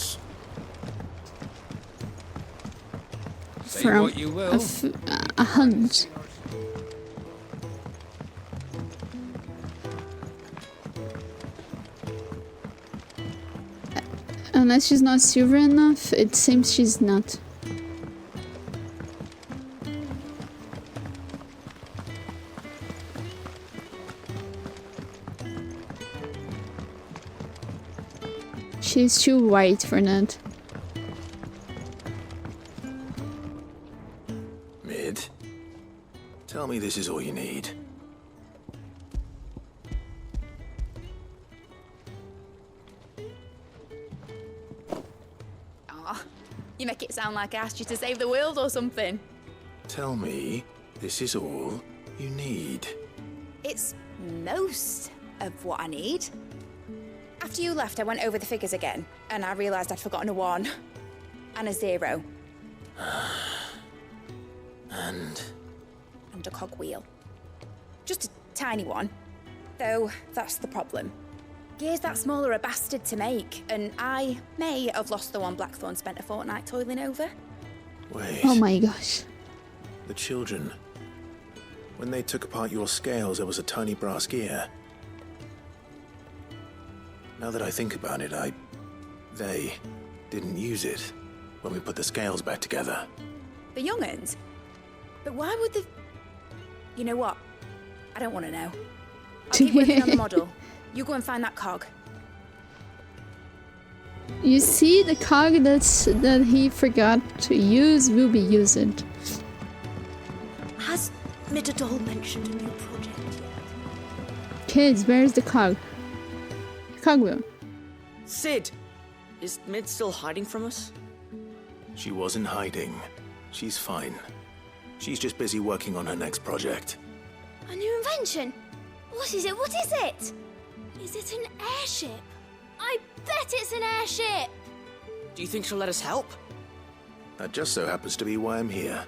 From what you will. A hunt. Unless she's not silver enough, it seems she's not. She's too white for that. Mid, tell me this is all you need. Aw, you make it sound like I asked you to save the world or something. Tell me this is all you need. It's most of what I need. After you left, I went over the figures again, and I realised I'd forgotten a 1 and a 0. And a cogwheel. Just a tiny one. Though, that's the problem. Gears that small are a bastard to make, and I may have lost the one Blackthorn spent a fortnight toiling over. Wait. Oh my gosh. The children. When they took apart your scales, there was a tiny brass gear. Now that I think about it, they didn't use it when we put the scales back together. The young'uns? But why would the... You know what? I don't want to know. I'll keep working on the model. You go and find that cog. You see, the cog that he forgot to use will be used. Has Midadol mentioned a new project yet? Kids, where's the cog? Cogwheel. Sid! Is Mid still hiding from us? She wasn't hiding. She's fine. She's just busy working on her next project. A new invention? What is it? What is it? Is it an airship? I bet it's an airship! Do you think she'll let us help? That just so happens to be why I'm here.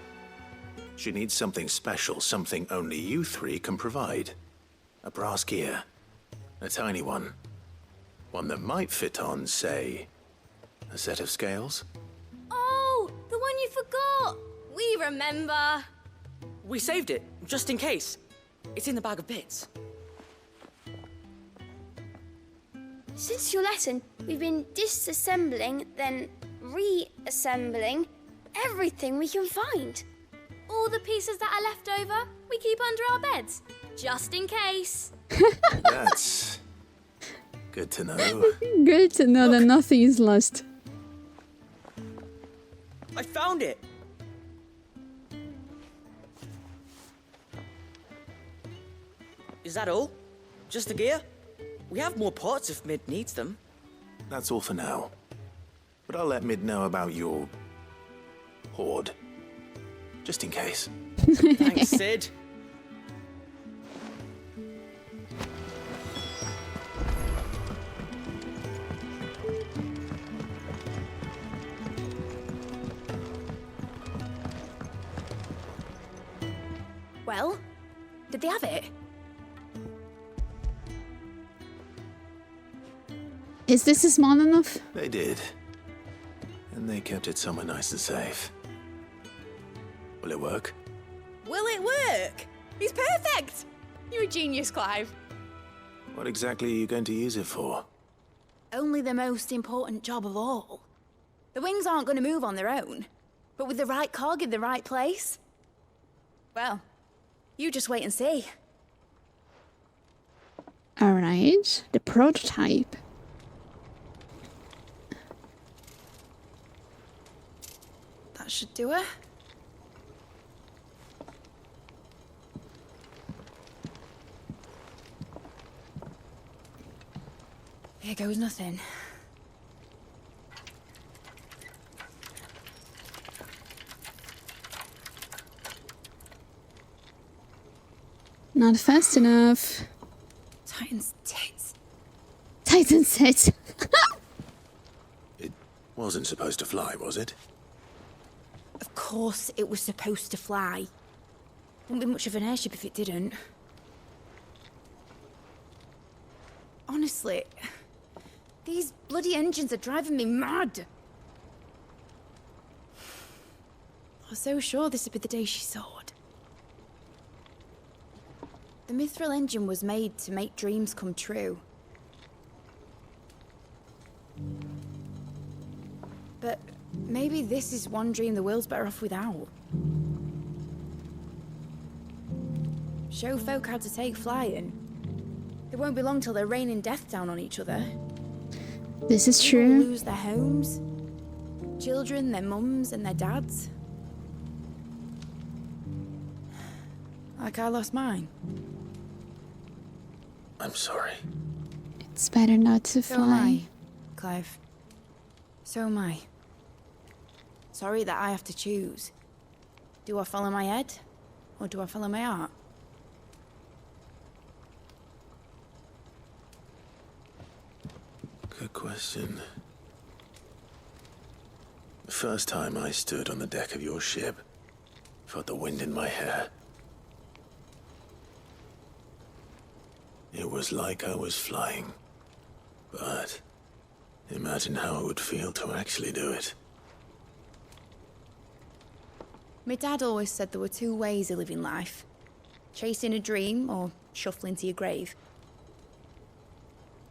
She needs something special, something only you three can provide. A brass gear. A tiny one. One that might fit on, say, a set of scales? Oh, the one you forgot! We remember! We saved it, just in case. It's in the bag of bits. Since your lesson, we've been disassembling, then reassembling everything we can find. All the pieces that are left over, we keep under our beds, just in case. That's good to know. Good to know that nothing is lost. I found it! Is that all? Just the gear? We have more parts if Mid needs them. That's all for now. But I'll let Mid know about your hoard. Just in case. Thanks, Sid. Well, did they have it? Is this small enough? They did. And they kept it somewhere nice and safe. Will it work? Will it work? He's perfect! You're a genius, Clive. What exactly are you going to use it for? Only the most important job of all. The wings aren't going to move on their own. But with the right cog in the right place... Well, you just wait and see. Alright, the prototype. That should do it. Here goes nothing. Not fast enough. Titan's tits. Titan's tits. It wasn't supposed to fly, was it? Of course it was supposed to fly. Wouldn't be much of an airship if it didn't. Honestly, these bloody engines are driving me mad. I was so sure this would be the day she soared. The Mithril engine was made to make dreams come true. But maybe this is one dream the world's better off without. Show folk how to take flying. It won't be long till they're raining death down on each other. This is People true. lose their homes, children, their mums and their dads. Like I lost mine. I'm sorry. It's better not to So am fly. I, Clive. So am I. Sorry that I have to choose. Do I follow my head, or do I follow my heart? Good question. The first time I stood on the deck of your ship, felt the wind in my hair. It was like I was flying. But imagine how it would feel to actually do it. My dad always said there were two ways of living life. Chasing a dream or shuffling to your grave.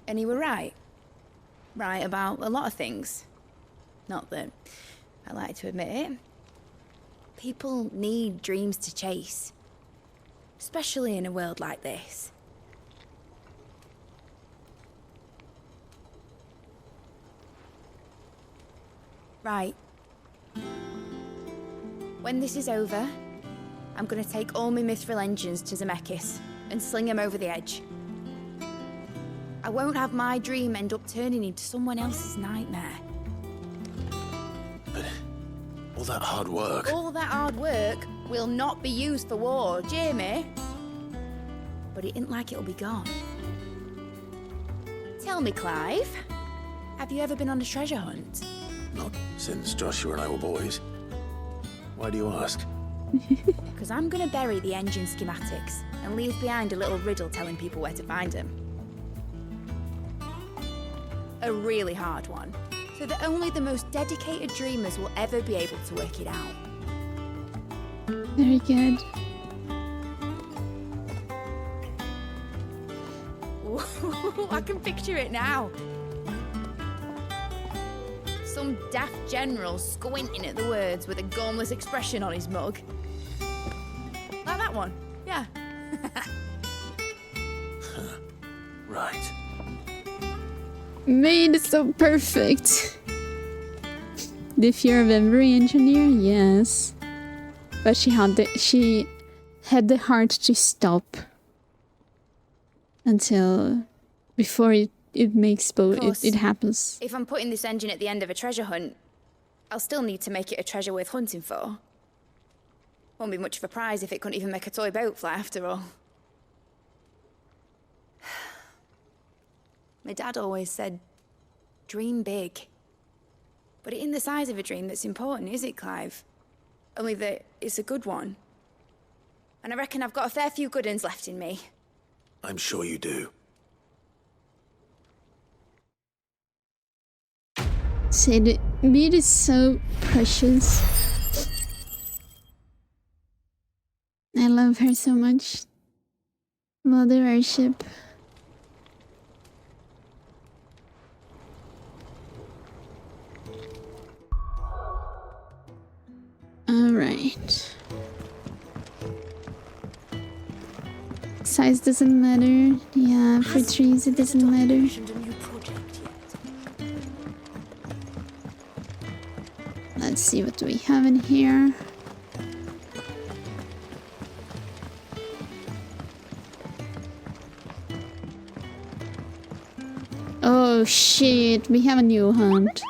And he were right. Right about a lot of things. Not that I like to admit it. People need dreams to chase. Especially in a world like this. Right. When this is over, I'm gonna take all my Mithril engines to Zemeckis and sling them over the edge. I won't have my dream end up turning into someone else's nightmare. But all that hard work. All that hard work will not be used for war, Jamie. But it ain't like it'll be gone. Tell me, Clive, have you ever been on a treasure hunt? Not since Joshua and I were boys. Why do you ask? Because I'm gonna bury the engine schematics and leave behind a little riddle telling people where to find them. A really hard one, so that only the most dedicated dreamers will ever be able to work it out. Very good. Ooh, I can picture it now. Some daft general squinting at the words with a gormless expression on his mug. Like that one, yeah. Right. Made so perfect. The fear of every engineer, yes. But she had the heart to stop until before it makes it happens. If I'm putting this engine at the end of a treasure hunt, I'll still need to make it a treasure worth hunting for. Won't be much of a prize if it couldn't even make a toy boat fly after all. My dad always said, dream big. But it ain't the size of a dream that's important, is it, Clive? Only that it's a good one. And I reckon I've got a fair few good uns left in me. I'm sure you do. See, the meat is so precious. I love her so much. Love the airship. Alright. Size doesn't matter. Yeah, for trees it doesn't matter. Let's see what we have in here. Oh shit, we have a new hunt.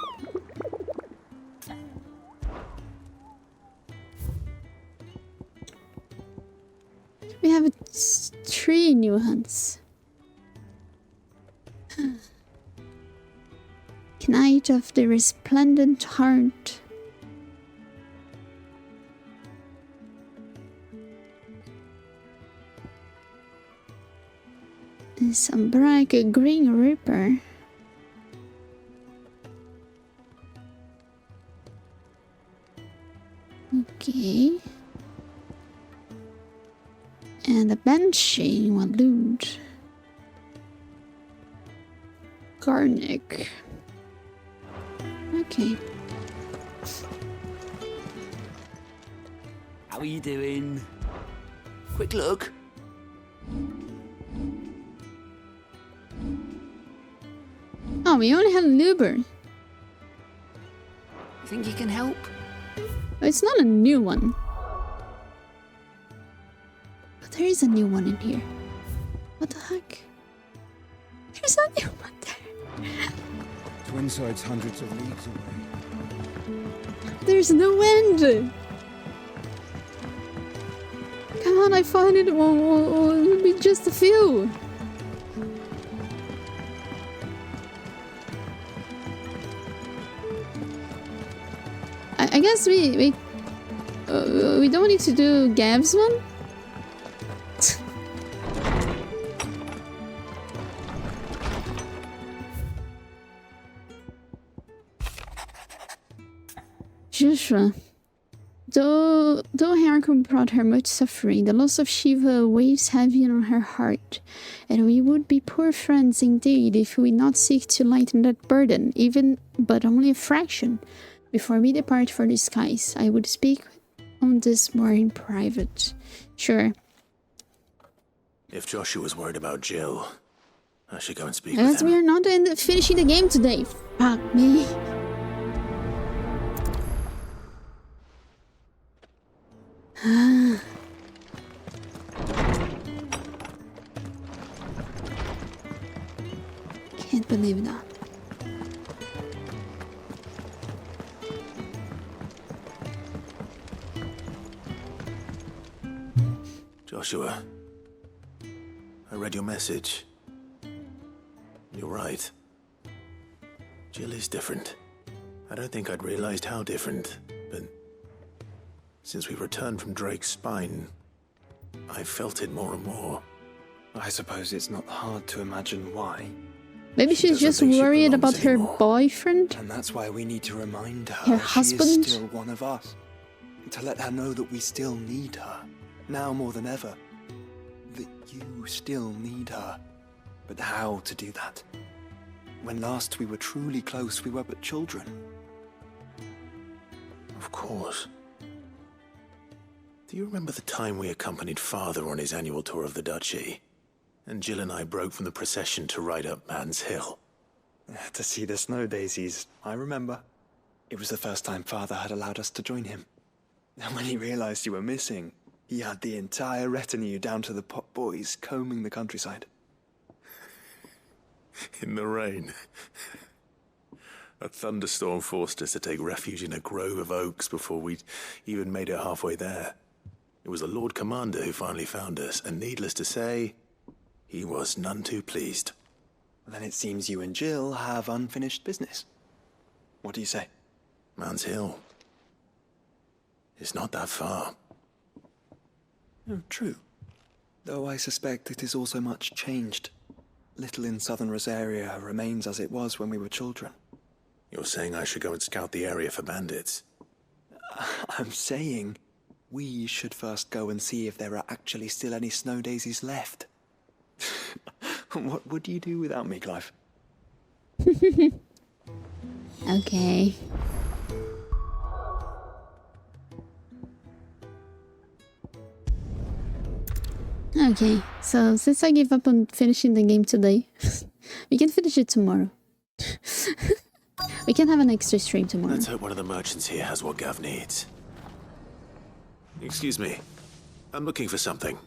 We have 3 new hunts. light of the resplendent heart. Some black green reaper. Okay. And a banshee one loot. Garnick. Okay. How are you doing? Quick look. Oh, we only have Luber. Think you can help? It's not a new one. But there is a new one in here. What the heck? There's a new one there. Twinside's hundreds of leagues away. There's no end. Come on, I found it. It'll be just a few. I guess we don't need to do Gav's one. Joshua. Though Haruko brought her much suffering, the loss of Shiva weighs heavy on her heart, and we would be poor friends indeed if we not seek to lighten that burden, even but only a fraction. Before we depart for the skies, I would speak on this more in private. Sure. If Joshua was worried about Jill, I should go and speak As with him. we are not finishing the game today. Fuck me. Can't believe that. Joshua, I read your message. You're right. Jill is different. I don't think I'd realized how different, but since we returned from Drake's spine, I felt it more and more. I suppose it's not hard to imagine why. Maybe she's just worried about her boyfriend. And that's why we need to remind Her her husband? she is still one of us. To let her know that we still need her. Now more than ever. That you still need her. But how to do that? When last we were truly close, we were but children. Of course. Do you remember the time we accompanied Father on his annual tour of the Duchy? And Jill and I broke from the procession to ride up Man's Hill. To see the snow daisies, I remember. It was the first time Father had allowed us to join him. And when he realized you were missing, he had the entire retinue down to the pot boys combing the countryside. In the rain. A thunderstorm forced us to take refuge in a grove of oaks before we'd even made it halfway there. It was the Lord Commander who finally found us, and needless to say, he was none too pleased. Then it seems you and Jill have unfinished business. What do you say? Man's Hill. It's not that far. Oh, true. Though I suspect it is also much changed. Little in southern Rosaria remains as it was when we were children. You're saying I should go and scout the area for bandits? I'm saying we should first go and see if there are actually still any snow daisies left. What would you do without me, Clive? Okay. Okay, so since I gave up on finishing the game today, we can finish it tomorrow. We can have an extra stream tomorrow. Let's hope one of the merchants here has what Gav needs. Excuse me. I'm looking for something.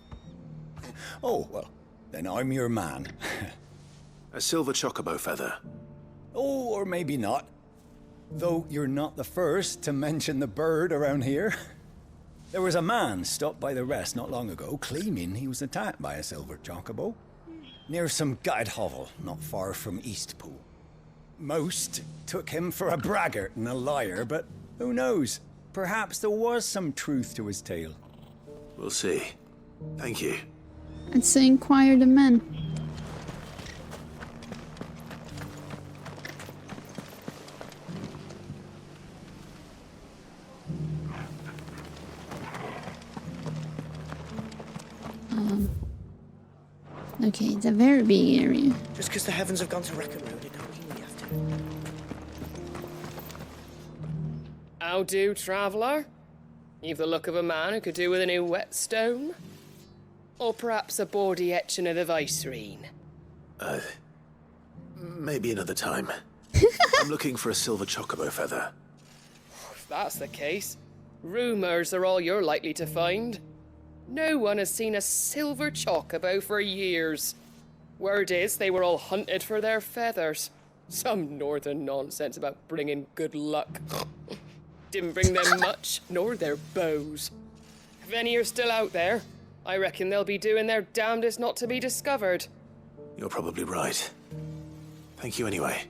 Oh, well, then I'm your man. A silver chocobo feather. Oh, or maybe not. Though you're not the first to mention the bird around here. There was a man stopped by the rest not long ago, claiming he was attacked by a silver chocobo. Near some gutted hovel, not far from Eastpool. Most took him for a braggart and a liar, but who knows? Perhaps there was some truth to his tale. We'll see. Thank you. Let's inquire the men. Okay, it's a very big area. Just because the heavens have gone to Wrecker Road, it don't mean we have to. How do, traveller? You've the look of a man who could do with a new whetstone. Or perhaps a bawdy etching of the Vicerine. Maybe another time. I'm looking for a silver chocobo feather. If that's the case, rumours are all you're likely to find. No one has seen a silver chocobo for years. Word is they were all hunted for their feathers. Some northern nonsense about bringing good luck. Didn't bring them much, nor their bows. If any are still out there, I reckon they'll be doing their damnedest not to be discovered. You're probably right. Thank you anyway.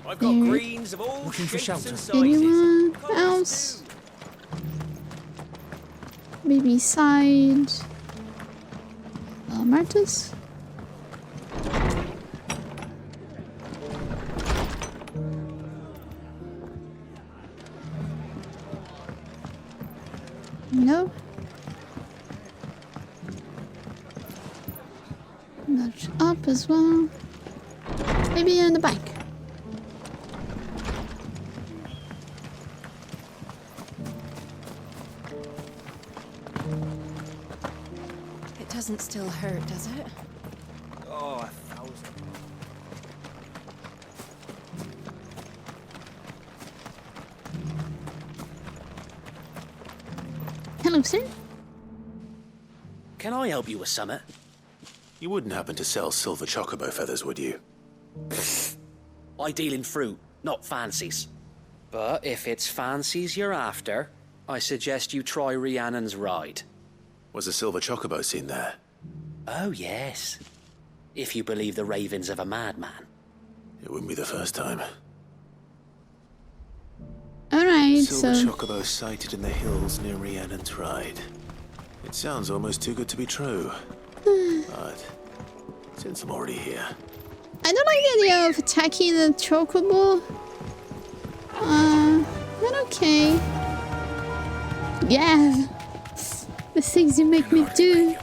I've got greens of all shapes and sizes. Anyone else? Maybe side. Martus? No. Notch up as well. Maybe in the back. It doesn't still hurt, does it? Oh, 1,000. Hello, sir. Can I help you with something? You wouldn't happen to sell silver chocobo feathers, would you? I deal in fruit, not fancies. But if it's fancies you're after, I suggest you try Rhiannon's ride. Was a silver chocobo seen there? Oh, yes. If you believe the ravings of a madman. It wouldn't be the first time. Alright, Silver so... chocobo sighted in the hills near Rhiannon's Ride. It sounds almost too good to be true. But since I'm already here... I don't like the idea of attacking the chocobo. But okay. Yeah. The things you make me do.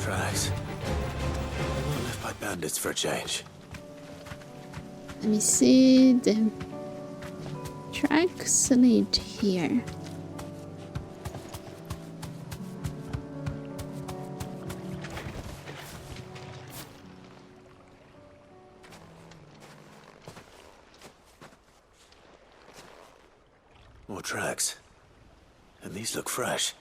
Tracks. Not left by bandits for a change. Let me see, the tracks lead here. More tracks. And these look fresh.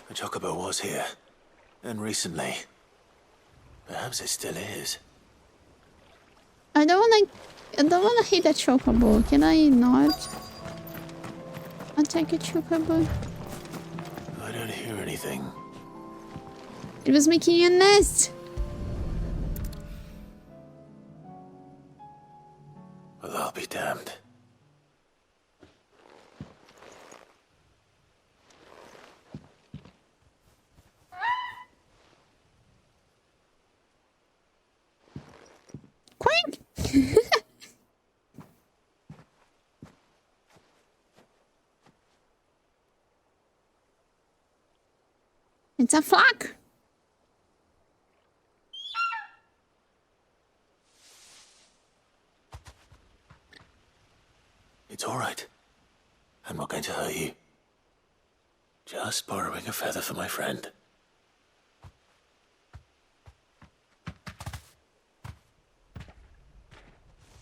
The chocobo was here. And recently. Perhaps it still is. I don't wanna hit a chocobo. Can I not attack a chocobo? I don't hear anything. It was making a nest. Well, I'll be damned. Quink! It's a flock. It's all right. I'm not going to hurt you. Just borrowing a feather for my friend.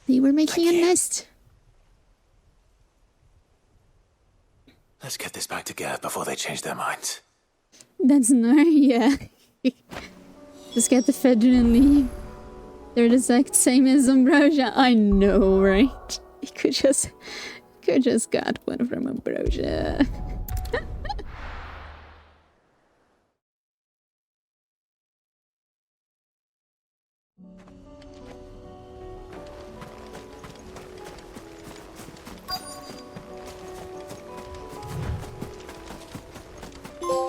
They were making a nest. Let's get this back to Geth before they change their minds. That's not, yeah. Just get the Fedrin and leave. They're the exact same as Ambrosia. I know, right? You could just got one from Ambrosia.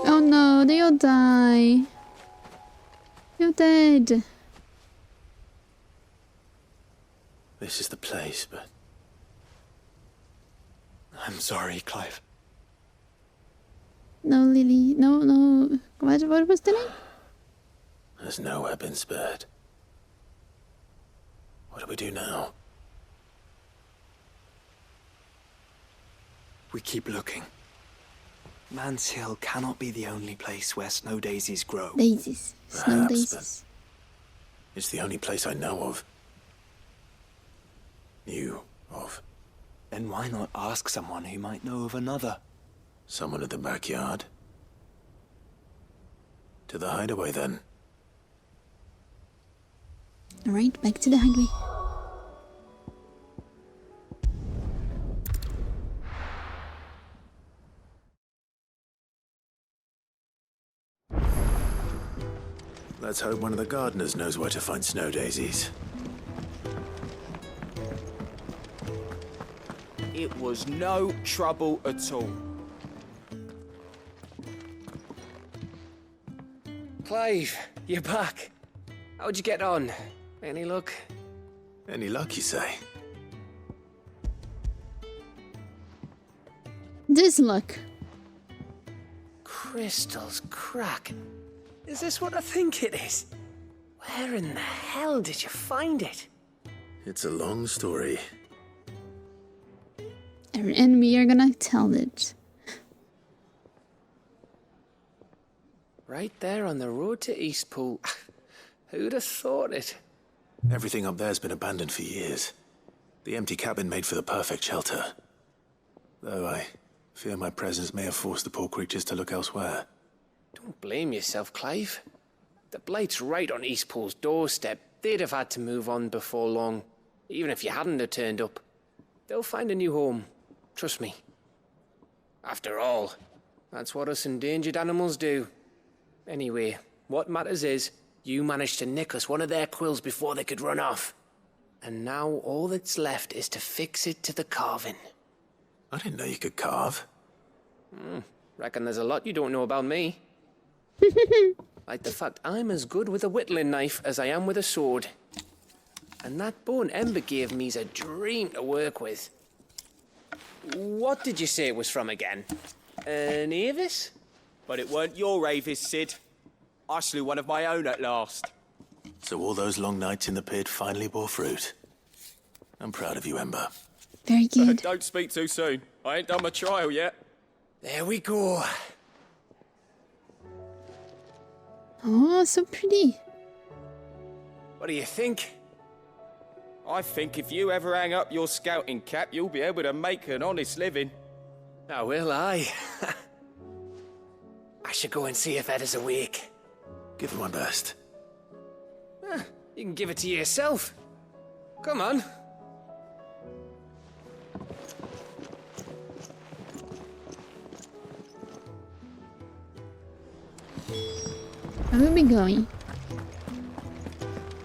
Oh no, they all die. You're dead. This is the place, but... I'm sorry, Clive. No, Lily. No. What was the name? There's nowhere been spared. What do we do now? We keep looking. Man's Hill cannot be the only place where snow daisies grow. Daisies. Snow Perhaps, daisies. but it's the only place I know of. Knew of. Then why not ask someone who might know of another? Someone at the backyard? To the hideaway, then. Alright, back to the highway. Let's hope one of the gardeners knows where to find snow daisies. It was no trouble at all. Clive, you're back. How'd you get on? Any luck? Any luck, you say? This luck. Crystals cracking. Is this what I think it is? Where in the hell did you find it? It's a long story. And we are gonna tell it. Right there on the road to Eastpool. Who'd have thought it? Everything up there's been abandoned for years. The empty cabin made for the perfect shelter. Though I fear my presence may have forced the poor creatures to look elsewhere. Don't blame yourself, Clive. The Blight's right on Eastpool's doorstep. They'd have had to move on before long, even if you hadn't have turned up. They'll find a new home. Trust me. After all, that's what us endangered animals do. Anyway, what matters is, you managed to nick us one of their quills before they could run off. And now all that's left is to fix it to the carving. I didn't know you could carve. Reckon there's a lot you don't know about me. Like the fact I'm as good with a whittling knife as I am with a sword. And that bone Ember gave me's a dream to work with. What did you say it was from again? An Avis? But it weren't your Avis, Sid. I slew one of my own at last. So all those long nights in the pit finally bore fruit. I'm proud of you, Ember. Very good. Don't speak too soon. I ain't done my trial yet. There we go. Oh, so pretty. What do you think? I think if you ever hang up your scouting cap, you'll be able to make an honest living. Oh, will I? I should go and see if Ed is awake. Give it my best. You can give it to yourself. Come on. I will be going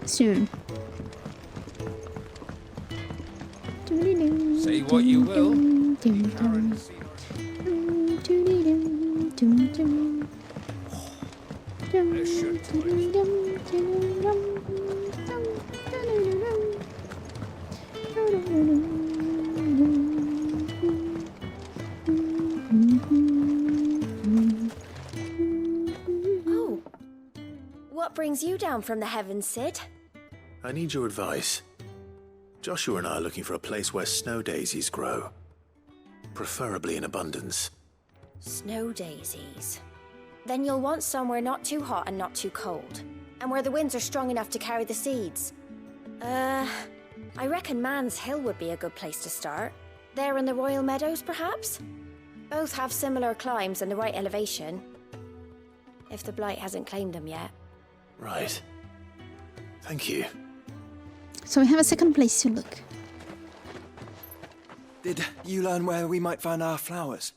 soon. Say what you will. Oh. What brings you down from the heavens, Sid? I need your advice. Joshua and I are looking for a place where snow daisies grow. Preferably in abundance. Snow daisies. Then you'll want somewhere not too hot and not too cold. And where the winds are strong enough to carry the seeds. I reckon Man's Hill would be a good place to start. There in the Royal Meadows, perhaps? Both have similar climbs and the right elevation. If the Blight hasn't claimed them yet. Right. Thank you. So we have a second place to look. Did you learn where we might find our flowers?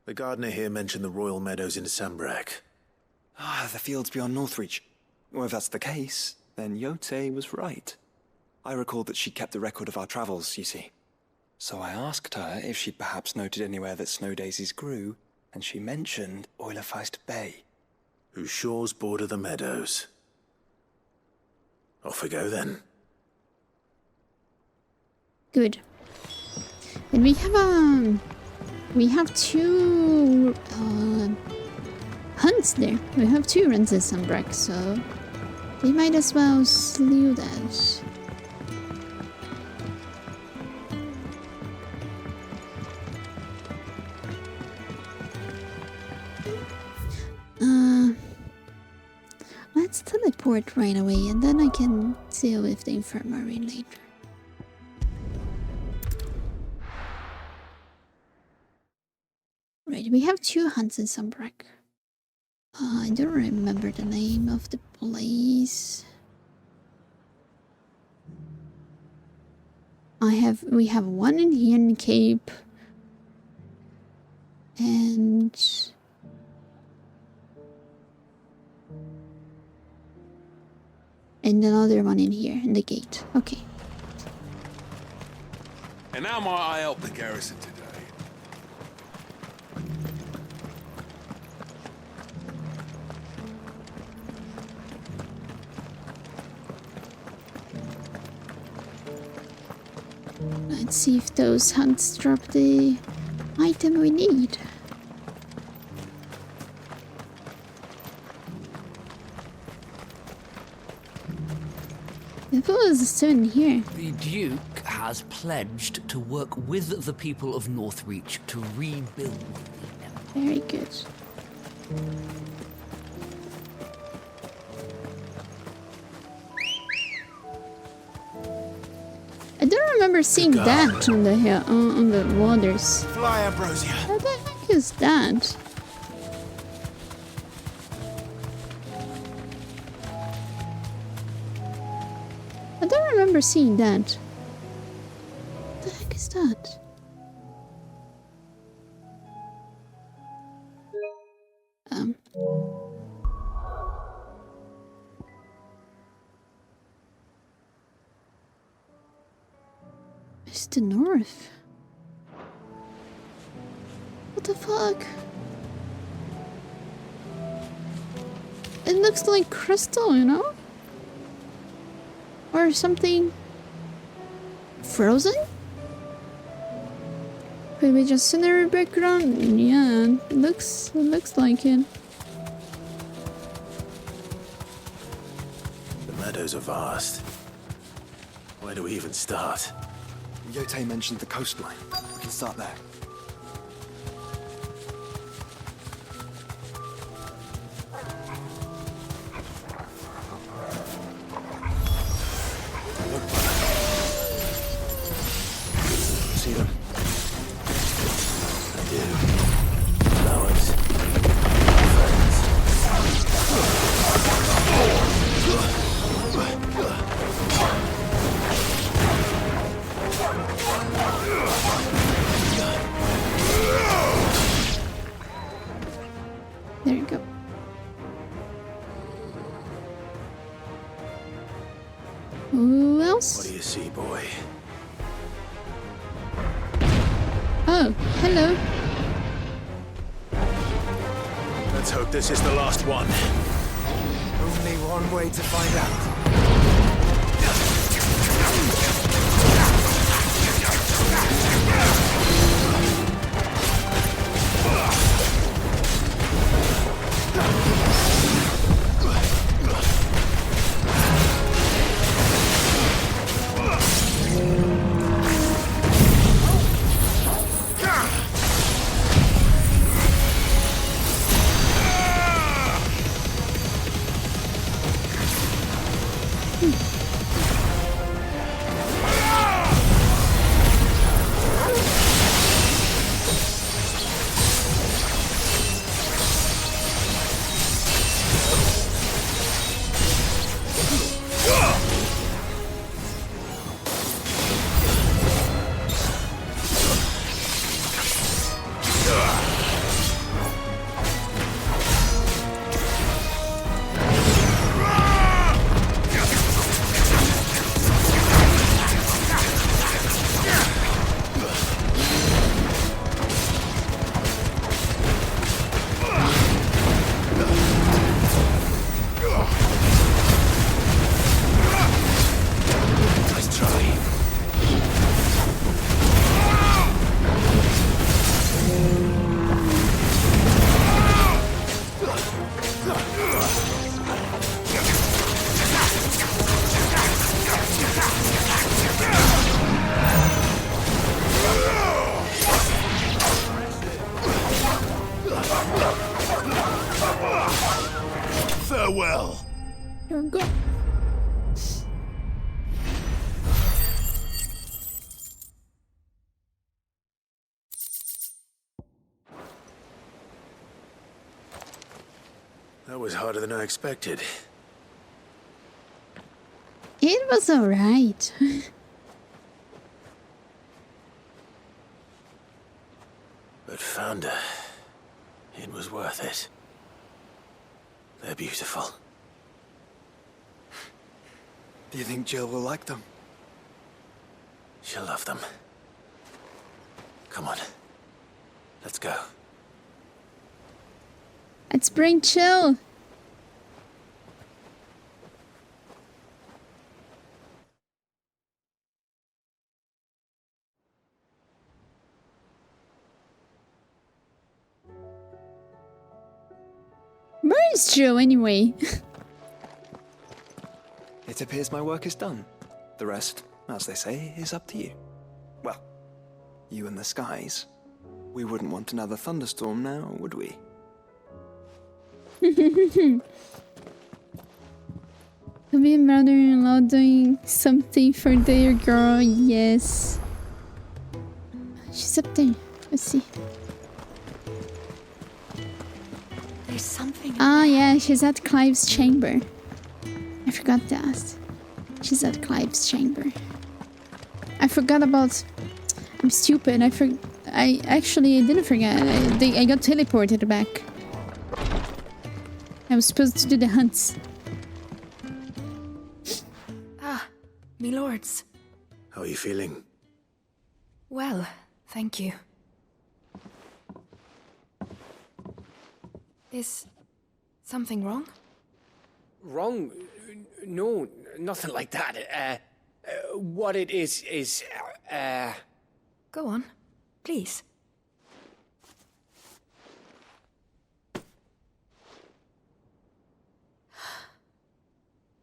The gardener here mentioned the Royal Meadows in Sambrak. Ah, the fields beyond Northreach. Well, if that's the case, then Yote was right. I recalled that she kept a record of our travels, you see. So I asked her if she'd perhaps noted anywhere that snow daisies grew, and she mentioned Oilerfeist Bay. Whose shores border the meadows. Off we go then. Good. And we have two hunts there. We have two runs in Sunbreak, so we might as well slew that. Let's teleport right away, and then I can deal with the infirmary later. Right, we have two hunts in Sunbreak. I don't remember the name of the place. We have one in here in Cape. And another one in here in the gate. Okay. And how might I help the garrison today? Let's see if those hunts drop the item we need. If it was still in here. The Duke has pledged to work with the people of Northreach to rebuild the Empire. Very good. I don't remember seeing that on the hill, on the waters. Fly, Ambrosia. What the heck is that? I don't remember seeing that. What the heck is that? It's the north. What the fuck? It looks like crystal, you know? Or something frozen? Could we just in the background? Yeah, it looks like it. The meadows are vast. Where do we even start? Yote mentioned the coastline. We can start there. See them? I do. Flowers. There you go. Who else? What do you see, boy? Oh, hello. Let's hope this is the last one. Only one way to find out. Farewell. Here we go. That was harder than I expected. It was alright. But Founder, it was worth it. They're beautiful. Do you think Jill will like them? She'll love them. Come on. Let's go. Let's bring chill. Where is Joe anyway? It appears my work is done. The rest, as they say, is up to you. Well, you and the skies. We wouldn't want another thunderstorm now, would we? Could be a mother-in-law doing something for their girl, yes. She's up there. Let's see. There's something. Ah, yeah, she's at Clive's chamber. I forgot that. She's at Clive's chamber. I forgot about. I'm stupid. I didn't forget. I got teleported back. I was supposed to do the hunts. Ah, me lords. How are you feeling? Well, thank you. Is something wrong? Wrong? No, nothing like that. What it is, Go on, please.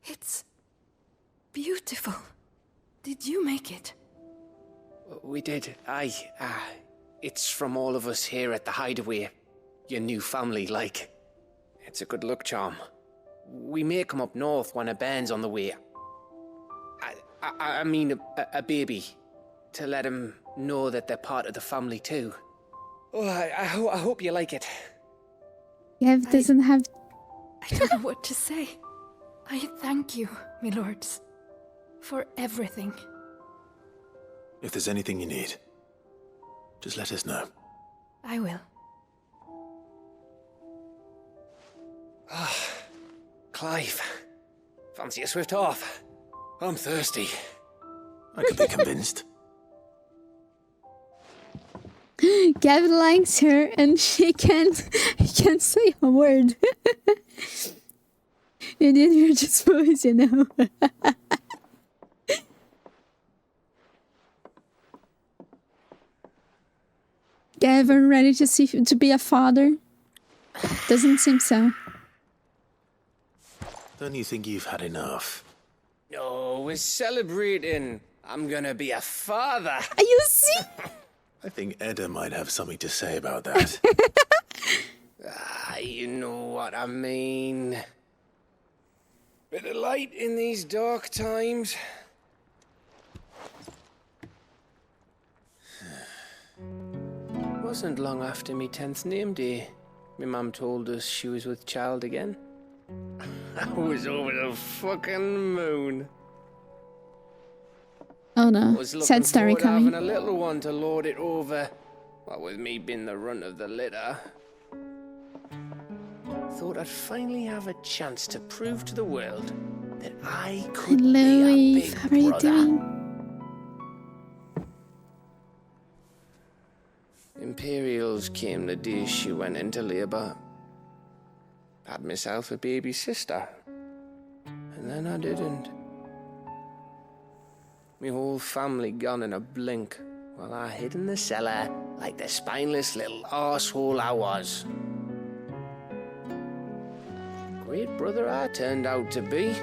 It's beautiful. Did you make it? We did. Aye. It's from all of us here at the Hideaway. Your new family, like. It's a good luck charm. We may come up north when a band's on the way. I mean a baby. To let him know that they're part of the family too. Oh, I hope you like it. Gav doesn't have... I don't know what to say. I thank you, my lords, for everything. If there's anything you need, just let us know. I will. Clive, fancy a swift off? I'm thirsty. I could be convinced. Gavin likes her and he can't say a word. You did your just voice, you know. Gavin ready to be a father? Doesn't seem so. Don't you think you've had enough? No, we're celebrating. I'm gonna be a father. You see? I think Edda might have something to say about that. You know what I mean. Bit of light in these dark times. Wasn't long after me 10th name day. My mum told us she was with child again. I was over the fucking moon. Oh no, sad story coming. Having a little one to lord it over. What with me being the runt of the litter. Thought I'd finally have a chance to prove to the world that I could Hello, be a Eve. big How are you brother. doing? Imperials came the day she went into labour. Had myself a baby sister. And then I didn't. Me whole family gone in a blink, while I hid in the cellar like the spineless little arsehole I was. Great brother I turned out to be.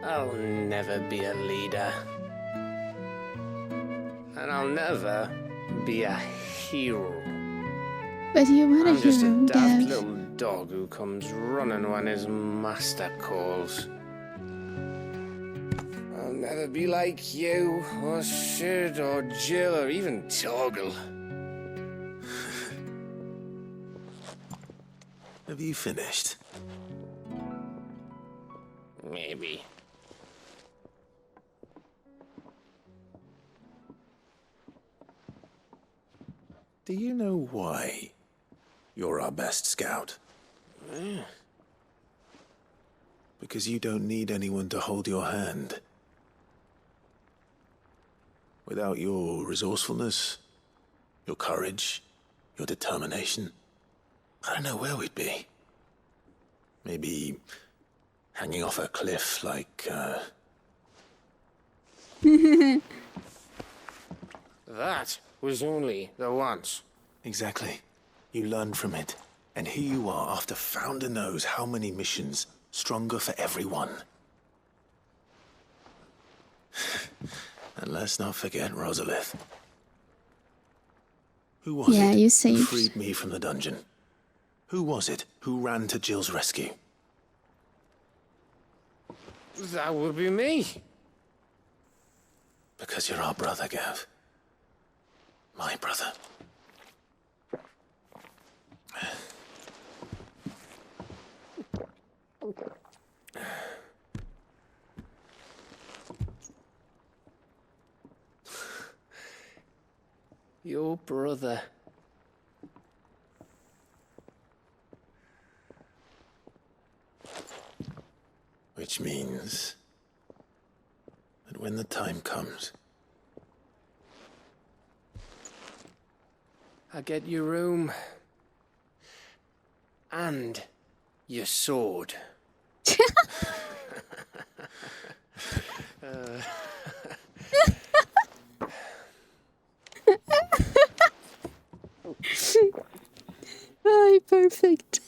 I'll never be a leader. And I'll never be a hero. But you want a I'm just a hero, daft Gav. little dog who comes running when his master calls. I'll never be like you, or Sid, or Jill, or even Torgal. Have you finished? Maybe. Do you know why you're our best scout? Yeah. Because you don't need anyone to hold your hand. Without your resourcefulness, your courage, your determination, I don't know where we'd be. Maybe hanging off a cliff like, That was only the once. Exactly. You learn from it. And here you are, after Founder knows how many missions, stronger for everyone. And let's not forget Rosalith. Who was Yeah, it you who saved. freed me from the dungeon? Who was it who ran to Jill's rescue? That would be me. Because you're our brother, Gav. My brother. Your brother. Which means that when the time comes, I get your room. And your sword. Oh, perfect.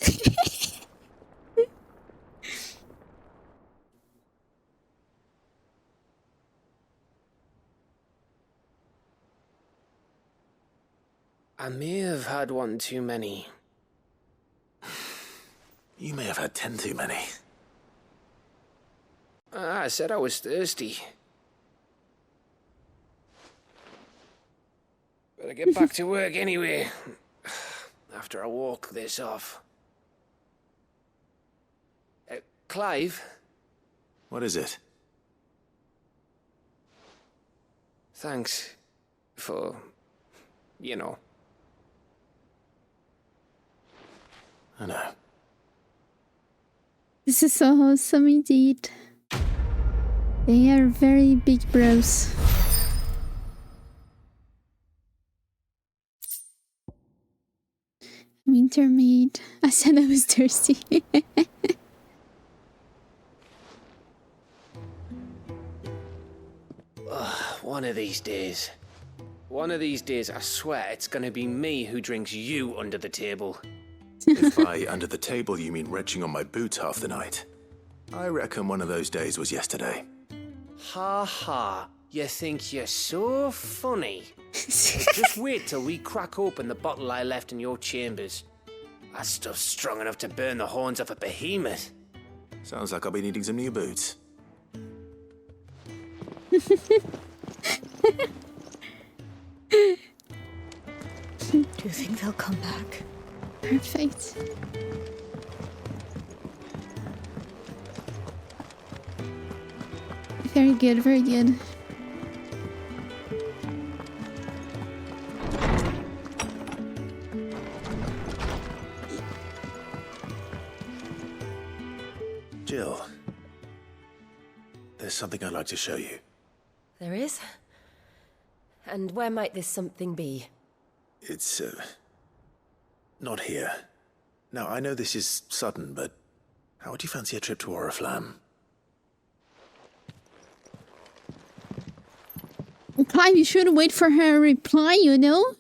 I may have had one too many. you may have had 10 too many. I said I was thirsty. Better get back to work anyway. After I walk this off. Clive? What is it? Thanks for, you know. I know. This is so wholesome indeed. They are very big bros. Winter maid. I said I was thirsty. One of these days. One of these days, I swear, it's gonna be me who drinks you under the table. If by under the table you mean retching on my boots half the night, I reckon one of those days was yesterday. Ha ha, you think you're so funny. Just wait till we crack open the bottle I left in your chambers. That stuff's strong enough to burn the horns off a behemoth. Sounds like I'll be needing some new boots. Do you think they'll come back? Perfect. Very good, very good. Jill, there's something I'd like to show you. There is? And where might this something be? It's, not here. Now, I know this is sudden, but how would you fancy a trip to Oriflamme? Clive, you should wait for her reply, you know?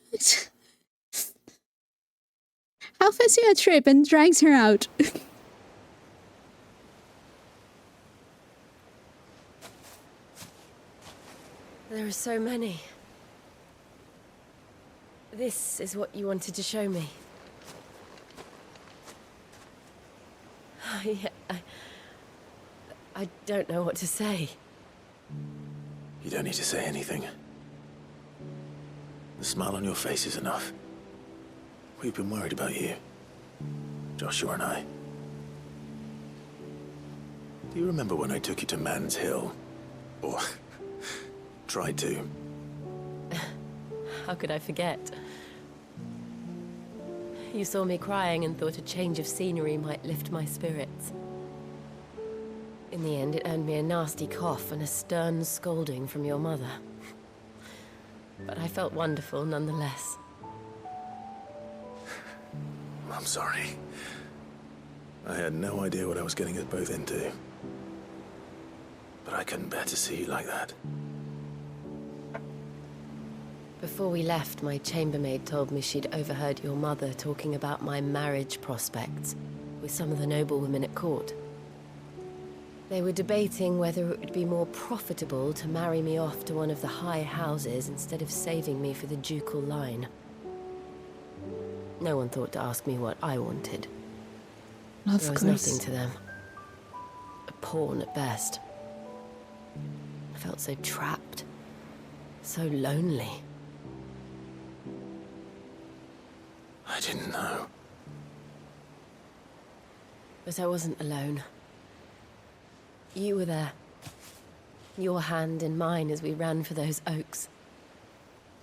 How fancy a trip and drags her out. There are so many. This is what you wanted to show me. I don't know what to say. You don't need to say anything. The smile on your face is enough. We've been worried about you, Joshua and I. Do you remember when I took you to Man's Hill? Or tried to? How could I forget? You saw me crying and thought a change of scenery might lift my spirits. In the end, it earned me a nasty cough and a stern scolding from your mother. But I felt wonderful nonetheless. I'm sorry. I had no idea what I was getting us both into. But I couldn't bear to see you like that. Before we left, my chambermaid told me she'd overheard your mother talking about my marriage prospects with some of the noblewomen at court. They were debating whether it would be more profitable to marry me off to one of the high houses instead of saving me for the ducal line. No one thought to ask me what I wanted. There was nothing to them. A pawn at best. I felt so trapped. So lonely. I didn't know. But I wasn't alone. You were there. Your hand in mine as we ran for those oaks.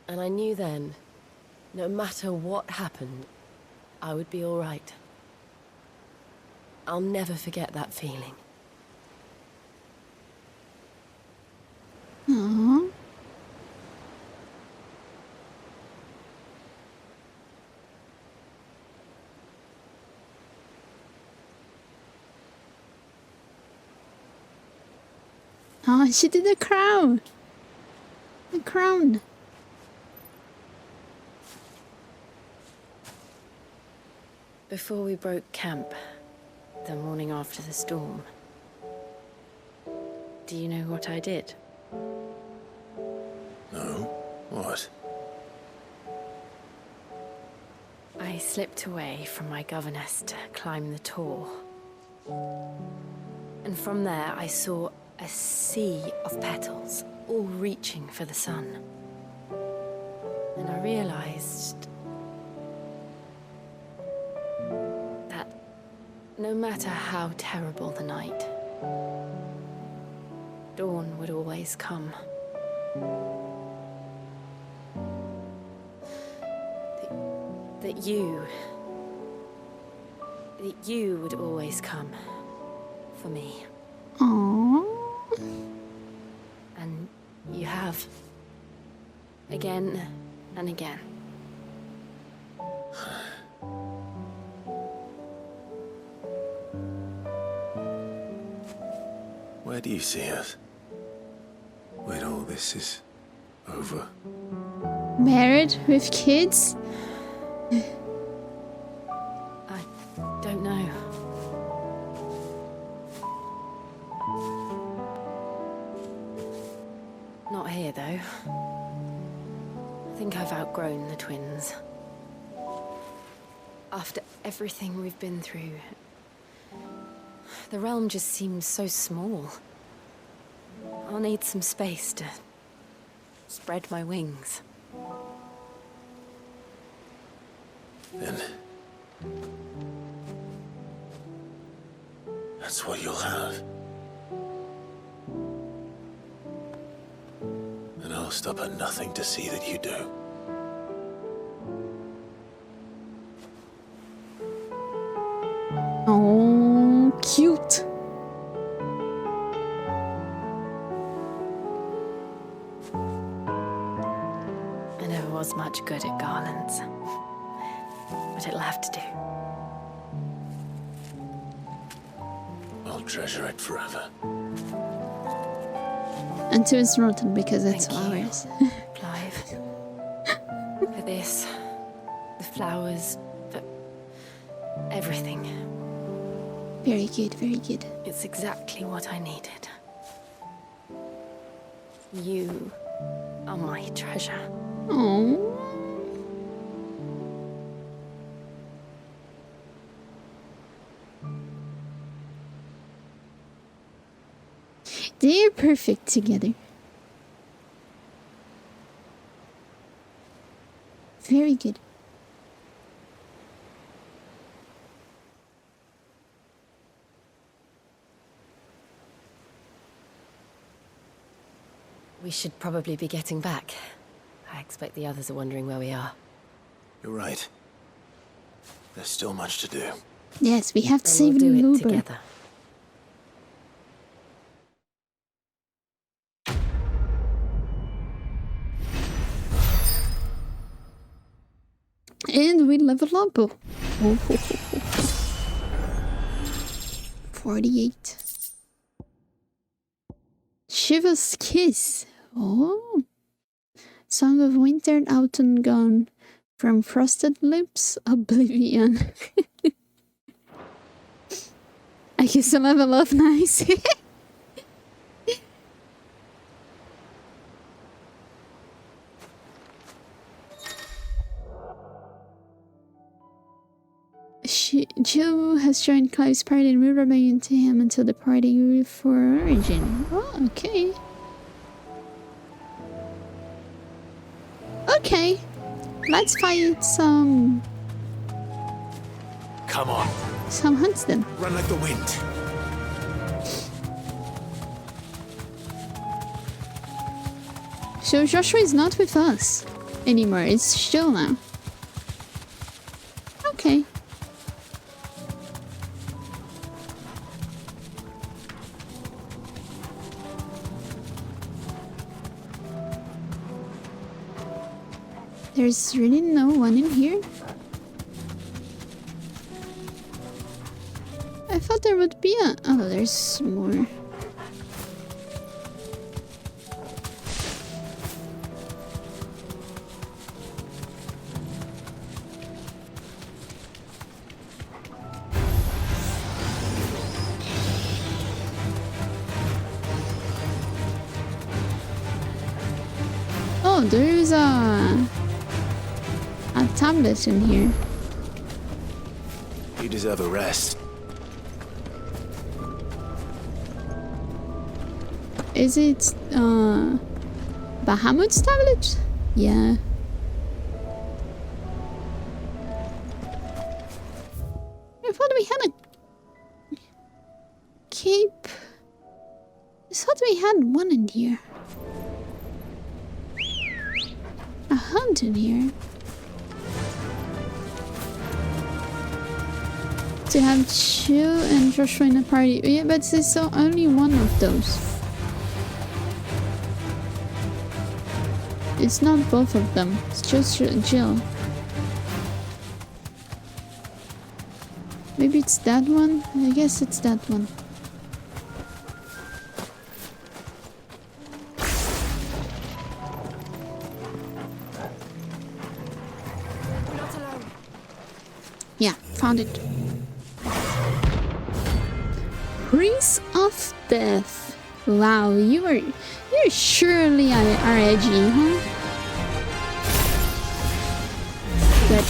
And I knew then, no matter what happened, I would be all right. I'll never forget that feeling. Aww. Oh, she did the crown. The crown. Before we broke camp, the morning after the storm, do you know what I did? No? What? I slipped away from my governess to climb the tor. And from there I saw a sea of petals, all reaching for the sun. And I realized that no matter how terrible the night, dawn would always come. That you would always come for me. Aww. And you have. Again and again. Where do you see us? When all this is over? Married with kids? I don't know. Not here, though. I think I've outgrown the twins. After everything we've been through, the realm just seems so small. I'll need some space to spread my wings. Then that's what you'll have. And I'll stop at nothing to see that you do. Oh, cute. I never was much good at garlands, but it'll have to do. I'll treasure it forever. Until it's rotten because it's flowers. Clive. For this, the flowers, for everything. Very good, very good. It's exactly what I needed. You are my treasure. Oh. They're perfect together. Very good. We should probably be getting back. I expect the others are wondering where we are. You're right. There's still much to do. Yes, we have to And save we'll do it Luber. together. And we level up. Oh. 48. Shiva's Kiss. Oh. Song of Winter, Autumn Gone. From Frosted Lips, Oblivion. I guess a level up, nice. Jill has joined Clive's party and will remain to him until the party for Origin. Oh, okay. Okay. Let's fight some Come on. hunts then. Run like the wind. So Joshua is not with us anymore. It's Jill now. Okay. There's really no one in here. I thought there would be a... Oh, there's more. Oh, there's a tablet in here. You deserve a rest. Is it Bahamut's tablet? Yeah. I thought we had a cape. I thought we had one in here. A hunt in here. To have Chill and Joshua in a party. Yeah, but there's only one of those. It's not both of them. It's just Jill. Maybe it's that one? I guess it's that one. Yeah, found it. Prince of Death. Wow, you're surely are edgy, huh? Good.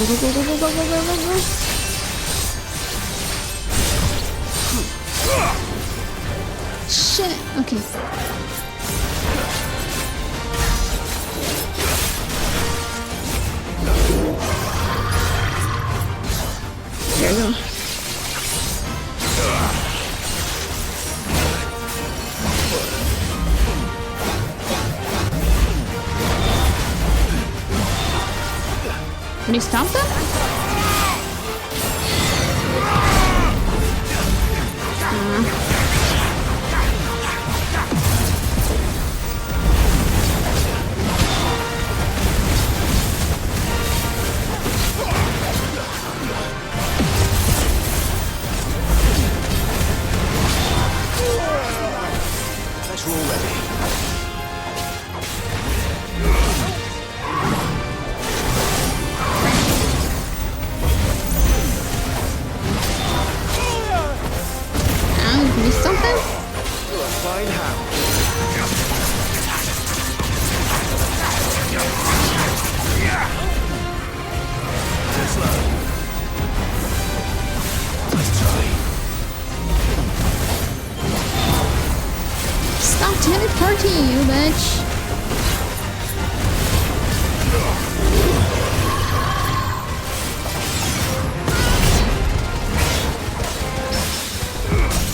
go, go, go, go, go, go, go, go, go. Shit. Okay. There we go. Can you stop them? Let's roll ready. Can you stop them? Fine how. Slow. Let's try. Stop teleporting, you bitch.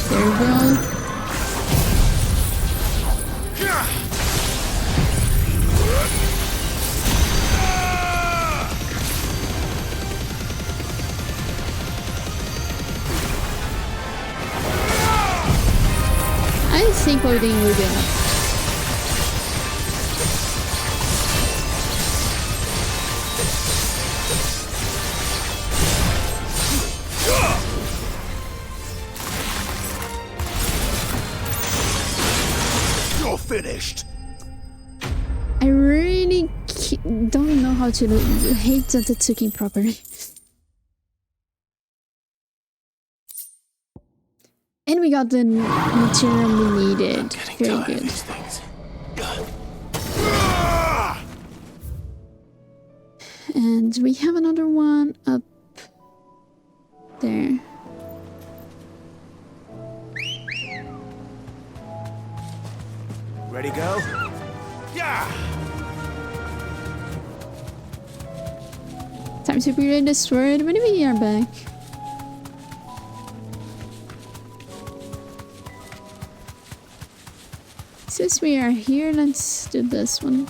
There we go. I think we're doing good enough. You're finished. I really don't know how to hate that it's cooking properly. And we got the material we needed. Very good. And we have another one up there. Ready, go? Yeah. Time to reload the sword when we are back. Since we are here, let's do this one.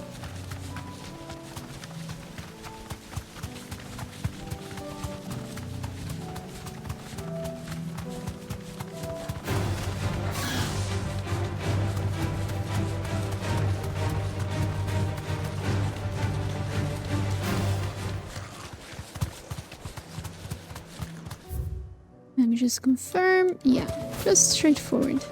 Let me just confirm. Yeah, just straightforward.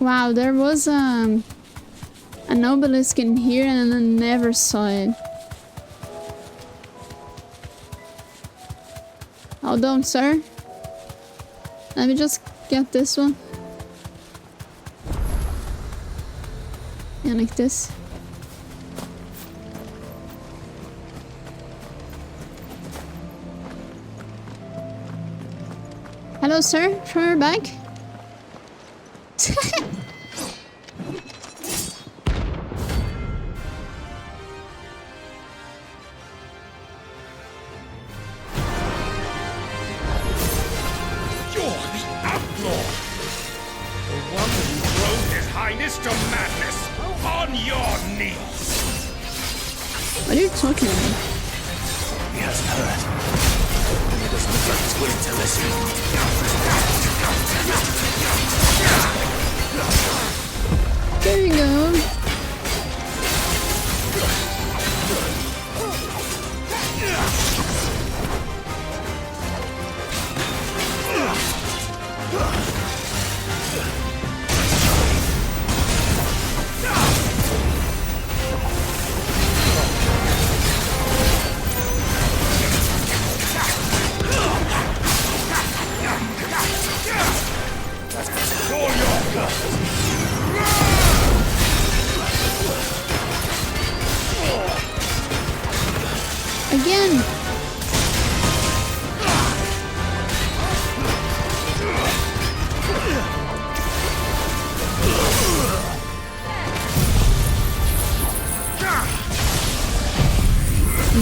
Wow, there was an obelisk in here and I never saw it. Hold on, sir. Let me just get this one. Yeah, like this. Hello, sir. Try her back. What are you talking about? He hasn't heard. Doesn't look like he's willing to listen. There you go. Again.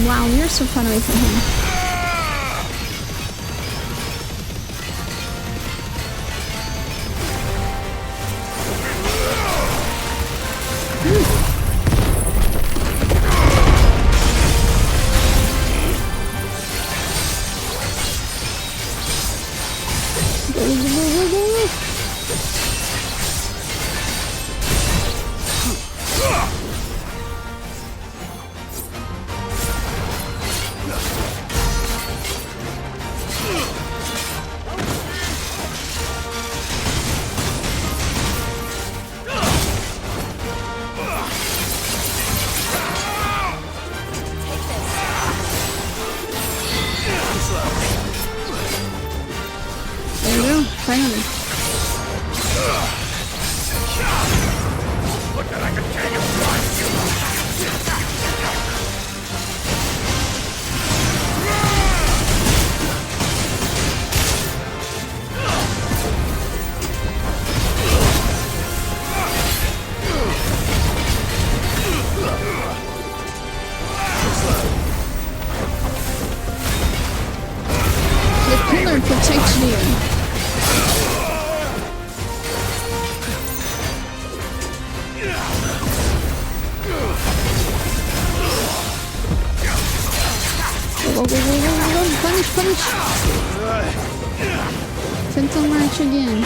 Wow, you're so far away from him. There you go, finally. The pillar protects you. Go, go, go, go, go, go. Punish, punish. Sentinel march again.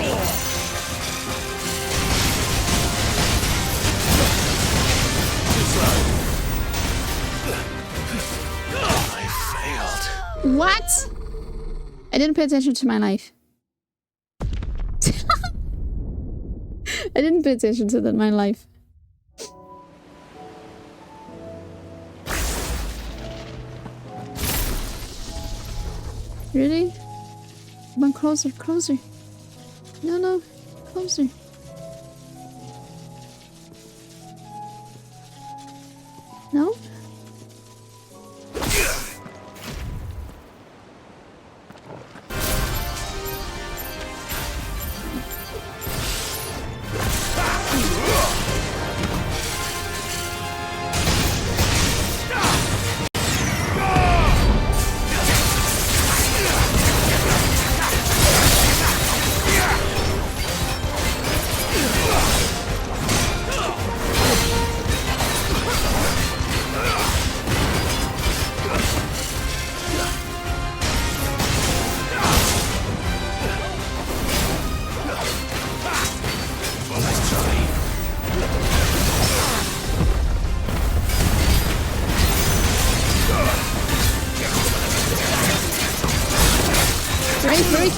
I failed. What? I didn't pay attention to my life. I didn't pay attention to my life. Really? Come on, closer, closer. No, no, closer. No?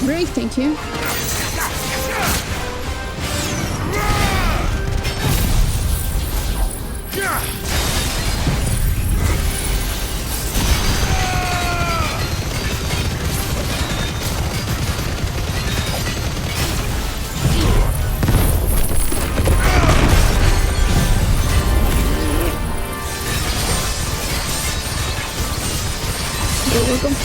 Break, thank you. You're welcome.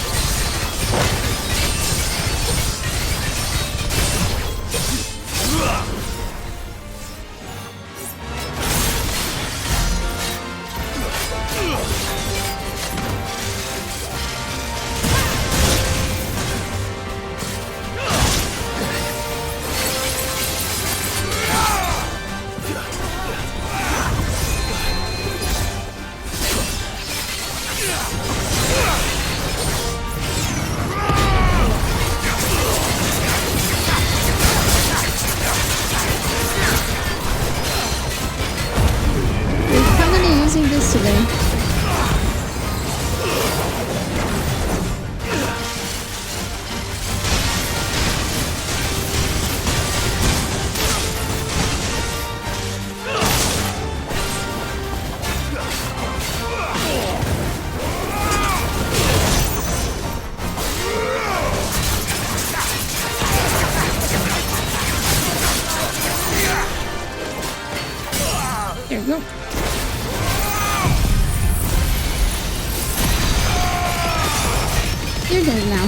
You're dead now.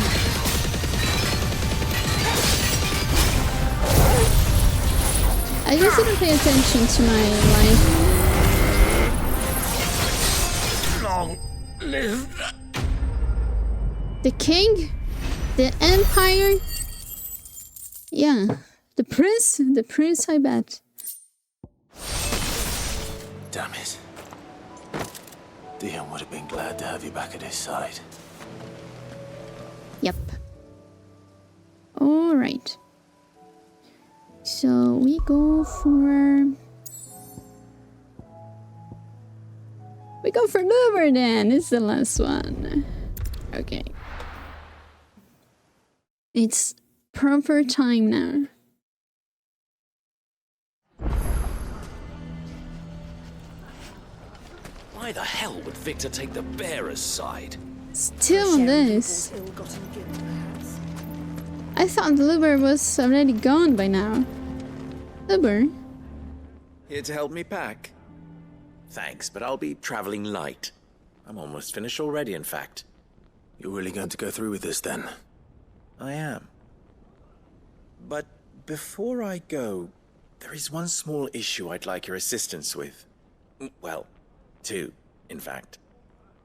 I just didn't pay attention to my life. Long live the king? The empire? Yeah. The prince, I bet. Damn it. Dion would have been glad to have you back at his side. Yep. Alright. So we go for... We go for Luber then. It's the last one. Okay. It's proper time now. Why the hell would Victor take the bearer's side? Still on this. I thought Luber was already gone by now. Luber? Here to help me pack? Thanks, but I'll be traveling light. I'm almost finished already, in fact. You're really going to go through with this then? I am. But before I go, there is one small issue I'd like your assistance with. Well, two, in fact.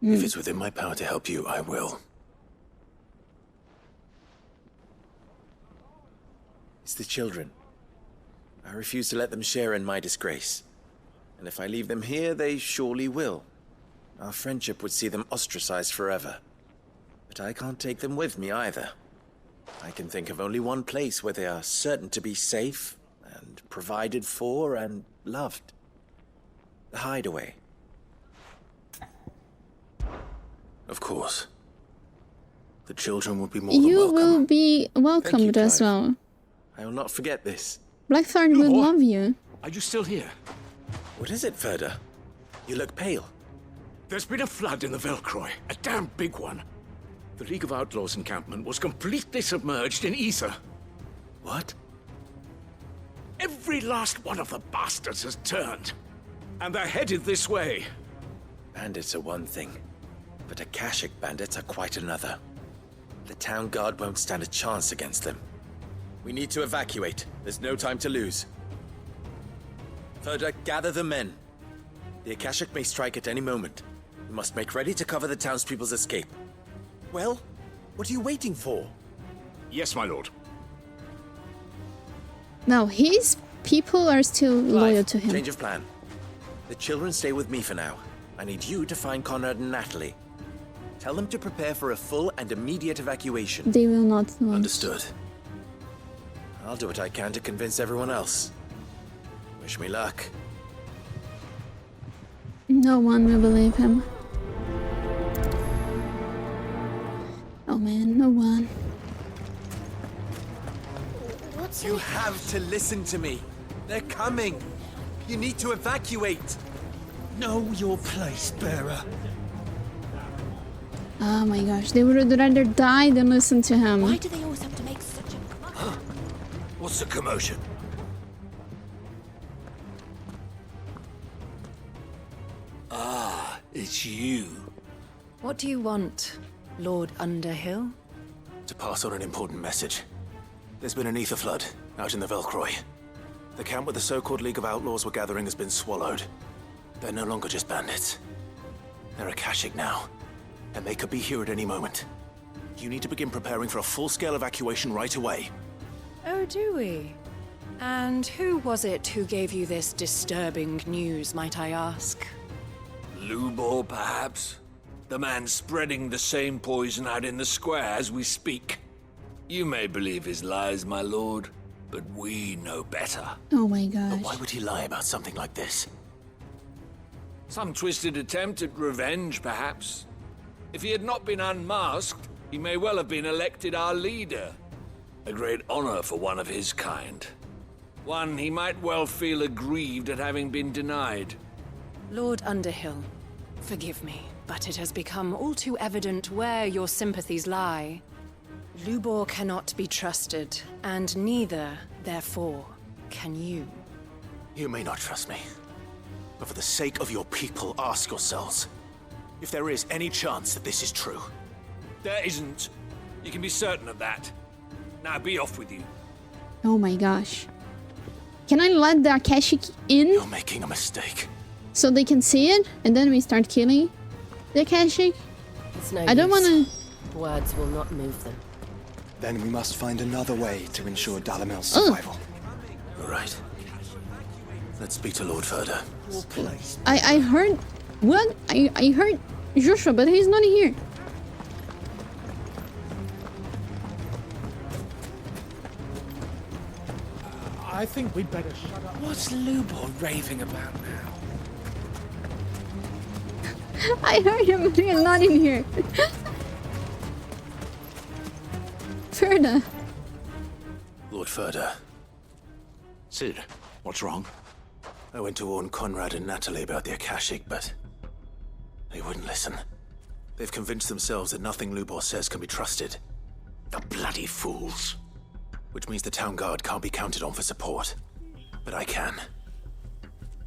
If it's within my power to help you, I will. It's the children. I refuse to let them share in my disgrace. And if I leave them here, they surely will. Our friendship would see them ostracized forever. But I can't take them with me either. I can think of only one place where they are certain to be safe and provided for and loved. The Hideaway. Of course. The children will be more than You welcome. will be welcomed Thank you, as Clive. well. I will not forget this. Blackthorn will love you. Are you still here? What is it, Ferda? You look pale. There's been a flood in the Velcroy, a damn big one. The League of Outlaws encampment was completely submerged in ether. What? Every last one of the bastards has turned. And they're headed this way. Bandits are one thing, but Akashic bandits are quite another. The town guard won't stand a chance against them. We need to evacuate. There's no time to lose. Ferda, gather the men. The Akashic may strike at any moment. We must make ready to cover the townspeople's escape. Well, what are you waiting for? Yes, my lord. Now, his people are still loyal to him. Change of plan. The children stay with me for now. I need you to find Conrad and Natalie. Tell them to prepare for a full and immediate evacuation. They will not know. Understood. I'll do what I can to convince everyone else. Wish me luck. No one will believe him. Oh man, no one. You have to listen to me. They're coming. You need to evacuate. Know your place, bearer. Oh my gosh, they would rather die than listen to him. Why do they always have to make such a... What's the commotion? Ah, it's you. What do you want, Lord Underhill? To pass on an important message. There's been an ether flood out in the Velcroy. The camp where the so-called League of Outlaws were gathering has been swallowed. They're no longer just bandits. They're Akashic now, and they could be here at any moment. You need to begin preparing for a full-scale evacuation right away. Oh, do we? And who was it who gave you this disturbing news, might I ask? Lubor, perhaps? The man spreading the same poison out in the square as we speak. You may believe his lies, my lord, but we know better. Oh my gosh. But why would he lie about something like this? Some twisted attempt at revenge, perhaps. If he had not been unmasked, he may well have been elected our leader. A great honor for one of his kind. One he might well feel aggrieved at having been denied. Lord Underhill, forgive me, but it has become all too evident where your sympathies lie. Lubor cannot be trusted, and neither, therefore, can you. You may not trust me, but for the sake of your people, ask yourselves if there is any chance that this is true. There isn't. You can be certain of that. Now be off with you. Oh my gosh. Can I let the Akashic in? You're making a mistake. So they can see it, and then we start killing the Akashic? It's no I don't use. wanna... Words will not move them. Then we must find another way to ensure Dalamel's survival. All right. Let's speak to Lord Furder. I heard... What? I heard Joshua, but he's not here. I think we'd better shut up. What's Lubor raving about now? I heard him, but he's not in here. Furder. Lord Furder. Cid, what's wrong? I went to warn Conrad and Natalie about the Akashic, but they wouldn't listen. They've convinced themselves that nothing Lubor says can be trusted. The bloody fools. Which means the town guard can't be counted on for support. But I can.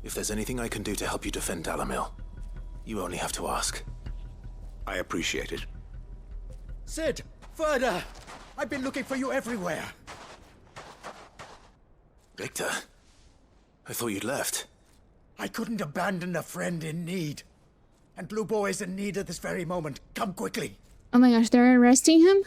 If there's anything I can do to help you defend Dalamil, you only have to ask. I appreciate it. Cid! Further! I've been looking for you everywhere. Victor? I thought you'd left. I couldn't abandon a friend in need. And Lubor is in need at this very moment. Come quickly. Oh my gosh, they're arresting him?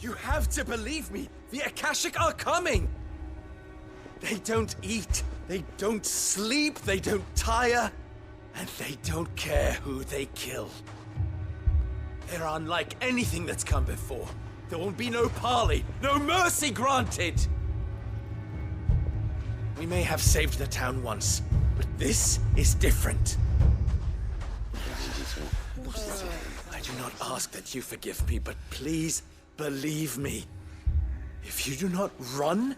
You have to believe me. The Akashic are coming. They don't eat, they don't sleep, they don't tire, and they don't care who they kill. They're unlike anything that's come before. There won't be no parley, no mercy granted. We may have saved the town once, but this is different. I do not ask that you forgive me, but please believe me. If you do not run,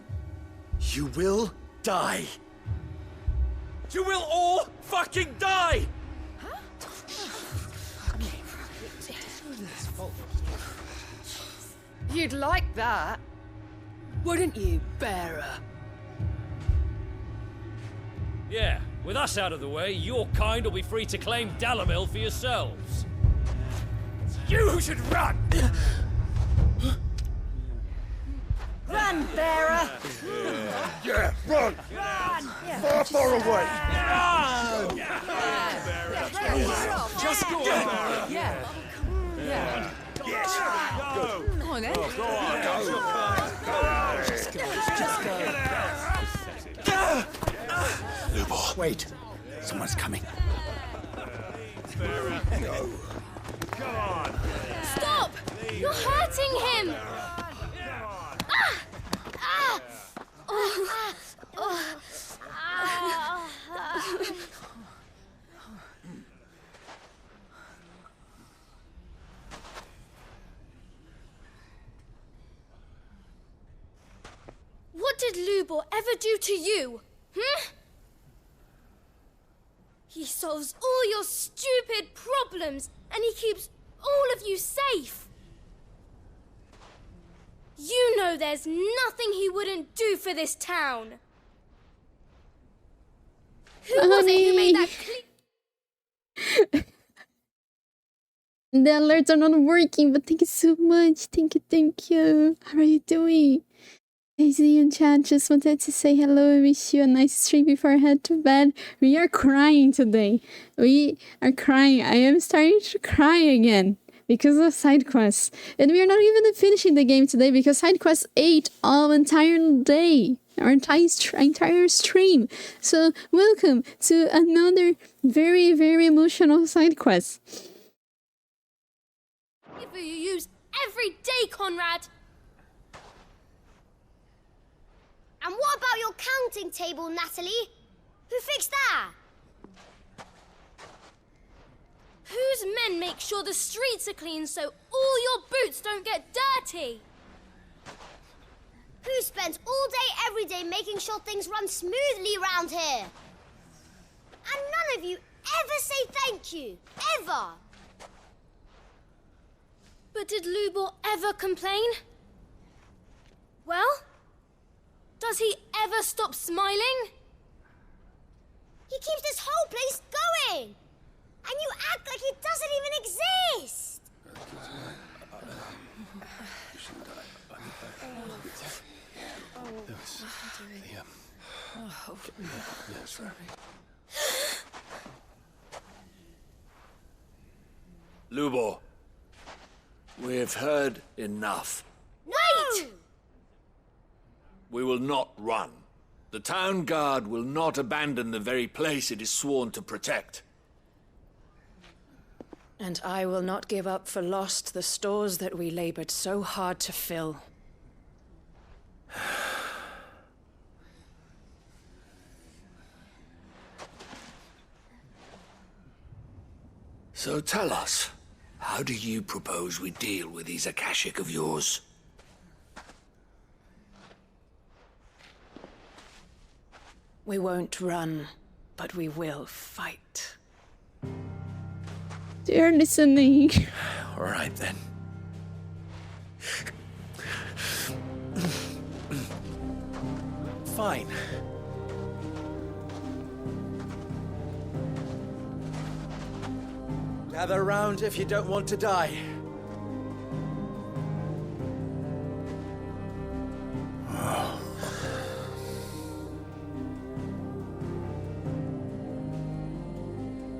you will die. You will all fucking die! You'd like that, wouldn't you, bearer? Yeah, with us out of the way, your kind will be free to claim Dalamil for yourselves. You should run! Run, bearer! Yeah, run! Run! Far, far away! Run! Just go, Bearer! Yeah. Yeah. Yes! Go! Come on, then. Go on! Go! Just go. Lubor. Wait. Someone's coming. Go. Come on. Stop! You're hurting him! What did Lubor ever do to you? He solves all your stupid problems and he keeps all of you safe. You know there's nothing he wouldn't do for this town. Who was it who made that The alerts are not working, but thank you so much. Thank you. How are you doing? Daisy and Chad just wanted to say hello and wish you a nice stream before I head to bed. We are crying today. We are crying. I am starting to cry again because of side quests. And we are not even finishing the game today because side quests ate our entire day. Our entire stream. So welcome to another very, very emotional side quest. you use every day, Conrad? And what about your counting table, Natalie? Who fixed that? Whose men make sure the streets are clean so all your boots don't get dirty? Who spends all day, every day making sure things run smoothly around here? And none of you ever say thank you. Ever. But did Lubor ever complain? Well? Does he ever stop smiling? He keeps this whole place going! And you act like it doesn't even exist! Lubor, we've heard enough. Wait! We will not run. The town guard will not abandon the very place it is sworn to protect. And I will not give up for lost the stores that we labored so hard to fill. So tell us, how do you propose we deal with these Akashic of yours? We won't run, but we will fight. They're listening. All right, then. Fine. Gather round if you don't want to die.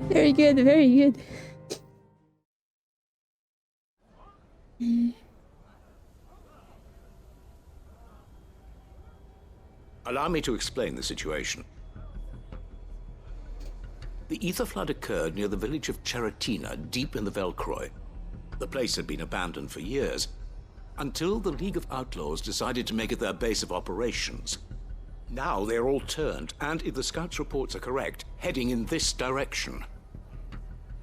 Very good, very good. Allow me to explain the situation. The ether flood occurred near the village of Cheratina, deep in the Velcroy. The place had been abandoned for years, until the League of Outlaws decided to make it their base of operations. Now they're all turned, and if the scouts' reports are correct, heading in this direction.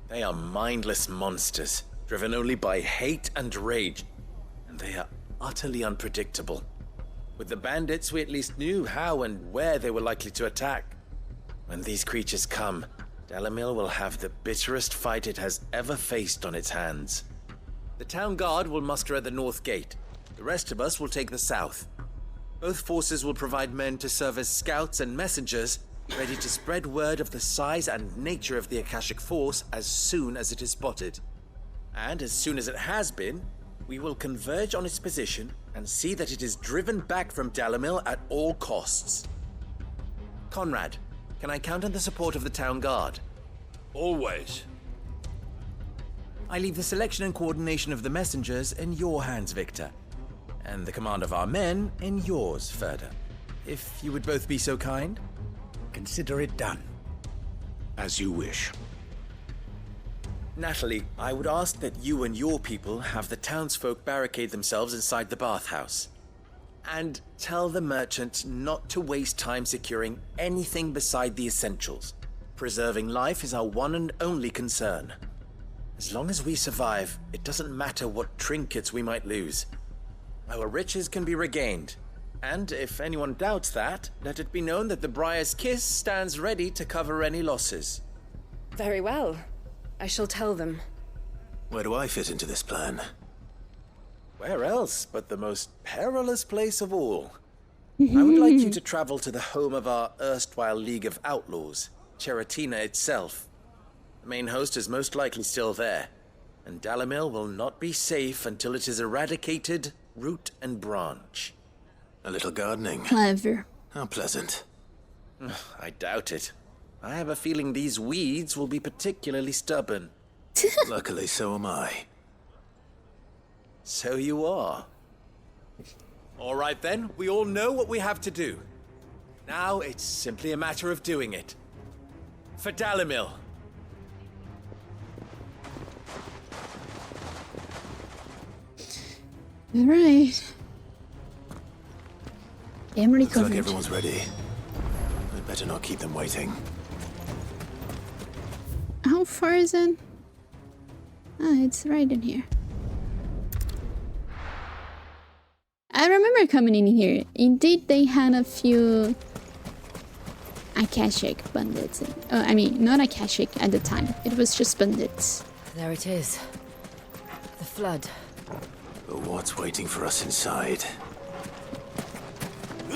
They are mindless monsters, driven only by hate and rage. And they are utterly unpredictable. With the bandits, we at least knew how and where they were likely to attack. When these creatures come, Dalamil will have the bitterest fight it has ever faced on its hands. The town guard will muster at the north gate. The rest of us will take the south. Both forces will provide men to serve as scouts and messengers, ready to spread word of the size and nature of the Akashic force as soon as it is spotted. And as soon as it has been, we will converge on its position and see that it is driven back from Dalamil at all costs. Conrad, can I count on the support of the town guard? Always. I leave the selection and coordination of the messengers in your hands, Victor. And the command of our men in yours, Ferda. If you would both be so kind. Consider it done. As you wish. Natalie, I would ask that you and your people have the townsfolk barricade themselves inside the bathhouse. And tell the merchant not to waste time securing anything beside the essentials. Preserving life is our one and only concern. As long as we survive, it doesn't matter what trinkets we might lose. Our riches can be regained. And if anyone doubts that, let it be known that the Briar's Kiss stands ready to cover any losses. Very well. I shall tell them. Where do I fit into this plan? Where else but the most perilous place of all? I would like you to travel to the home of our erstwhile League of Outlaws, Cheratina itself. The main host is most likely still there, and Dalamil will not be safe until it is eradicated, root and branch. A little gardening. Clever. How pleasant. I doubt it. I have a feeling these weeds will be particularly stubborn. Luckily, so am I. So you are. All right then, we all know what we have to do. Now it's simply a matter of doing it. For Dalamil. All right. I'm Looks recovered. like everyone's ready. I'd better not keep them waiting. How far is it? Ah, it's right in here. I remember coming in here. Indeed, they had a few Akashic bandits. I mean, not Akashic at the time. It was just bandits. There it is. The flood. But what's waiting for us inside? We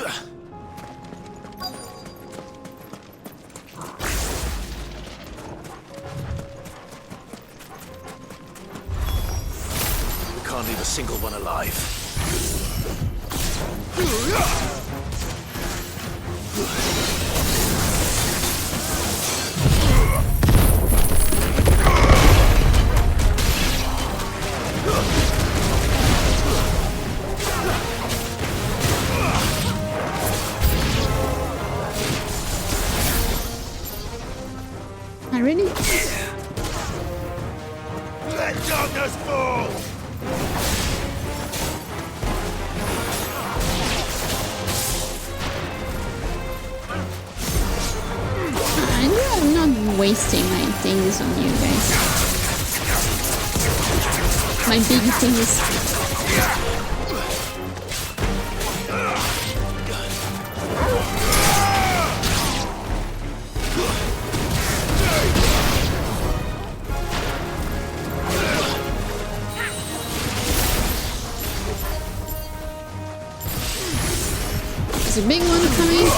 can't leave a single one alive. Already? Let darkness fall! I'm not wasting my things on you guys. My big things. There's a big one coming.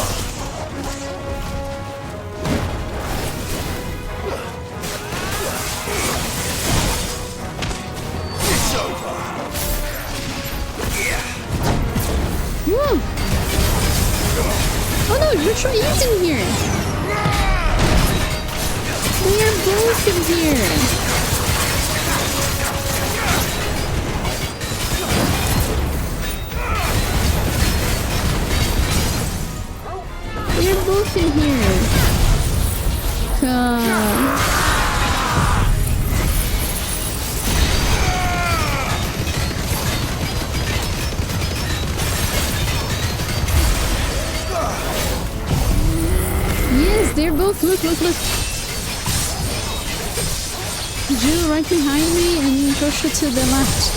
Whoa! Oh no, Joshua is in here! They are both in here! They're both in here! Come. Yes, they're both. Look. Jill right behind me and Joshua to the left.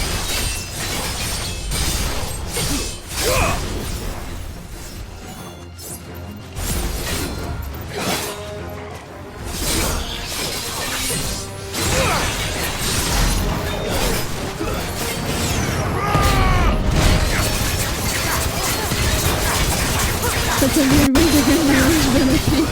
That's a weird way to get my range, but okay.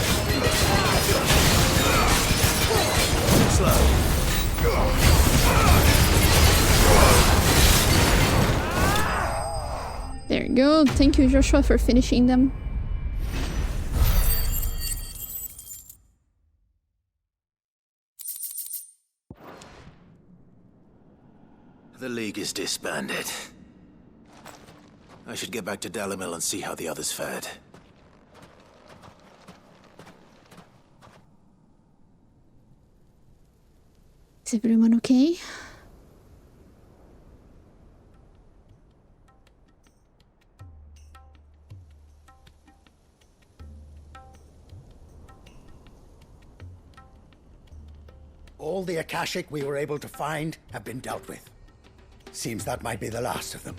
There you go. Thank you, Joshua, for finishing them. The League is disbanded. I should get back to Dalimil and see how the others fared. Is everyone okay? All the Akashic we were able to find have been dealt with. Seems that might be the last of them.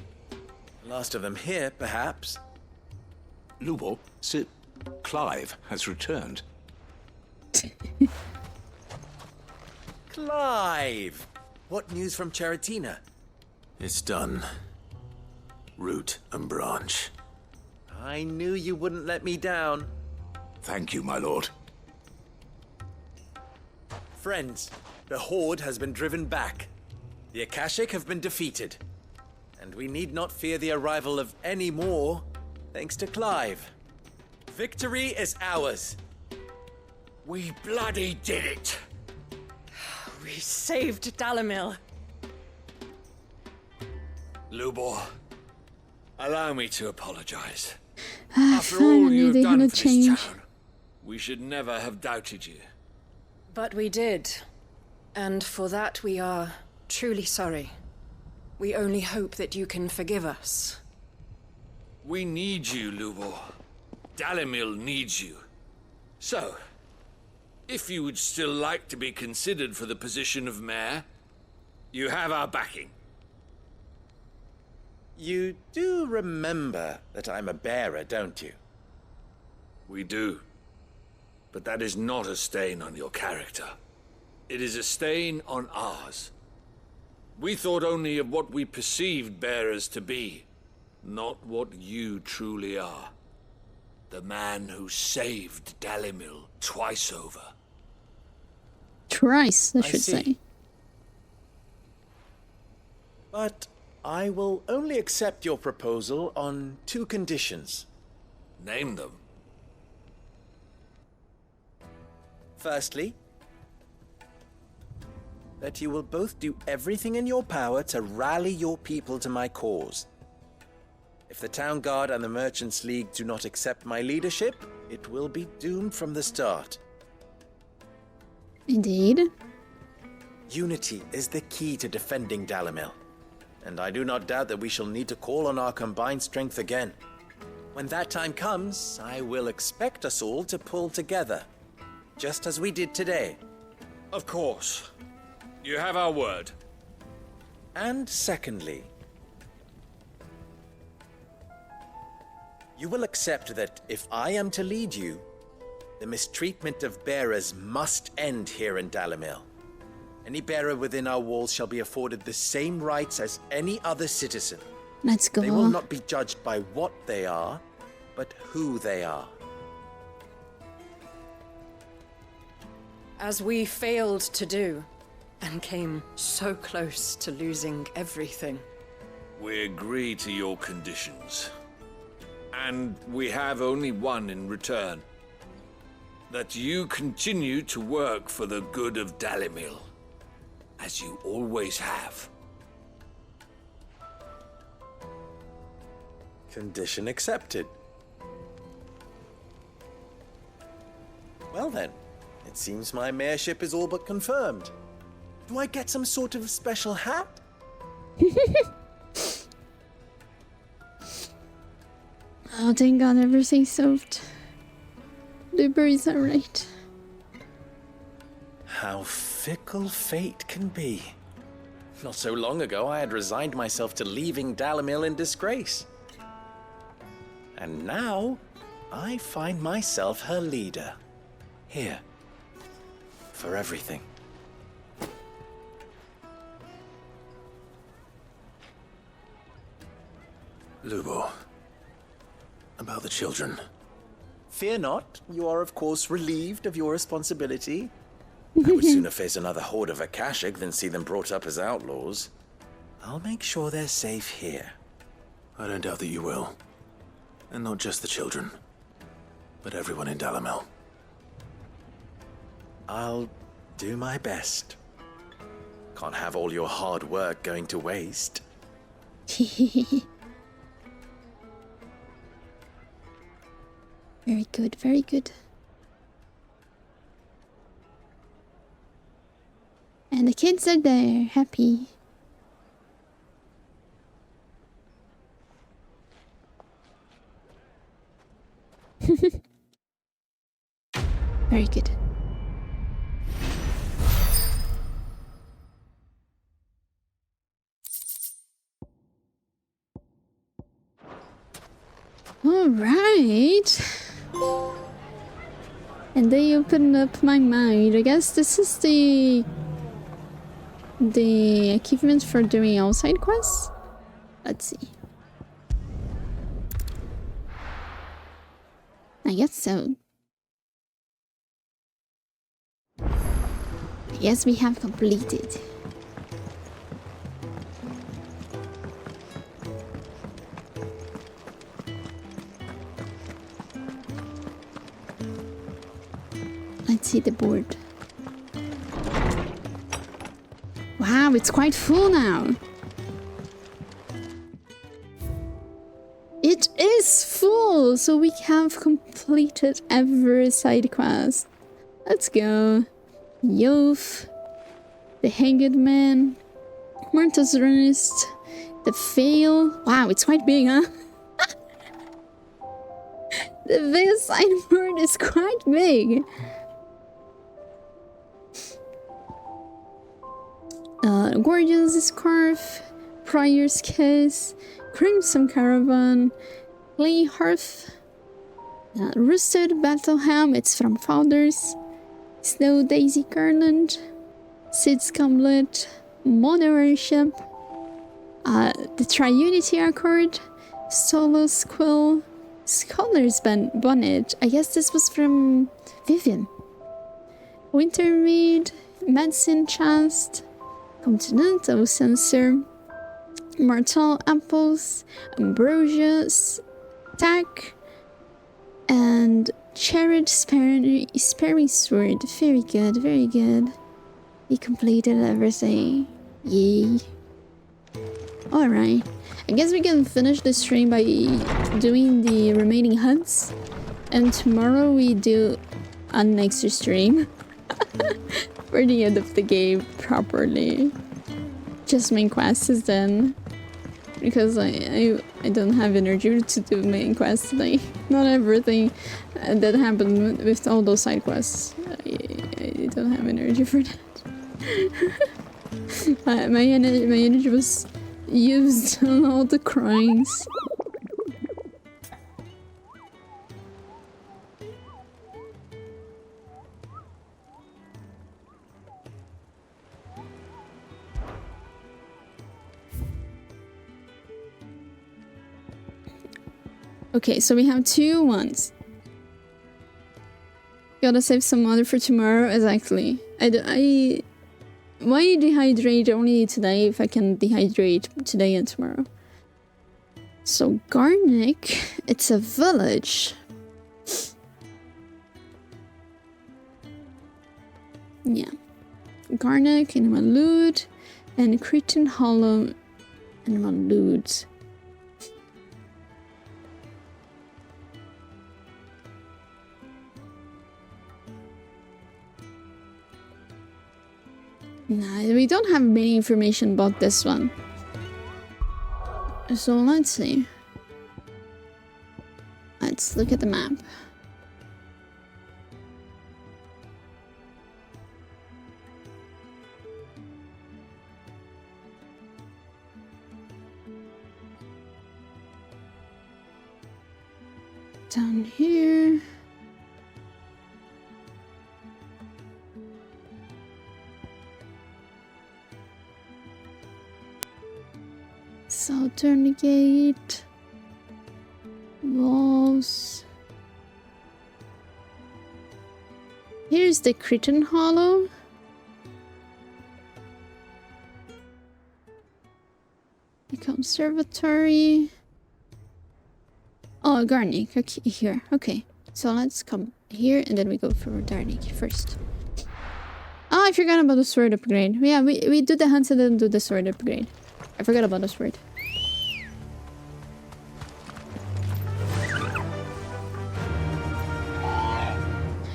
Last of them here, perhaps. Lubo, Sir Clive has returned. Clive! What news from Charatina? It's done. Root and branch. I knew you wouldn't let me down. Thank you, my lord. Friends, the Horde has been driven back. The Akashic have been defeated. And we need not fear the arrival of any more, thanks to Clive. Victory is ours. We bloody did it! We saved Dalimil. Lubor, allow me to apologize. After all you've done for this town, we should never have doubted you. But we did. And for that we are truly sorry. We only hope that you can forgive us. We need you, Lubor. Dalimil needs you. So, if you would still like to be considered for the position of mayor, you have our backing. You do remember that I'm a bearer, don't you? We do. But that is not a stain on your character. It is a stain on ours. We thought only of what we perceived bearers to be, not what you truly are. The man who saved Dalimil twice over. Thrice, I I should see. say. But I will only accept your proposal on 2 conditions. Name them. Firstly, that you will both do everything in your power to rally your people to my cause. If the Town Guard and the Merchants League do not accept my leadership, it will be doomed from the start. Indeed. Unity is the key to defending Dalimil, and I do not doubt that we shall need to call on our combined strength again. When that time comes, I will expect us all to pull together, just as we did today. Of course. You have our word. And secondly, you will accept that if I am to lead you, the mistreatment of bearers must end here in Dalimil. Any bearer within our walls shall be afforded the same rights as any other citizen. Let's go. They will not be judged by what they are, but who they are. As we failed to do, and came so close to losing everything. We agree to your conditions. And we have only one in return. That you continue to work for the good of Dalimil, as you always have. Condition accepted. Well then, it seems my mayorship is all but confirmed. Do I get some sort of special hat? Oh, thank God, everything's solved. Blueberries are right. How fickle fate can be. Not so long ago, I had resigned myself to leaving Dalimil in disgrace. And now, I find myself her leader. Here. For everything. Lubo. About the children. Fear not, you are of course relieved of your responsibility. I would sooner face another horde of Akashic than see them brought up as outlaws. I'll make sure they're safe here. I don't doubt that you will. And not just the children, but everyone in Dalimil. I'll do my best. Can't have all your hard work going to waste. Very good, very good. And the kids are there, happy. Very good. All right. And they opened up my mind. I guess this is the achievement for doing outside quests. Let's see. I guess so. Yes, we have completed. Let's see the board. Wow, it's quite full now. It is full, so we have completed every side quest. Let's go. Yof, the Hanged Man, Martha's Rest, the Veil. Wow, it's quite big, huh? The Veil signboard is quite big. Guardian's Scarf, Prior's Kiss, Crimson Caravan, Clay Hearth, Roosted Battle Helm, it's from Founders, Snow Daisy Garland, Sid's Goblet, Mono-Worship, the Triunity Accord, Solo's Quill, Scholar's bonnet. I guess this was from Vivian. Wintermead, medicine chest, continental sensor, mortal apples, ambrosia, stack, and cherried sparring sword. Very good, very good. We completed everything. Yay. Alright. I guess we can finish the stream by doing the remaining hunts. And tomorrow we do an extra stream. For the end of the game properly. Just main quests is done. Because I don't have energy to do main quests today. Not everything that happened with all those side quests. I don't have energy for that. my energy was used on all the crimes. Okay, so we have 2 ones. Gotta save some water for tomorrow. Exactly. Why dehydrate only today if I can dehydrate today and tomorrow? So Garnick, it's a village. Yeah. Garnick, Animalud, and Cretan Hollow, Animalud. Nah, we don't have many information about this one. So let's see. Let's look at the map. Down here. Southern Gate, walls. Here's the Cretan Hollow. The conservatory. Oh, Garnick. Okay, here. Okay, so let's come here and then we go for Garnick first. Oh, I forgot about the sword upgrade. Yeah, we do the hunts and then do the sword upgrade. I forgot about the sword.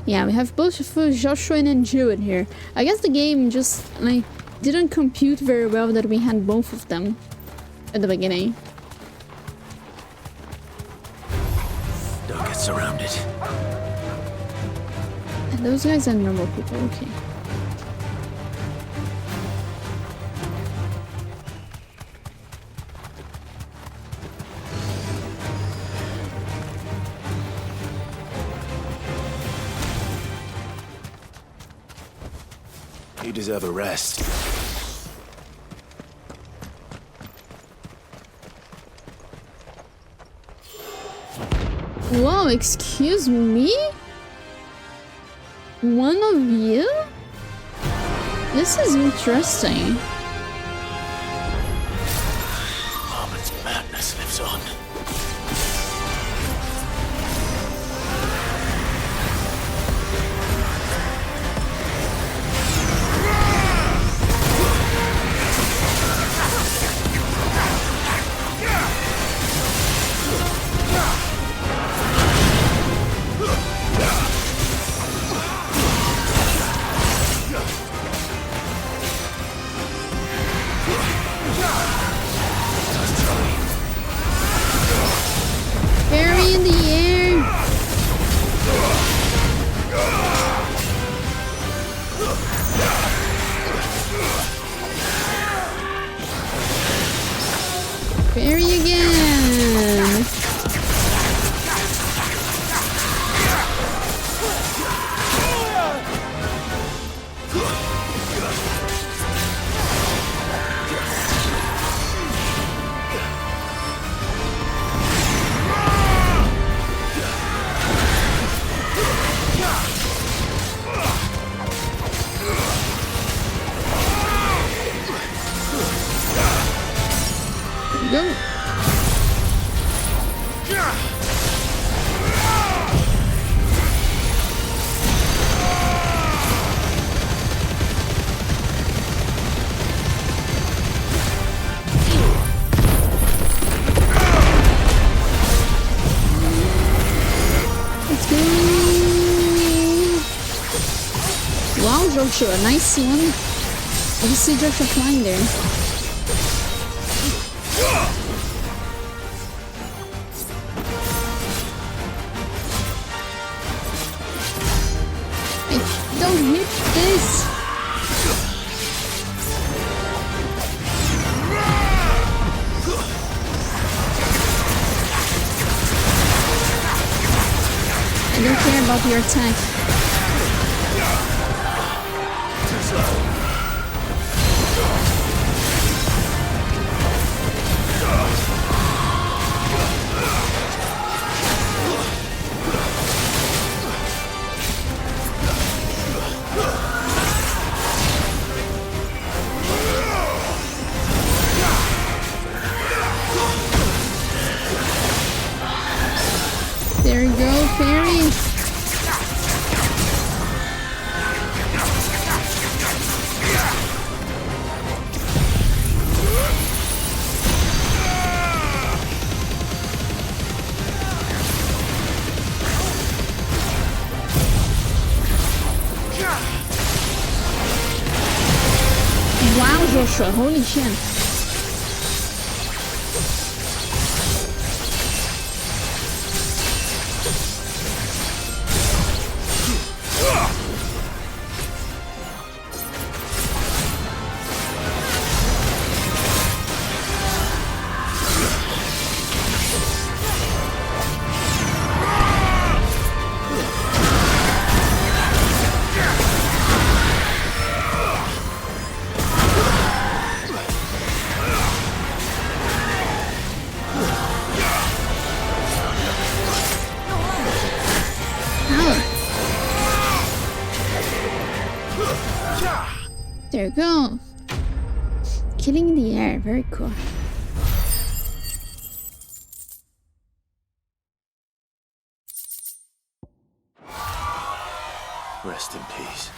Yeah, we have both Joshua and Jill in here. I guess the game just like didn't compute very well that we had both of them at the beginning. Don't get surrounded. And those guys are normal people, okay. You deserve a rest. Whoa, excuse me? One of you? This is interesting. Moment's madness lives on. Fairy in the air. Fairy again. Go. Let's go. Wow, Joshua, nice one. I can see Joshua flying there. Don't hit this! I don't care about your attack. Too slow. There you go, fairy. Wow, Joshua, holy shit. There you go. Killing in the air, very cool. Rest in peace.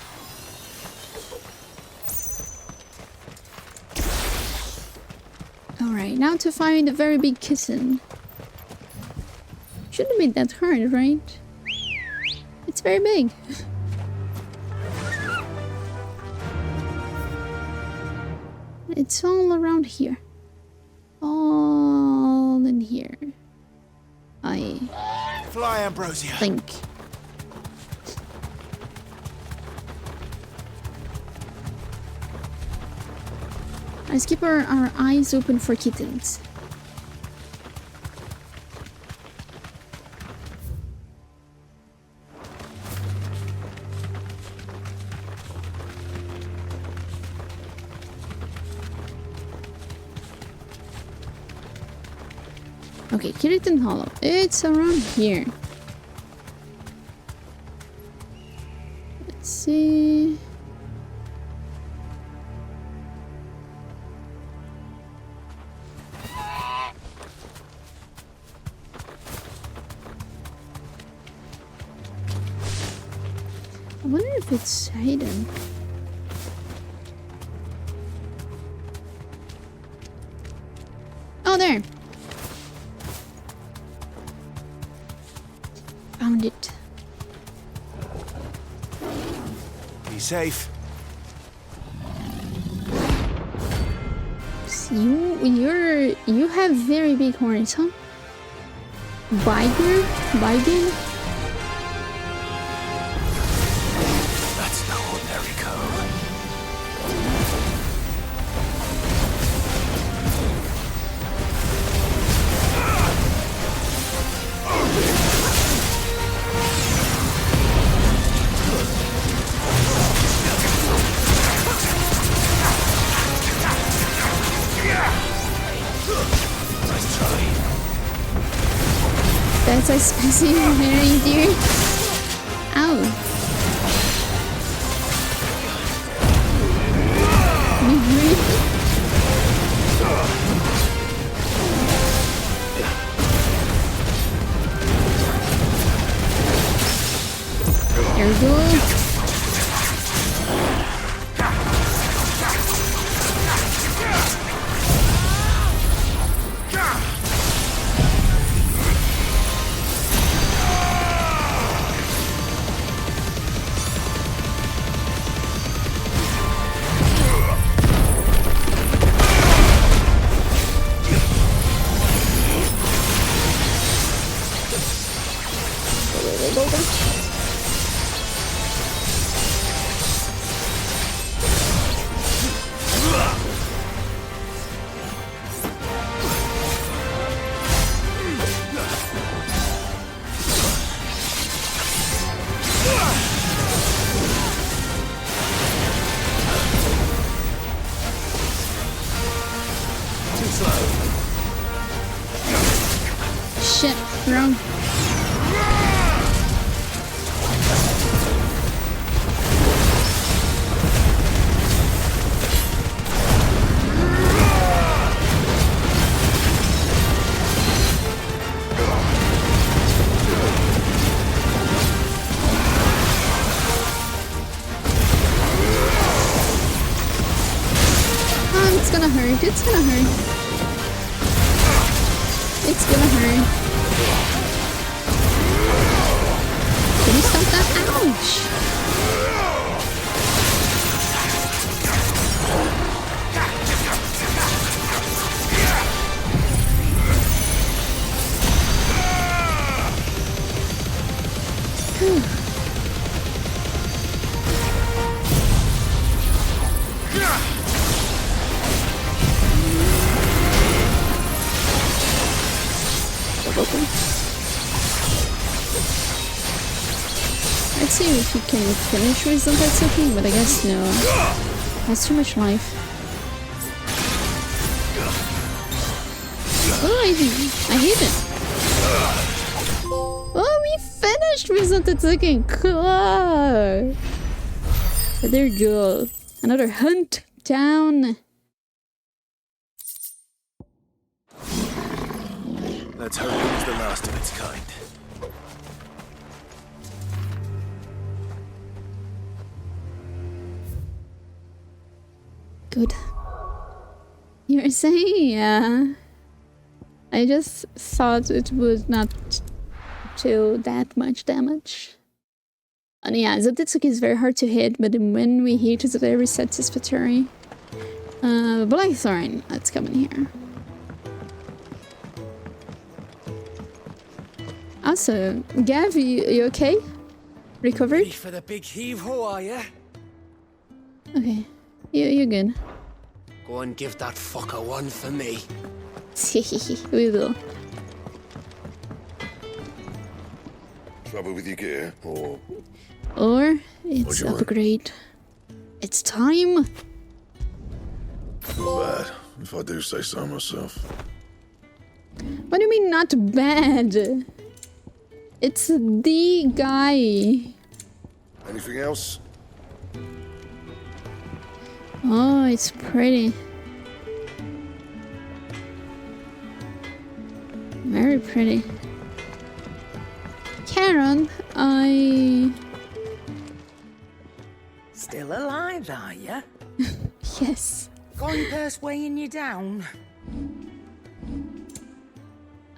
Alright, now to find a very big kitten. Shouldn't be that hard, right? It's very big. It's all around here. All in here. I Fly, Ambrosia. think. Let's keep our eyes open for kittens. Okay, Kitten Hollow. It's around here. Let's see. I wonder if it's hidden. Oh, there. Found it. Be safe. You have very big horns, huh? Biden? That's no ordinary code. Nice try. That's a spicy hairy deer. Ow. go. Shit, wrong. It's gonna hurt. It's gonna hurt. It's gonna hurt. Can you stop that? Ouch! Let's see if you can finish with Zantetsuki, but I guess no. That's too much life. Oh, I hate it. Oh, we finished with Zantetsuki. Cool. There you go. Another hunt down. Let's hope it was the last of its kind. Good. You were saying, yeah. I just thought it would not do that much damage. And yeah, Zantetsuki is very hard to hit, but when we hit, it's very satisfactory. Blackthorn, let's come in here. Also, Gav, you okay? Recovered? Ready for the big heave-ho, are ya? Okay. You're good. Go and give that fucker one for me. We will. Trouble with your gear, or It's upgrade. It's time. not bad, if I do say so myself. What do you mean not bad? It's the guy. Anything else? Oh, it's pretty. Very pretty. Karen, Still alive, are ya? Yes. Goldburst weighing you down?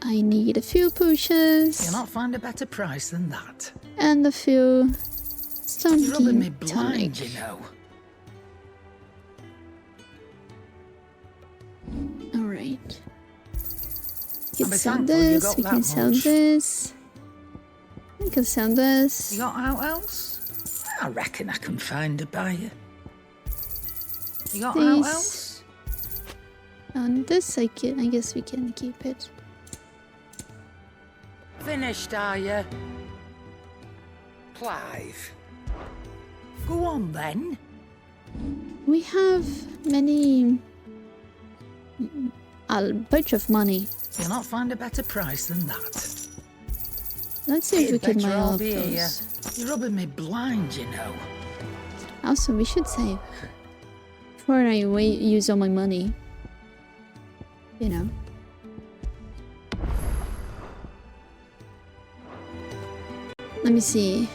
I need a few pushes. You'll not find a better price than that. And a few stone You're rubbing me tonic. blind, you know. Alright. We I'll can be sell thankful you this, got we that can sell much. this. We can sell this. You got out else? I reckon I can find a buyer. You got out This. else? And this I guess we can keep it. Finished, are you? Clive. Go on then. We have a bunch of money. You'll not find a better price than that. Let's see if we can Better buy I'll all of be here. those. You're rubbing me blind, you know. Also, we should save before I use all my money. You know. Let me see.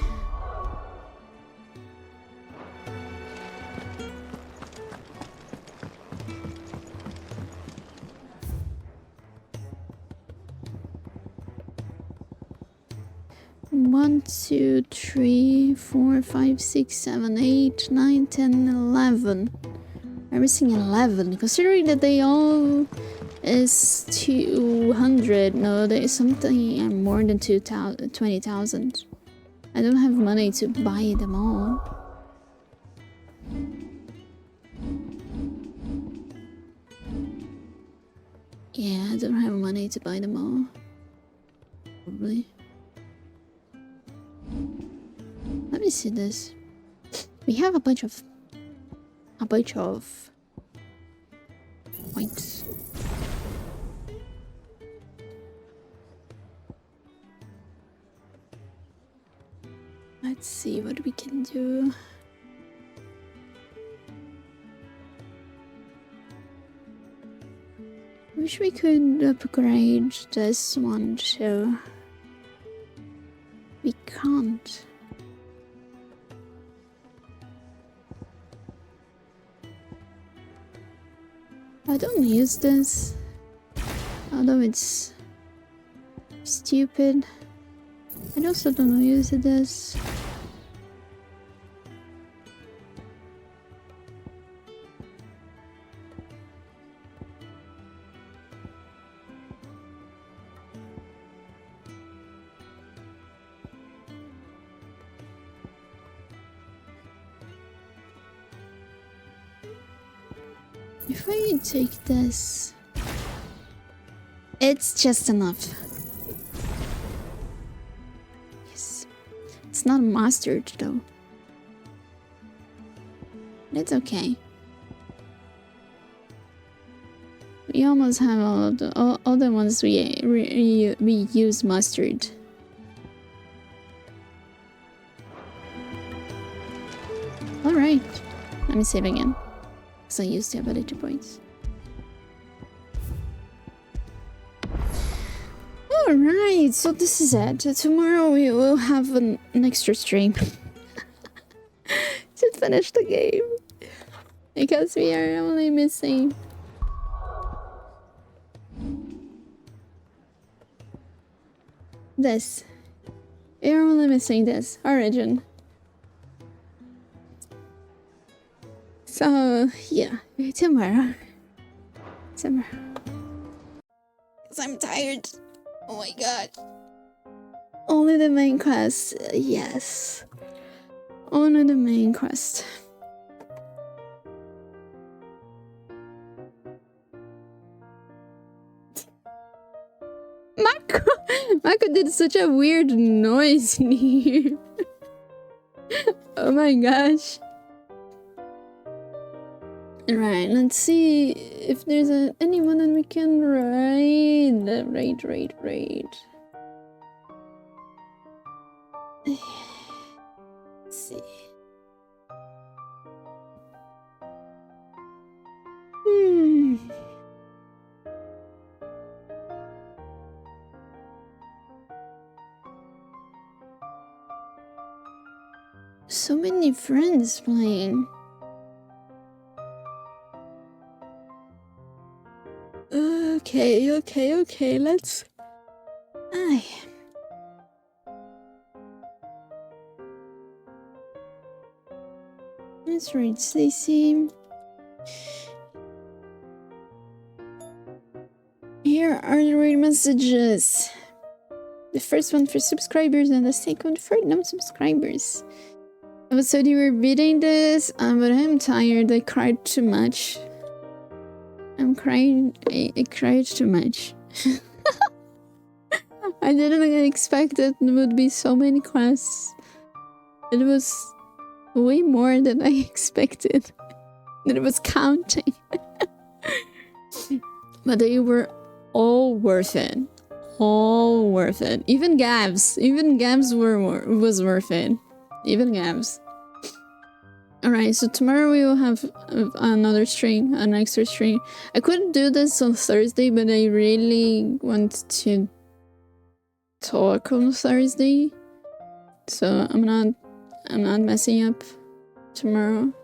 1, 2, 3, 4, 5, 6, 7, 8, 9, 10, 11. I'm missing 11, considering that they all is 200. No, there is something more than 20,000. I don't have money to buy them all. Yeah, I don't have money to buy them all. Probably. Let me see this. We have a bunch of points. Let's see what we can do. Wish we could upgrade this one too. We can't. I don't use this, although it's stupid. I also don't use this. If I take this, it's just enough. Yes. It's not mastered though. It's okay. We almost have all the ones we use mastered. All right. Let me save again. So I used the ability points. Alright, so this is it. Tomorrow we will have an extra stream to finish the game. Because we are only missing this. We are only missing this. Origin. So, yeah, tomorrow. Because I'm tired. Oh my god. Only the main quest. Yes. Only the main quest. Mako did such a weird noise in here. Oh my gosh. Right, let's see if there's anyone that we can raid. Raid. Let's see. So many friends playing. Okay, let's... Let's read Stacy. Here are the raid messages. The first one for subscribers and the second for non-subscribers. I was told you were reading this, but I'm tired. I cried too much. I'm crying. I cried too much. I didn't expect that there would be so many quests. It was way more than I expected. That it was counting. But they were all worth it. All worth it. Even Gavs. Even Gavs was worth it. Even Gavs. Alright, so tomorrow we will have another stream, an extra stream. I couldn't do this on Thursday, but I really want to talk on Thursday. So I'm not messing up tomorrow.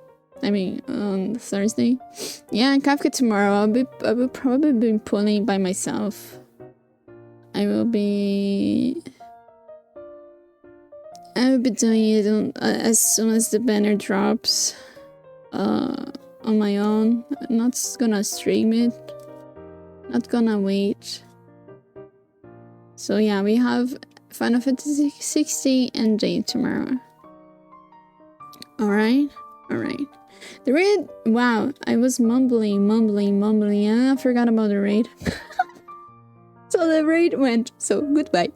I mean, on Thursday. Yeah, Kafka tomorrow. I will probably be pulling by myself. I will be I will be doing it as soon as the banner drops. On my own. I'm not gonna stream it. Not gonna wait. So yeah, we have Final Fantasy XVI and Jade tomorrow. Alright? Alright. The raid... Wow, I was mumbling, and I forgot about the raid. So the raid went, so goodbye.